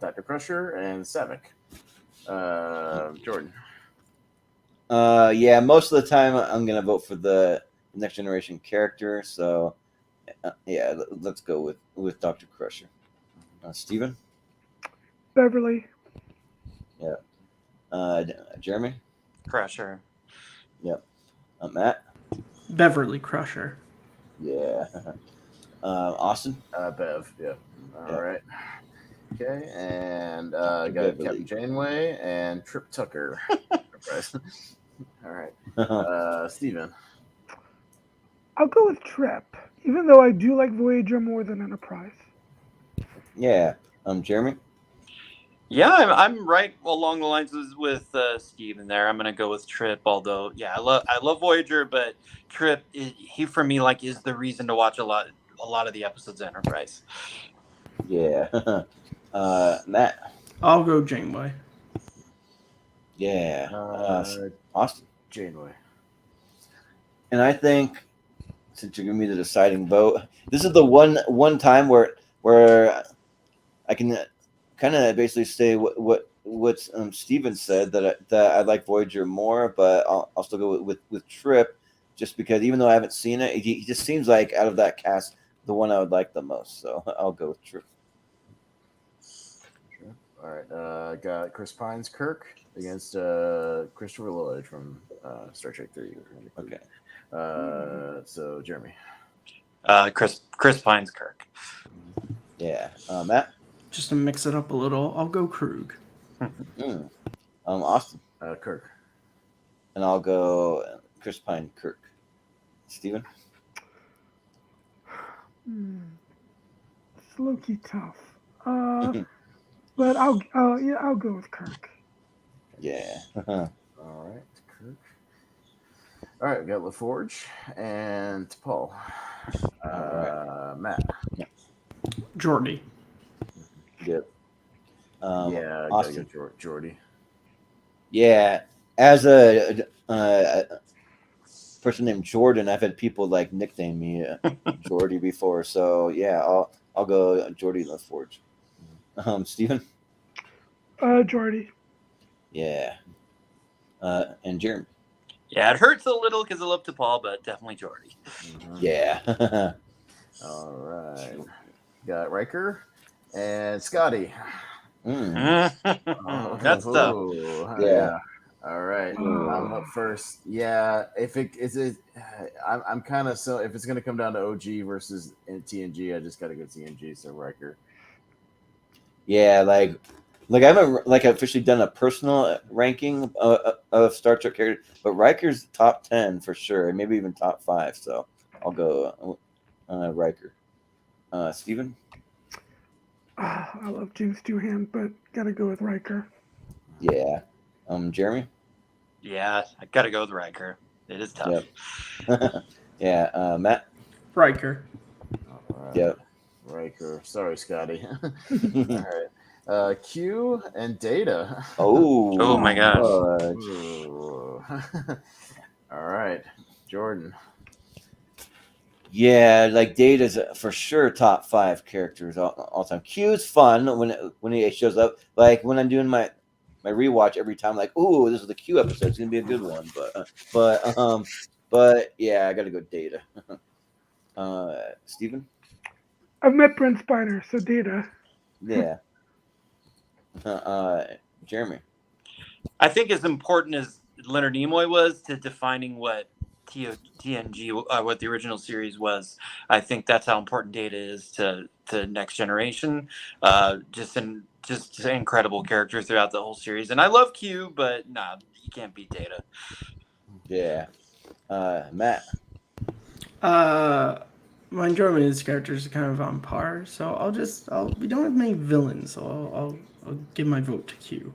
Dr. Crusher and Savick. Jordan. Yeah, most of the time I'm gonna vote for the next generation character. So, yeah, let's go with Dr. Crusher. Steven? Beverly. Yeah. Jeremy? Crusher. Yep. Matt? Beverly Crusher. Yeah. Austin? Bev. Yeah. All right. Okay, and got Beverly. Captain Janeway and Trip Tucker. All right. Steven. I'll go with Trip, even though I do like Voyager more than Enterprise. Yeah. Jeremy? Yeah, I'm right along the lines with Steven there. I'm gonna go with Trip. Although, yeah, I love Voyager, but Trip, he for me is the reason to watch a lot of the episodes of Enterprise. Yeah. Matt? I'll go Janeway. Yeah. Austin? Janeway. And I think, since you're giving me the deciding vote, this is the one time where I can kind of basically say what Steven said, that I like Voyager more, but I'll still go with Trip, just because even though I haven't seen it, he just seems like out of that cast the one I would like the most. So I'll go with Trip. All right, got Chris Pine's Kirk against Christopher Lloyd from Star Trek 3. Okay. So Jeremy. Chris Pine's Kirk. Yeah. Matt? Just to mix it up a little, I'll go Krug. Austin? Kirk. And I'll go Chris Pine Kirk. Steven? It's low-key tough. But I'll go with Kirk. Yeah. All right, Kirk. All right, we got LaForge and Paul. Matt. Geordi. Yep. Yeah, Austin. Geordi. Yeah, as a person named Jordan, I've had people nickname me Geordi before. So yeah, I'll go Geordi LaForge. Steven? Geordi. Yeah. And Jeremy? Yeah, it hurts a little because I love Paul, but definitely Geordi. Yeah. All right. Got Riker and Scotty. That's tough. Yeah. All right. I'm up first. Yeah. If I'm kind of if it's gonna come down to OG versus TNG, I just gotta go TNG. So Riker. Yeah, I haven't officially done a personal ranking of Star Trek characters, but Riker's top 10 for sure, and maybe even top 5. So I'll go Riker. Steven? I love James Doohan, but gotta go with Riker. Yeah. Jeremy? Yeah, I gotta go with Riker. It is tough. Yep. Yeah, Matt. Riker. All right. Yep. Riker. Sorry, Scotty. All right. Q and Data. Oh my gosh. Ooh. All right, Jordan. Yeah, like Data's for sure top 5 characters all time. Q's fun when he shows up. Like when I'm doing my rewatch every time, like, ooh, this is the Q episode. It's gonna be a good one. But yeah, I gotta go Data. Steven? I've met Brent Spiner, so Data. Yeah. Jeremy? I think as important as Leonard Nimoy was to defining what TNG, what the original series was, I think that's how important Data is to Next Generation. Just an incredible character throughout the whole series, and I love Q, but nah, you can't beat Data. Yeah. Matt? My enjoyment of these characters is kind of on par, so we don't have many villains, so I'll give my vote to Q.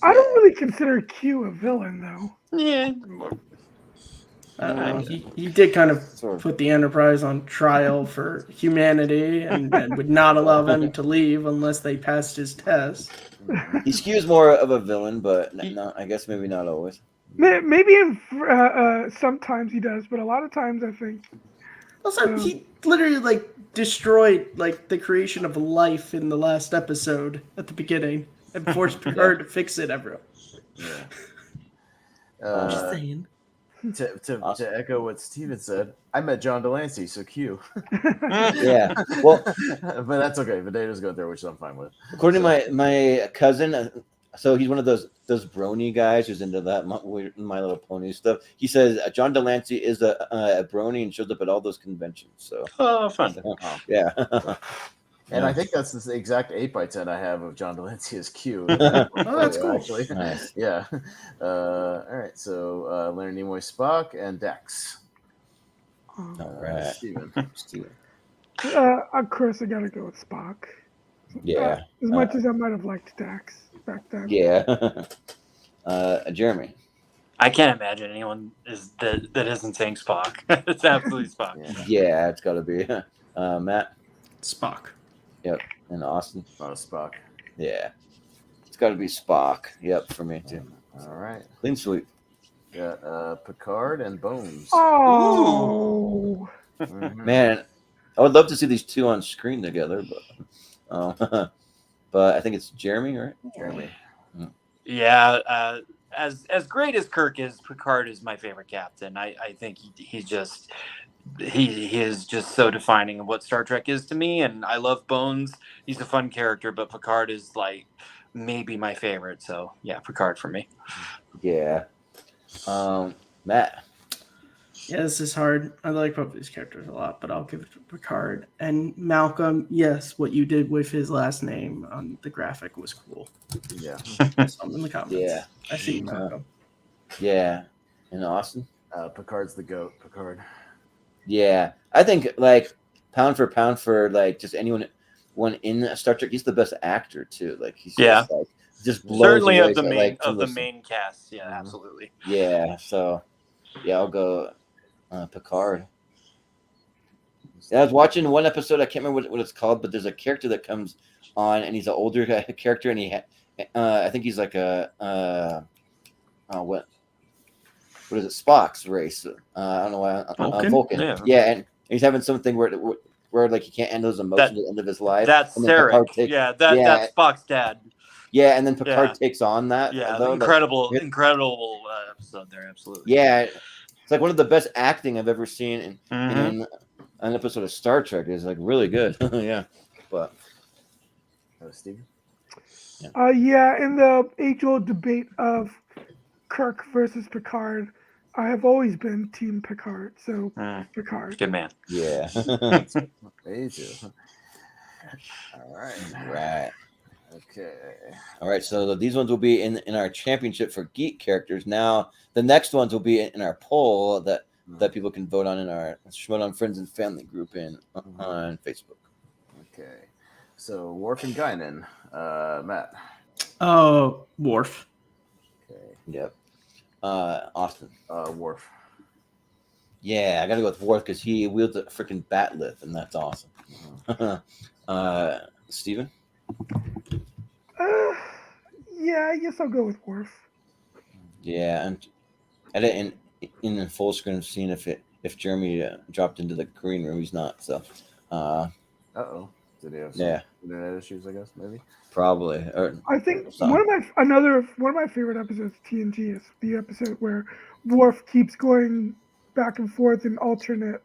I don't really consider Q a villain, though. Yeah. He did kind of put the Enterprise on trial for humanity and would not allow them to leave unless they passed his test. He skews more of a villain, but no, I guess maybe not always. Maybe sometimes he does, but a lot of times I think. Also, he literally destroyed the creation of life in the last episode at the beginning and forced Picard to fix it. Everyone. Yeah. Just saying. To echo what Steven said, I met John Delancey, so Q. Yeah, well, but that's okay. The Data's going there, which I'm fine with. According to my cousin, so he's one of those brony guys who's into that My Little Pony stuff. He says John Delancey is a brony and shows up at all those conventions. So fun. Yeah. And I think that's the exact 8x10 I have of John Delancey as Q. That's cool. Actually. Nice. Yeah. All right. So Leonard Nimoy, Spock, and Dax. All right. Steven. Of course, I gotta go with Spock. Yeah. As much as I might have liked Dax back then. Yeah. Jeremy. I can't imagine anyone that isn't saying Spock. It's absolutely Spock. Yeah, it's got to be. Matt. Spock. Yep. And Austin. Spock. Yeah. It's got to be Spock. Yep, for me too. All right. Clean sweep. Got Picard and Bones. Oh. Man, I would love to see these two on screen together, but but I think it's Jeremy, right? Jeremy. Yeah, as great as Kirk is, Picard is my favorite captain. I think he is just so defining of what Star Trek is to me, and I love Bones. He's a fun character, but Picard is maybe my favorite. So yeah, Picard for me. Yeah. Matt. Yeah, this is hard. I like both these characters a lot, but I'll give it to Picard. And Malcolm, yes, what you did with his last name on the graphic was cool. Yeah. Some in the comments. Yeah. I see you, Malcolm. Yeah. And Austin? Picard's the GOAT. Picard. Yeah. I think, pound for pound for, just anyone in Star Trek, he's the best actor, too. He's just blows certainly away, of the main cast. Yeah, absolutely. Yeah. So, yeah, I'll go Picard. Yeah, I was watching one episode. I can't remember what it's called, but there's a character that comes on, and he's an older character, and I think he's like what is it? Spock's race. I don't know why. Vulcan. Yeah, and he's having something where he can't handle his emotions at the end of his life. That's Sereis. That's Spock's dad. Yeah, and then Picard takes on that. Yeah, incredible episode there. Absolutely. Yeah, it's one of the best acting I've ever seen in an episode of Star Trek. It's really good. Yeah, but Steve. Yeah, in the age-old debate of Kirk versus Picard, I have always been Team Picard. So Picard. Good man. Yeah. Me too. All right. Right. Okay. All right. So these ones will be in our championship for Geek characters. Now the next ones will be in our poll that people can vote on in our Schmodown Friends and Family group on Facebook. Okay. So Worf and Guinan. Matt. Worf. Okay. Yep. Austin. Worf. Yeah, I gotta go with Worf because he wields a freaking batleth, and that's awesome. Steven? Yeah, I guess I'll go with Worf. Yeah, and I didn't in the full screen scene if Jeremy dropped into the green room. He's not, so. Uh-oh. Did he have some internet issues? I guess maybe. Probably. Or I think something. one of my favorite episodes of TNG is the episode where Worf keeps going back and forth in alternate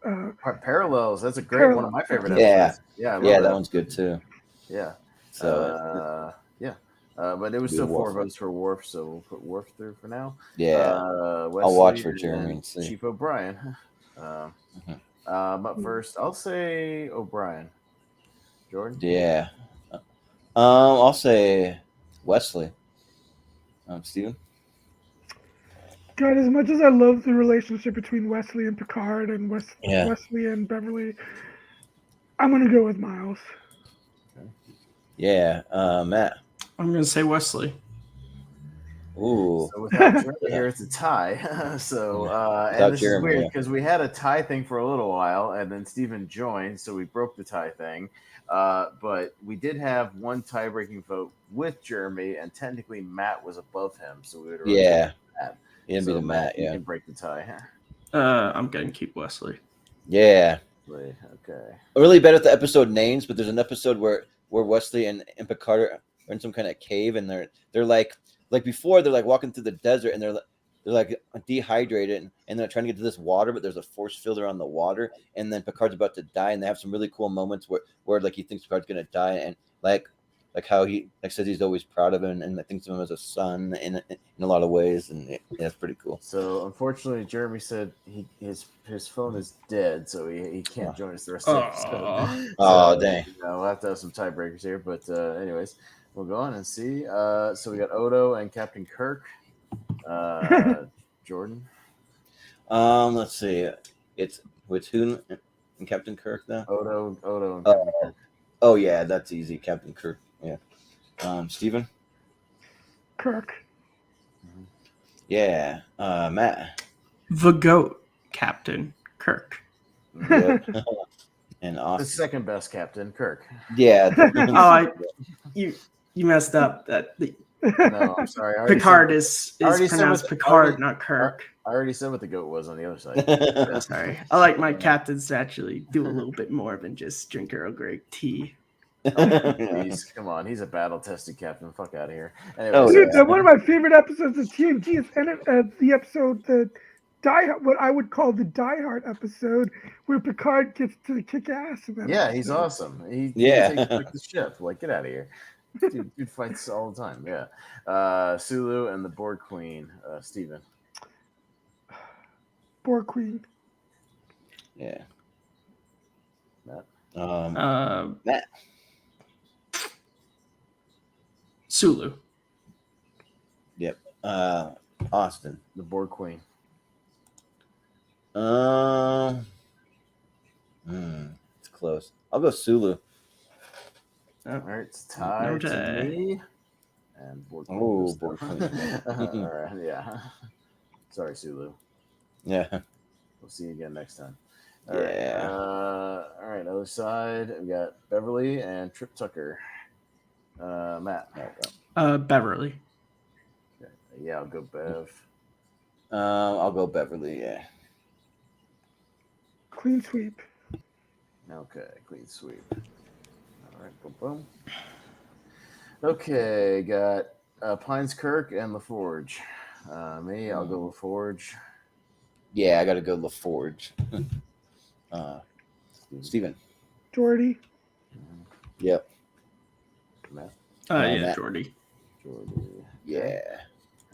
Parallels. That's a great one of my favorite episodes. Yeah, I love that one's good too. Yeah. So but it was still 4 votes for Worf, so we'll put Worf through for now. Yeah. I'll watch for Jeremy and see. Chief O'Brien. Up first, I'll say O'Brien. Jordan? Yeah. I'll say Wesley. Steven? God, as much as I love the relationship between Wesley and Picard and Wesley and Beverly, I'm going to go with Miles. Yeah. Matt? I'm going to say Wesley. Ooh. So without Jeremy here, it's a tie. And this is weird because we had a tie thing for a little while, and then Steven joined, so we broke the tie thing. But we did have one tie-breaking vote with Jeremy, and technically Matt was above him, so we would have Matt. It'd be the Matt, you can break the tie. I'm going to keep Wesley. Yeah. Okay. Really bad at the episode names, but there's an episode where Wesley and Picard are in some kind of cave, and they're like before they're like walking through the desert, and they're like dehydrated, and they're trying to get to this water, but there's a force field around the water, and then Picard's about to die, and they have some really cool moments where like he thinks Picard's gonna die, and like how he says he's always proud of him and thinks of him as a son in a lot of ways, and it's pretty cool. So unfortunately, Jeremy said his phone is dead, so he can't join us the rest of the episode. Oh, dang! We'll have to have some tiebreakers here, but anyways, we'll go on and see. So we got Odo and Captain Kirk. Jordan. Let's see. It's with who and Captain Kirk now? Odo and Captain Kirk. Oh yeah, that's easy. Captain Kirk. Yeah. Steven? Kirk. Yeah. Matt. The GOAT, Captain Kirk. Yep. And Austin. The second best Captain Kirk. Yeah. You messed up. No, I'm sorry. Picard is pronounced Picard, not Kirk. I already said what the GOAT was on the other side. Sorry. I like my captains to actually do a little bit more than just drink Earl Grey tea. Come on, he's a battle-tested captain. Fuck out of here. Anyways, one of my favorite episodes of TNG is the episode what I would call the Die Hard episode, where Picard gets to kick ass. Yeah, he's awesome. He takes the ship. Like, get out of here. Dude fights all the time. Yeah. Sulu and the Borg Queen. Steven. Borg Queen. Yeah. Matt. Matt. Sulu. Yep. Austin. The Borg Queen. It's close. I'll go Sulu. All right, it's tied to me. And Borg Queen. Oh, Borg Queen. All right, yeah. Sorry, Sulu. Yeah. We'll see you again next time. All right, other side, we got Beverly and Trip Tucker. Matt. Beverly. Okay. Yeah, I'll go Bev. I'll go Beverly, yeah. Clean sweep. Okay, clean sweep. All right, boom, boom. Okay, got Pines Kirk and LaForge. I'll go LaForge. Yeah, I got to go LaForge. Steven. Geordi. Yep. Matt. Yeah, Geordi. Yeah.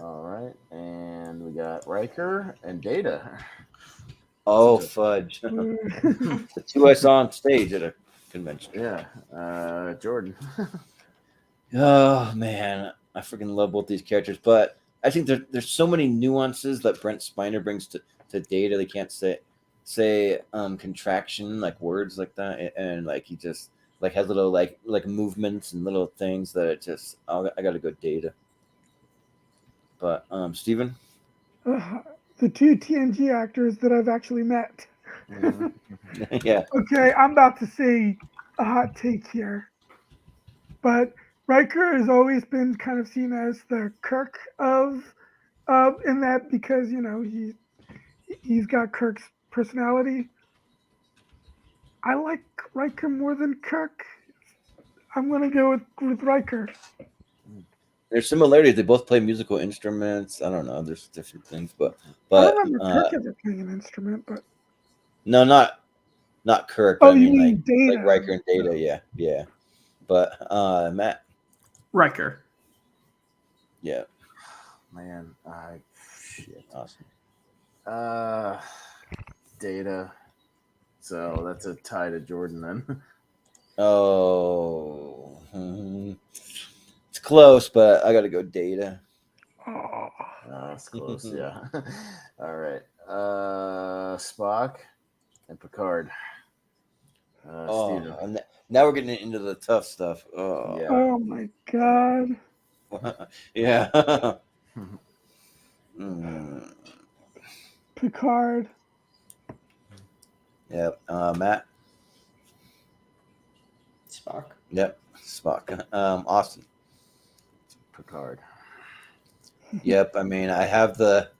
All right, and we got Riker and Data. Oh, fudge. The two I saw on stage at a convention. Yeah. Jordan. Oh, man. I freaking love both these characters, but I think there's so many nuances that Brent Spiner brings to Data. They can't say contraction, like words like that, and like he just like has little like movements and little things that it just I gotta go Data. But Steven? the two TNG actors that I've actually met. Yeah. Okay, I'm about to say a hot take here, but Riker has always been kind of seen as the Kirk of in that because he's got Kirk's personality. I like Riker more than Kirk. I'm gonna go with Riker. There's similarities. They both play musical instruments. I don't know. There's different things, but I don't remember Kirk ever playing an instrument, but no, not Kirk. oh, But I you mean mean Data? like Riker and Data. Yeah. But Matt. Riker. Yeah. Man, shit. Awesome. Data. So that's a tie to Jordan then. Oh, it's close, but I gotta go Data. Oh, that's close. Yeah. All right. Spock and Picard. Steven. Now we're getting into the tough stuff. Oh, Yeah. Oh my god. Yeah. Picard. Yep. Matt. Spock. Yep. Spock. Austin. Picard. Yep. I mean, I have the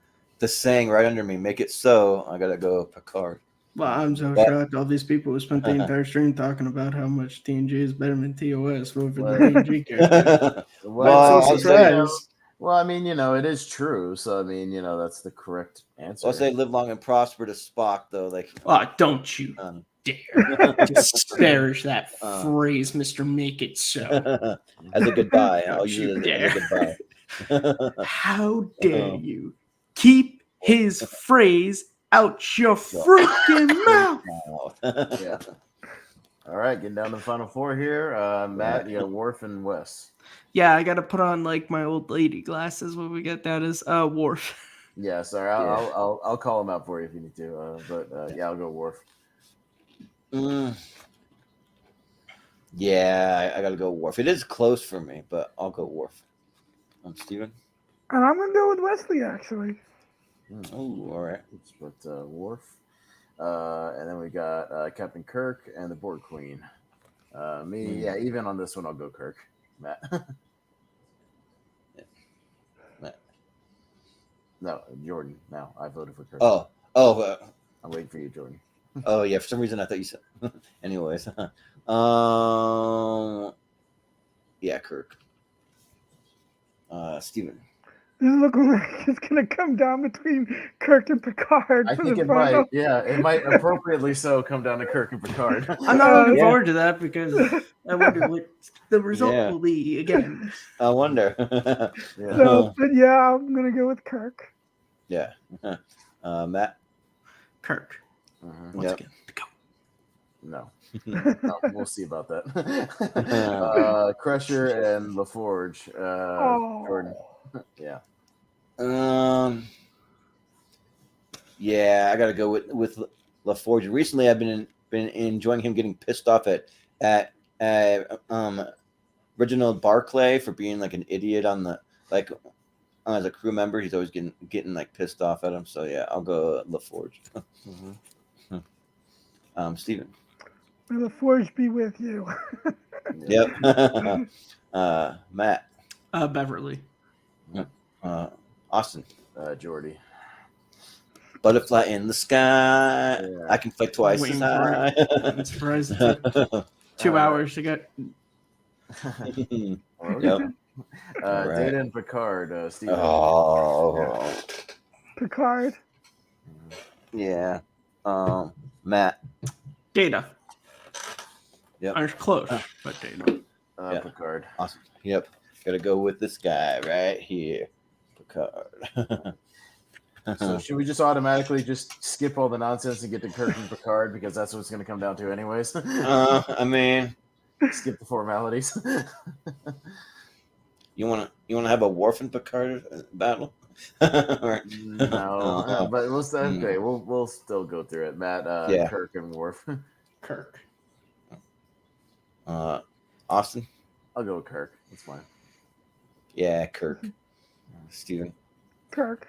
saying right under me. Make it so. I gotta go Picard. Well, I'm so shocked. All these people who spent the entire stream talking about how much TNG is better than TOS over the TNG character. Well, I'm so surprised. Well, I mean, it is true. So, I mean, that's the correct answer. I'll say live long and prosper to Spock, though. Like, don't you dare disparage that phrase, Mr. Make It So. As a goodbye. I'll Don't use you it dare. as a goodbye. How dare you keep his phrase out your freaking mouth? Yeah. All right, getting down to the final four here. Matt, you got Worf and Wes. Yeah, I gotta put on like my old lady glasses when we get down as Worf. Yeah, sorry, I'll call him out for you if you need to. But yeah, I'll go Worf. Yeah, I gotta go Worf. It is close for me, but I'll go Worf. Steven? And I'm gonna go with Wesley actually. Oh, all right. But Worf. And then we got Captain Kirk and the Borg Queen. Yeah, even on this one, I'll go Kirk. Matt. Matt. No, Jordan. No, I voted for Kirk. I'm waiting for you, Jordan. Oh yeah, for some reason I thought you said. Anyways, yeah, Kirk. Steven. This is looking like it's gonna come down between Kirk and Picard. I for think the it final. might. Yeah, it might appropriately so come down to Kirk and Picard. I'm not looking forward to that because I wonder what the result Yeah. will be again. I wonder. Yeah. So, but yeah, I'm gonna go with Kirk. Yeah. Matt. Kirk. Once Yep. again, to go. No. No, we'll see about that. Crusher and LaForge. Jordan. Yeah. Yeah, I gotta go with LaForge. Recently, I've been enjoying him getting pissed off at Reginald Barclay for being like an idiot on the as a crew member. He's always getting like pissed off at him. So yeah, I'll go LaForge. Steven. May the forge be with you. Yep. Matt. Beverly. Austin. Jordy. Butterfly in the sky. Yeah. I can fly twice as Waiting high. for it. I'm surprised it took 2 hours to get. Okay. Yep. All right. Data and Picard. Steven. Oh. Picard. Yeah. Matt. Data. Yep. I'm close, but Data. Yeah. Picard. Awesome. Yep. Gotta go with this guy right here. Picard. So should we just automatically just skip all the nonsense and get to Kirk and Picard because that's what it's going to come down to anyways? I mean, skip the formalities. you wanna have a Worf and Picard battle? No, but let's okay. We'll still go through it. Matt, Yeah. Kirk and Worf. Kirk. Austin. I'll go with Kirk. That's fine. Yeah, Kirk. Steven. Kirk.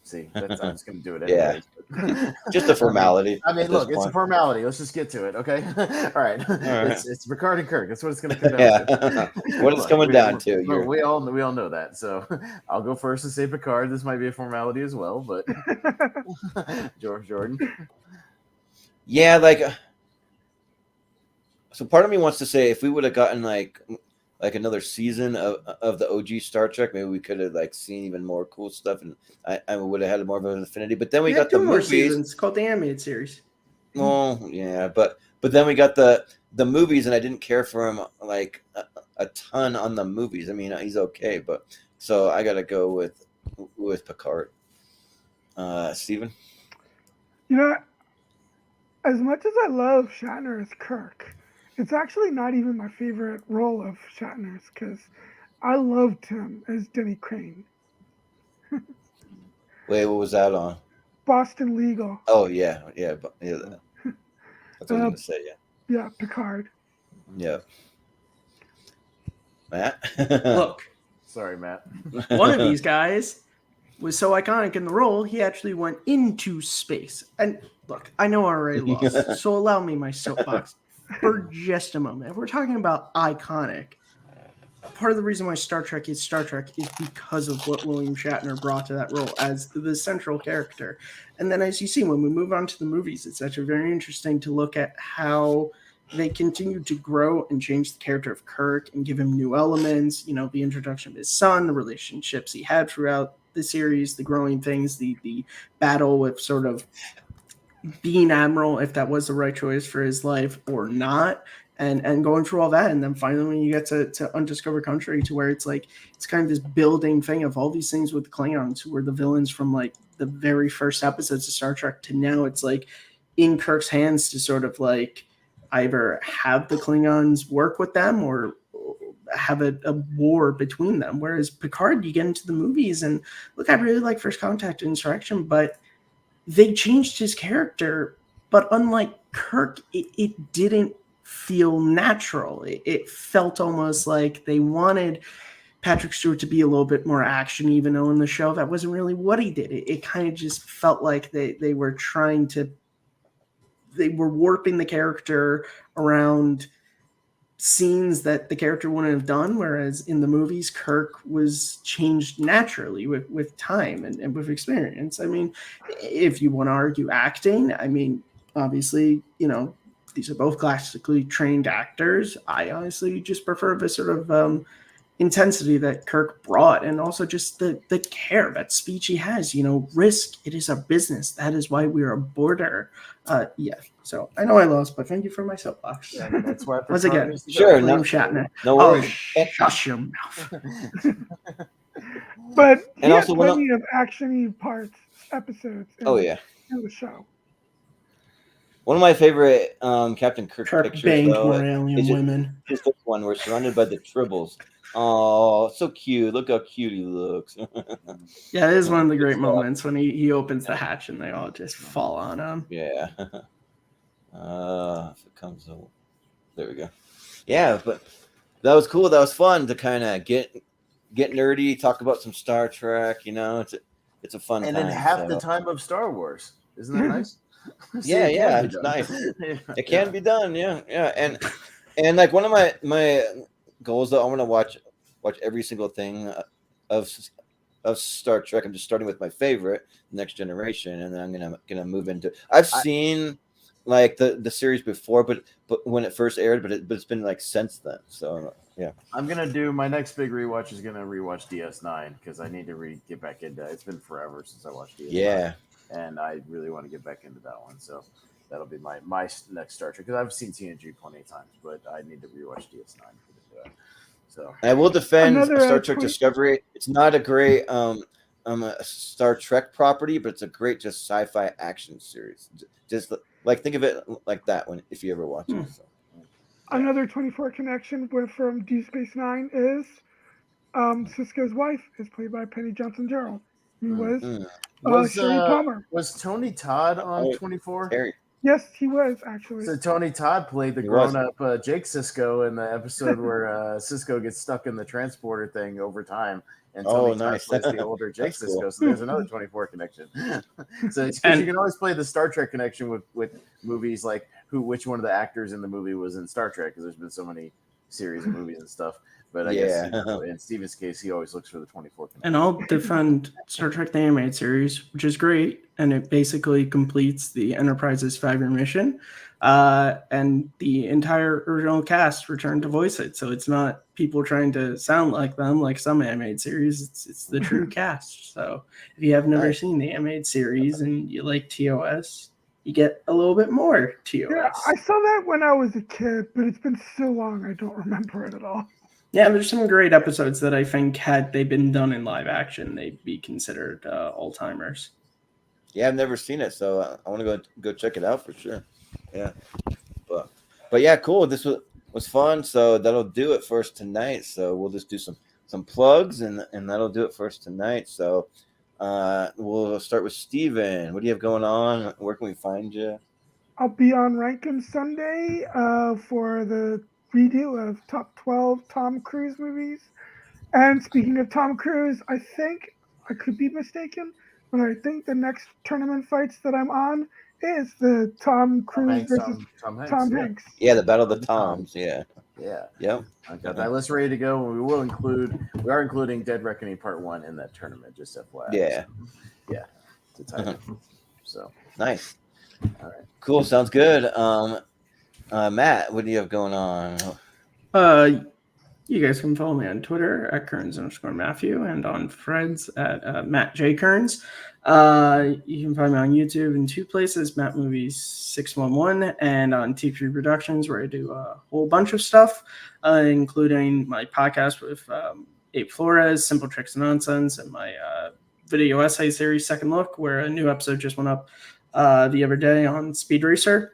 See, I'm just going to do it Yeah. anyway. Just a formality. I mean, at look, this it's a point. formality. Let's just get to it, okay? All right. It's Picard and Kirk. That's what it's going to come down Yeah. to. What it's coming down to. We all know that. So I'll go first and say Picard. This might be a formality as well, but Jordan. Yeah, like. So part of me wants to say if we would have gotten like another season of the OG Star Trek, maybe we could have like seen even more cool stuff, and I would have had more of an affinity. But then we got the two more movies. seasons called the animated series. Oh yeah, but then we got the movies, and I didn't care for him like a ton on the movies. I mean, he's okay, but so I got to go with Picard. Steven? You know, as much as I love Shatner as Kirk, it's actually not even my favorite role of Shatner's because I loved him as Denny Crane. Wait, what was that on? Boston Legal. Oh yeah. That's what I was gonna say. Yeah, Picard. Yeah. Matt? Look. Sorry, Matt. One of these guys was so iconic in the role, he actually went into space. And look, I know I already lost, so allow me my soapbox for just a moment. If we're talking about iconic, part of the reason why Star Trek is because of what William Shatner brought to that role as the central character. And then as you see, when we move on to the movies, it's actually very interesting to look at how they continue to grow and change the character of Kirk and give him new elements, the introduction of his son, the relationships he had throughout the series, the growing things, the battle with sort of being admiral, if that was the right choice for his life or not, and going through all that. And then finally when you get to Undiscovered Country, to where it's like it's kind of this building thing of all these things with the Klingons, who were the villains from like the very first episodes of Star Trek, to now it's like in Kirk's hands to sort of like either have the Klingons work with them or have a war between them. Whereas Picard, you get into the movies and look, I really like First Contact and Insurrection, but they changed his character. But unlike Kirk, it didn't feel natural. It felt almost like they wanted Patrick Stewart to be a little bit more action, even though in the show that wasn't really what he did. It kind of just felt like they were warping the character around scenes that the character wouldn't have done, whereas in the movies Kirk was changed naturally with time and with experience. I mean, if you want to argue acting, I mean, obviously, these are both classically trained actors. I honestly just prefer the sort of intensity that Kirk brought, and also just the care, that speech he has, risk, it is a business, that is why we are a border. So I know I lost, but thank you for my soapbox. Yeah, that's why once again, sure, William Shatner. No worries. Shush your mouth. But and also plenty of action-y episodes in the show. One of my favorite Captain Kirk pictures, though, is women. Just this one. We're surrounded by the Tribbles. Oh, so cute! Look how cute he looks. Yeah, it is one of the great moments when he opens the hatch and they all just fall on him. Yeah. If it comes over. There we go. Yeah, but that was cool. That was fun to kind of get nerdy, talk about some Star Trek. It's a fun time. And then half the time of Star Wars. Isn't that nice? Yeah, it's nice. It can be done. Yeah. And like one of my goals, though, I want to watch every single thing of Star Trek. I'm just starting with my favorite, Next Generation, and then I'm gonna move into. I've seen like the series before, but when it first aired, but it's been like since then. So yeah, I'm gonna do my next big rewatch is gonna rewatch DS9 because I need to get back into it. It's been forever since I watched DS9. Yeah, and I really want to get back into that one. So that'll be my next Star Trek, because I've seen TNG plenty of times, but I need to rewatch DS9 for that. So I will defend Star Trek Discovery. It's not a great Star Trek property, but it's a great just sci-fi action series. Just like think of it like that if you ever watch it. So. Another 24 connection from Deep Space Nine is Sisko's wife is played by Penny Johnson-Gerald, who was Sherry Palmer. Was Tony Todd on 24? Terry. Yes, he was actually. So Tony Todd played the He was. grown-up Jake Sisko in the episode where Sisko gets stuck in the transporter thing over time, and Tony Todd nice. plays the older Jake That's cool. Sisko. So there's another 24 connection. So it's because you can always play the Star Trek connection with movies like which one of the actors in the movie was in Star Trek, because there's been so many series of movies and stuff. But I guess in Steven's case, he always looks for the 24 connection. And I'll defend Star Trek the Animated Series, which is great, and it basically completes the Enterprise's 5-year mission. And the entire original cast returned to voice it, so it's not people trying to sound like them like some animated series. It's the true cast. So if you have never seen the animated series and you like TOS, you get a little bit more TOS. Yeah, I saw that when I was a kid, but it's been so long I don't remember it at all. Yeah, there's some great episodes that I think had they been done in live action, they'd be considered all-timers. Yeah, I've never seen it, so I want to go check it out for sure. Yeah, but yeah, cool. This was fun. So that'll do it for us tonight. So we'll just do some plugs, and that'll do it for us tonight. So we'll start with Steven. What do you have going on? Where can we find you? I'll be on Rankin Sunday for the redo of top 12 Tom Cruise movies. And speaking of Tom Cruise, I think, I could be mistaken, but I think the next tournament fights that I'm on is the Tom Cruise versus Tom Hanks. Yeah, the Battle of the Toms. Yeah. Yep. I got that list ready to go. We are including Dead Reckoning Part 1 in that tournament, just FYI. Yeah. Yeah. To tie So nice. All right. Cool. Sounds good. Matt, what do you have going on? You guys can follow me on Twitter at Kearns_Matthew and on Threads at Matt J. Kearns. You can find me on YouTube in 2 places, Matt Movies 611, and on T3 Productions, where I do a whole bunch of stuff, including my podcast with Abe Flores, Simple Tricks and Nonsense, and my video essay series, Second Look, where a new episode just went up the other day on Speed Racer.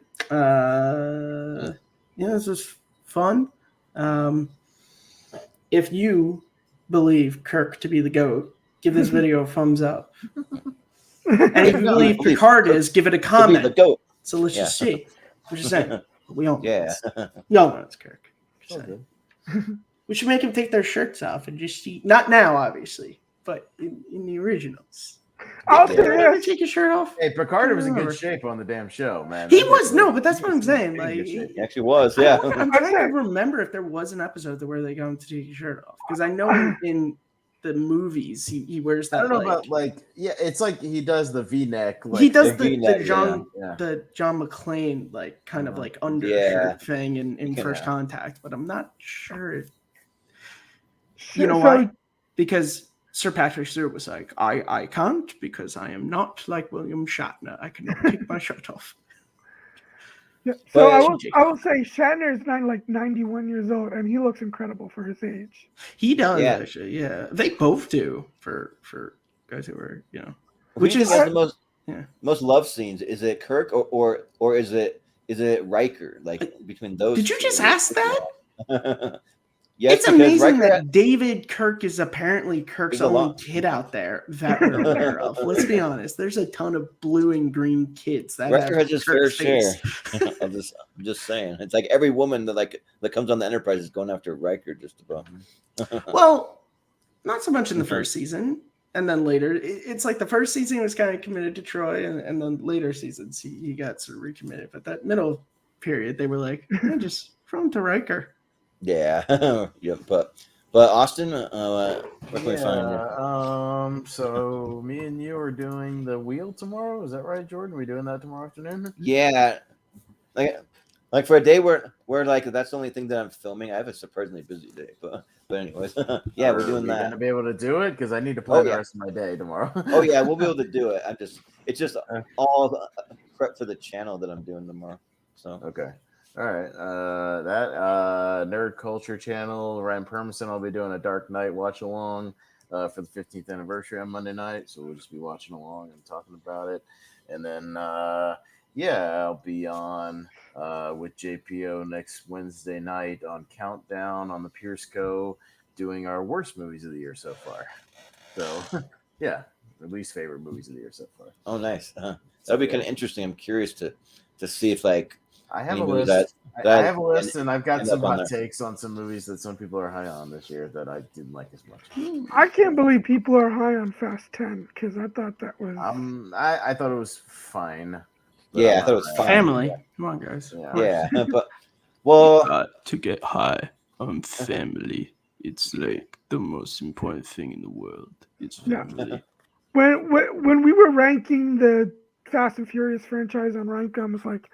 This was fun. If you believe Kirk to be the GOAT, give this video a thumbs up. And if you believe Picard is, give it a comment. The GOAT. So let's just see. I'm just saying. We all know. We all know it's Kirk. We should make him take their shirts off and just see. Not now, obviously, but in the originals. I'll take his shirt off. Hey, Picard was in good shape on the damn show, man. He was, but that's what I'm saying. Like, he actually was, yeah. I'm trying to remember if there was an episode where they got him to take his shirt off, because I know in the movies he wears that. I don't know about it's like he does the V-neck. He does the John McClane kind of like undershirt thing in First Contact, but I'm not sure. You know why? Because Sir Patrick Stewart was like, I can't, because I am not like William Shatner. I cannot take my shirt off. Yeah, so I will say Shatner is 91 years old, and he looks incredible for his age. He does, actually. Yeah, they both do for guys who are Which is the most love scenes? Is it Kirk or is it Riker? Like between those. Did you just ask that? Yes, it's amazing that David Kirk is apparently Kirk's only kid out there that we're aware of. Let's be honest. There's a ton of blue and green kids that Riker has his fair face. share. I'm just saying. It's like every woman that comes on the Enterprise is going after Riker just about. Well, not so much in the first season. And then later, it's like the first season he was kind of committed to Troy, and then later seasons he got sort of recommitted. But that middle period, they were like, just throw him to Riker. Yeah, yeah, but Austin, where can we find you? So me and you are doing the wheel tomorrow. Is that right, Jordan? Are we doing that tomorrow afternoon? Yeah, like for a day where like that's the only thing that I'm filming. I have a surprisingly busy day, but anyways, yeah, we're doing that. Gonna be able to do it because I need to plan the rest of my day tomorrow. Oh yeah, we'll be able to do it. It's just all prep for the channel that I'm doing tomorrow. So okay. All right, that Nerd Culture channel, Ryan Permison, I'll be doing a Dark Knight watch along for the 15th anniversary on Monday night, so we'll just be watching along and talking about it. And then, I'll be on with JPO next Wednesday night on Countdown on the Pierce Co, doing our worst movies of the year so far. So, yeah, our least favorite movies of the year so far. Oh, nice. That'll be kind of interesting. I'm curious to to see if like I have any a movies list. that I have a list, and I've got end some up on hot there. takes on some movies that some people are high on this year that I didn't like as much. I can't believe people are high on Fast 10 because I thought that was. I thought it was fine. Yeah, I thought it was fine. Family. Come on, guys. Yeah, but well, to get high on family, it's like the most important thing in the world. It's family. When we were ranking the Fast and Furious franchise on Rank, I was like,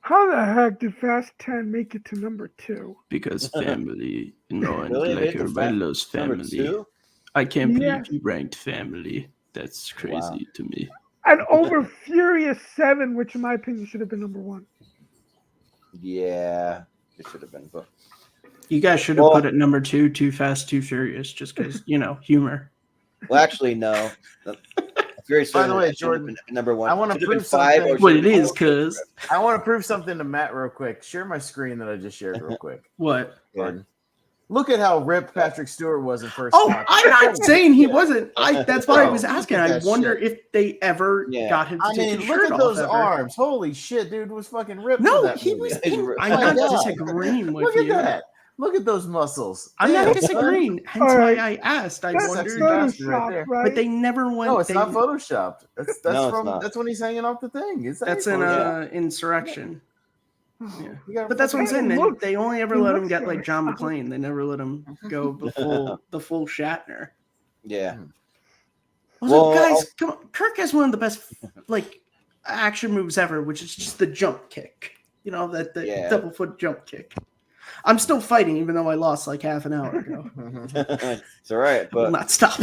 how the heck did Fast 10 make it to number 2? Because family, and Really? like everybody loves family. 2? I can't believe you ranked family. That's crazy to me. And over Furious 7, which in my opinion should have been number 1. Yeah, it should have been. But You guys should have put it number 2, Too Fast, Too Furious, just because, humor. well, actually, no. Furious By the 7 way, should have Jordan, been number 1. I want to Should have been prove 5 something. or What should it have is, been cuz. I want to prove something to Matt real quick. Share my screen that I just shared real quick. What? Jordan. Look at how ripped Patrick Stewart was in first. Oh, Contact. I'm not saying he wasn't. That's why I was Look asking. at I that wonder shit. if they ever got him to I take mean, his look shirt at those off. arms. Holy shit, dude was fucking ripped. No, for that he movie. was. I'm My not God. disagreeing with Look you. at that. Look at those muscles. I'm Damn, not disagreeing. son. Hence why I asked. I That's wondered. sexy bastard right there. But they never went. No, it's they, not photoshopped. That's No, it's from not. that's when he's hanging off the thing. It's That's in Insurrection. Yeah. But that's what I'm saying. They only ever let him get like John McClane. They never let him go the full Shatner. Yeah. Also, guys, come on. Kirk has one of the best like action moves ever, which is just the jump kick. That double foot jump kick. I'm still fighting, even though I lost like half an hour ago. It's all right, I will but not stop.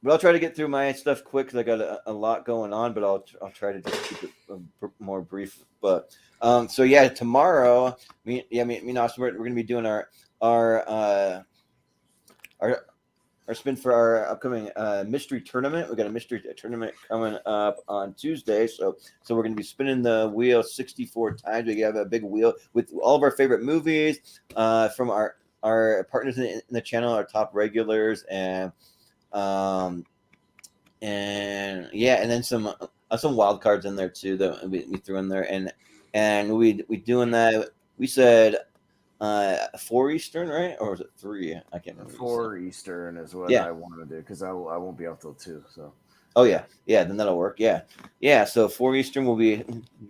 But I'll try to get through my stuff quick because I got a lot going on. But I'll try to just keep it more brief. But so yeah, tomorrow, me and Austin, we're gonna be doing our spin for our upcoming mystery tournament. We got a mystery tournament coming up on Tuesday, so we're gonna be spinning the wheel 64 times. We have a big wheel with all of our favorite movies from our partners in the channel, our top regulars, and then some wild cards in there too that we threw in there, and we doing that. We said 4 Eastern, right? Or was it 3? I can't remember. 4 Eastern is what I want to do because I won't be out till 2. So. Oh yeah, then that'll work. Yeah. So 4 Eastern, we'll be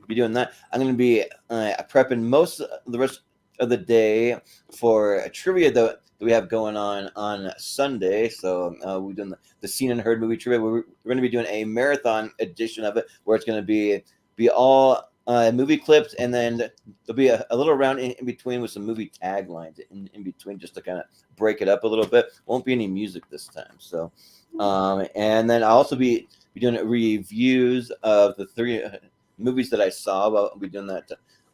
doing that. I'm going to be prepping most of the rest of the day for a trivia that we have going on Sunday. So we're doing the Seen and Heard movie trivia. We're going to be doing a marathon edition of it where it's going to be all movie clips, and then there'll be a little round in between with some movie taglines in between, just to kind of break it up a little bit. Won't be any music this time. So, and then I'll also be doing reviews of the 3 movies that I saw. I'll be doing that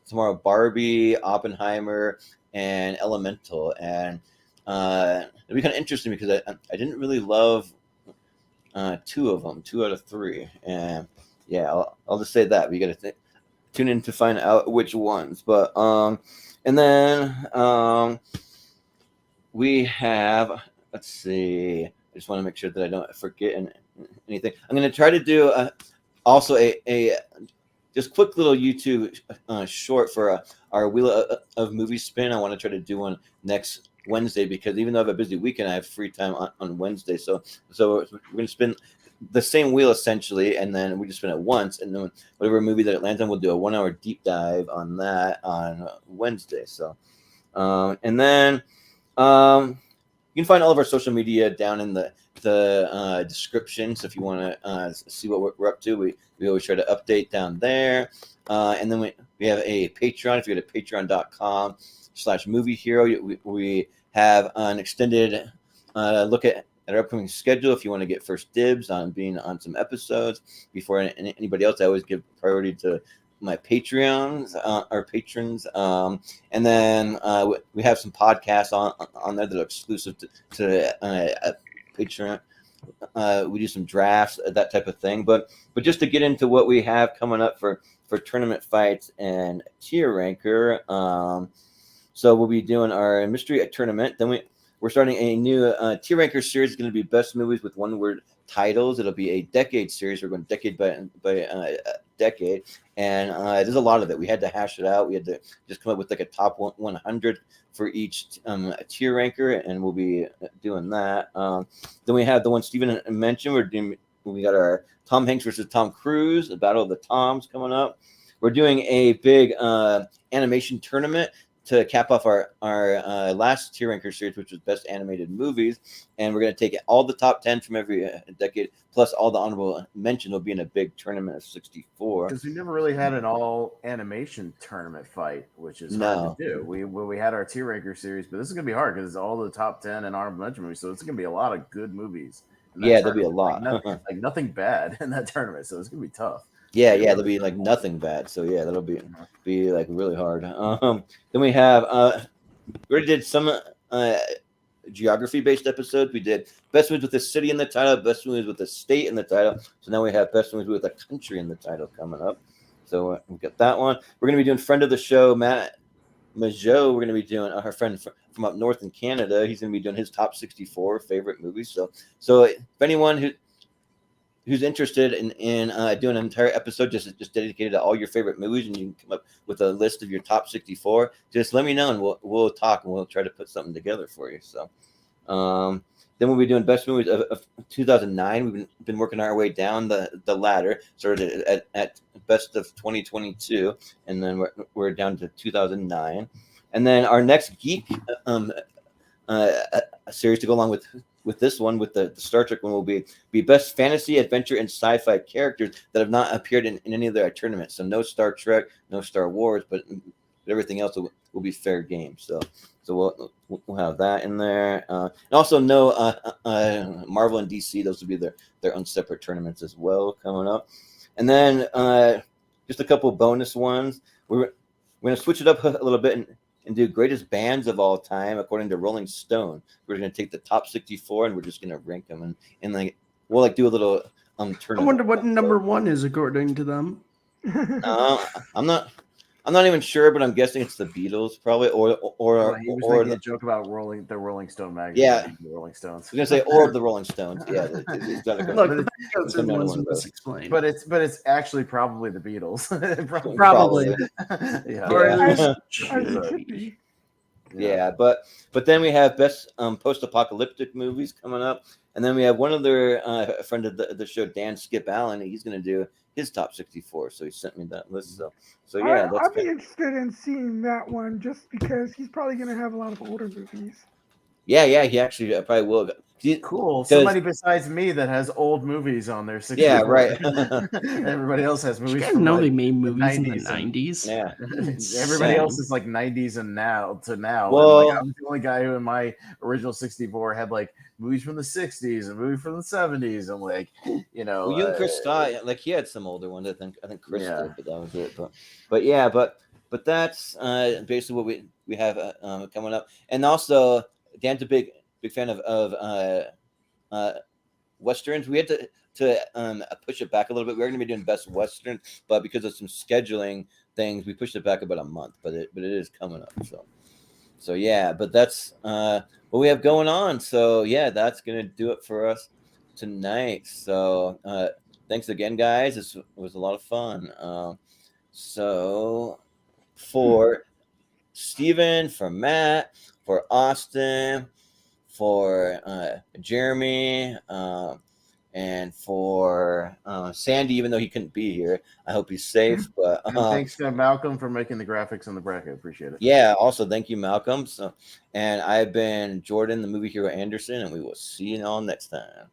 tomorrow: Barbie, Oppenheimer, and Elemental. And it'll be kind of interesting because I didn't really love 2 of them, 2 out of 3, and yeah, I'll just say that we got to tune in to find out which ones. But and then we have, let's see, I just want to make sure that I don't forget anything. I'm going to try to do also a just quick little YouTube short for our Wheel of Movie Spin. I want to try to do one next Wednesday because even though I have a busy weekend, I have free time on Wednesday. So we're going to spin the same wheel essentially, and then we just spin it once, and then whatever movie that it lands on, we'll do a 1-hour deep dive on that on Wednesday. So, and then you can find all of our social media down in the description. So if you want to see what we're up to, we always try to update down there. And then we have a Patreon. If you go to patreon.com/movie hero, we have an extended look at our upcoming schedule. If you want to get first dibs on being on some episodes before anybody else, I always give priority to my Patreons, our patrons. And then we have some podcasts on there that are exclusive to Patreon. We do some drafts, that type of thing. But just to get into what we have coming up for tournament fights and tier ranker. So we'll be doing our mystery tournament. Then we're starting a new tier ranker series. It's going to be best movies with one-word titles. It'll be a decade series. We're going decade by decade, and there's a lot of it. We had to hash it out. We had to just come up with like a top 100 for each tier ranker, and we'll be doing that. Then we have the one Steven mentioned. We got our Tom Hanks versus Tom Cruise, the Battle of the Toms coming up. We're doing a big animation tournament to cap off our last tier ranker series, which was best animated movies, and we're going to take all the top 10 from every decade plus all the honorable mention will be in a big tournament of 64. Because we never really had an all animation tournament fight, which is hard to do. We had our tier ranker series, but this is going to be hard because it's all the top 10 and honorable mention movies, so it's going to be a lot of good movies. Yeah, there'll be a lot. Like nothing bad in that tournament, so it's going to be tough. Yeah, there'll be like nothing bad. So yeah, that'll be like really hard. Then we have we already did some geography based episodes. We did best movies with a city in the title, best movies with a state in the title. So now we have best movies with a country in the title coming up. So we got that one. We're gonna be doing friend of the show, Matt Majot. We're gonna be doing our friend from up north in Canada. He's gonna be doing his top 64 favorite movies. So if anyone who's interested in doing an entire episode just dedicated to all your favorite movies, and you can come up with a list of your top 64, just let me know and we'll talk and we'll try to put something together for you. So then we'll be doing best movies of 2009. We've been working our way down the ladder, started at best of 2022, and then we're down to 2009. And then our next Geek series to go along with this one, with the Star Trek one, will be best fantasy, adventure, and sci-fi characters that have not appeared in any of their tournaments. So no Star Trek, no Star Wars, but everything else will be fair game. So we'll have that in there. And also no Marvel and DC. Those will be their own separate tournaments as well coming up. And then just a couple bonus ones. We're going to switch it up a little bit and do greatest bands of all time according to Rolling Stone. We're going to take the top 64 and we're just going to rank them and like we'll like do a little tournament. I wonder what number one is according to them. I'm not even sure, but I'm guessing it's the Beatles probably or he was making a joke about the Rolling Stone magazine. Yeah, the Rolling Stones. I was gonna say or the Rolling Stones. Yeah, it's gotta go. Look, but it's actually probably the Beatles. Probably. Yeah, but then we have best post-apocalyptic movies coming up, and then we have one other friend of the show, Dan Skip Allen. He's going to do his top 64, so he sent me that list. So yeah, I'd be interested in seeing that one just because he's probably going to have a lot of older movies. Yeah, he actually probably will. Cool. Somebody besides me that has old movies on their 64. Yeah, right. Everybody else has movies. I know they made movies in the 90s. Yeah. Everybody else is like 90s and now. Well, I'm the only guy who in my original 64 had like movies from the 60s and movies from the 70s. I'm like, Well, you and Chris Scott, like he had some older ones. I think Chris did, but that was it. But that's basically what we have coming up. And also, Dan's a big fan of westerns. We had to push it back a little bit. We were going to be doing best western, but because of some scheduling things, we pushed it back about a month. But it is coming up. So yeah. But that's what we have going on. So yeah, that's going to do it for us tonight. So thanks again, guys. This was a lot of fun. So for Steven, for Matt, for Austin, for Jeremy, and for Sandy, even though he couldn't be here. I hope he's safe. But thanks to Malcolm for making the graphics on the bracket. Appreciate it. Yeah, also thank you, Malcolm. And I've been Jordan, the movie hero Anderson, and we will see you all next time.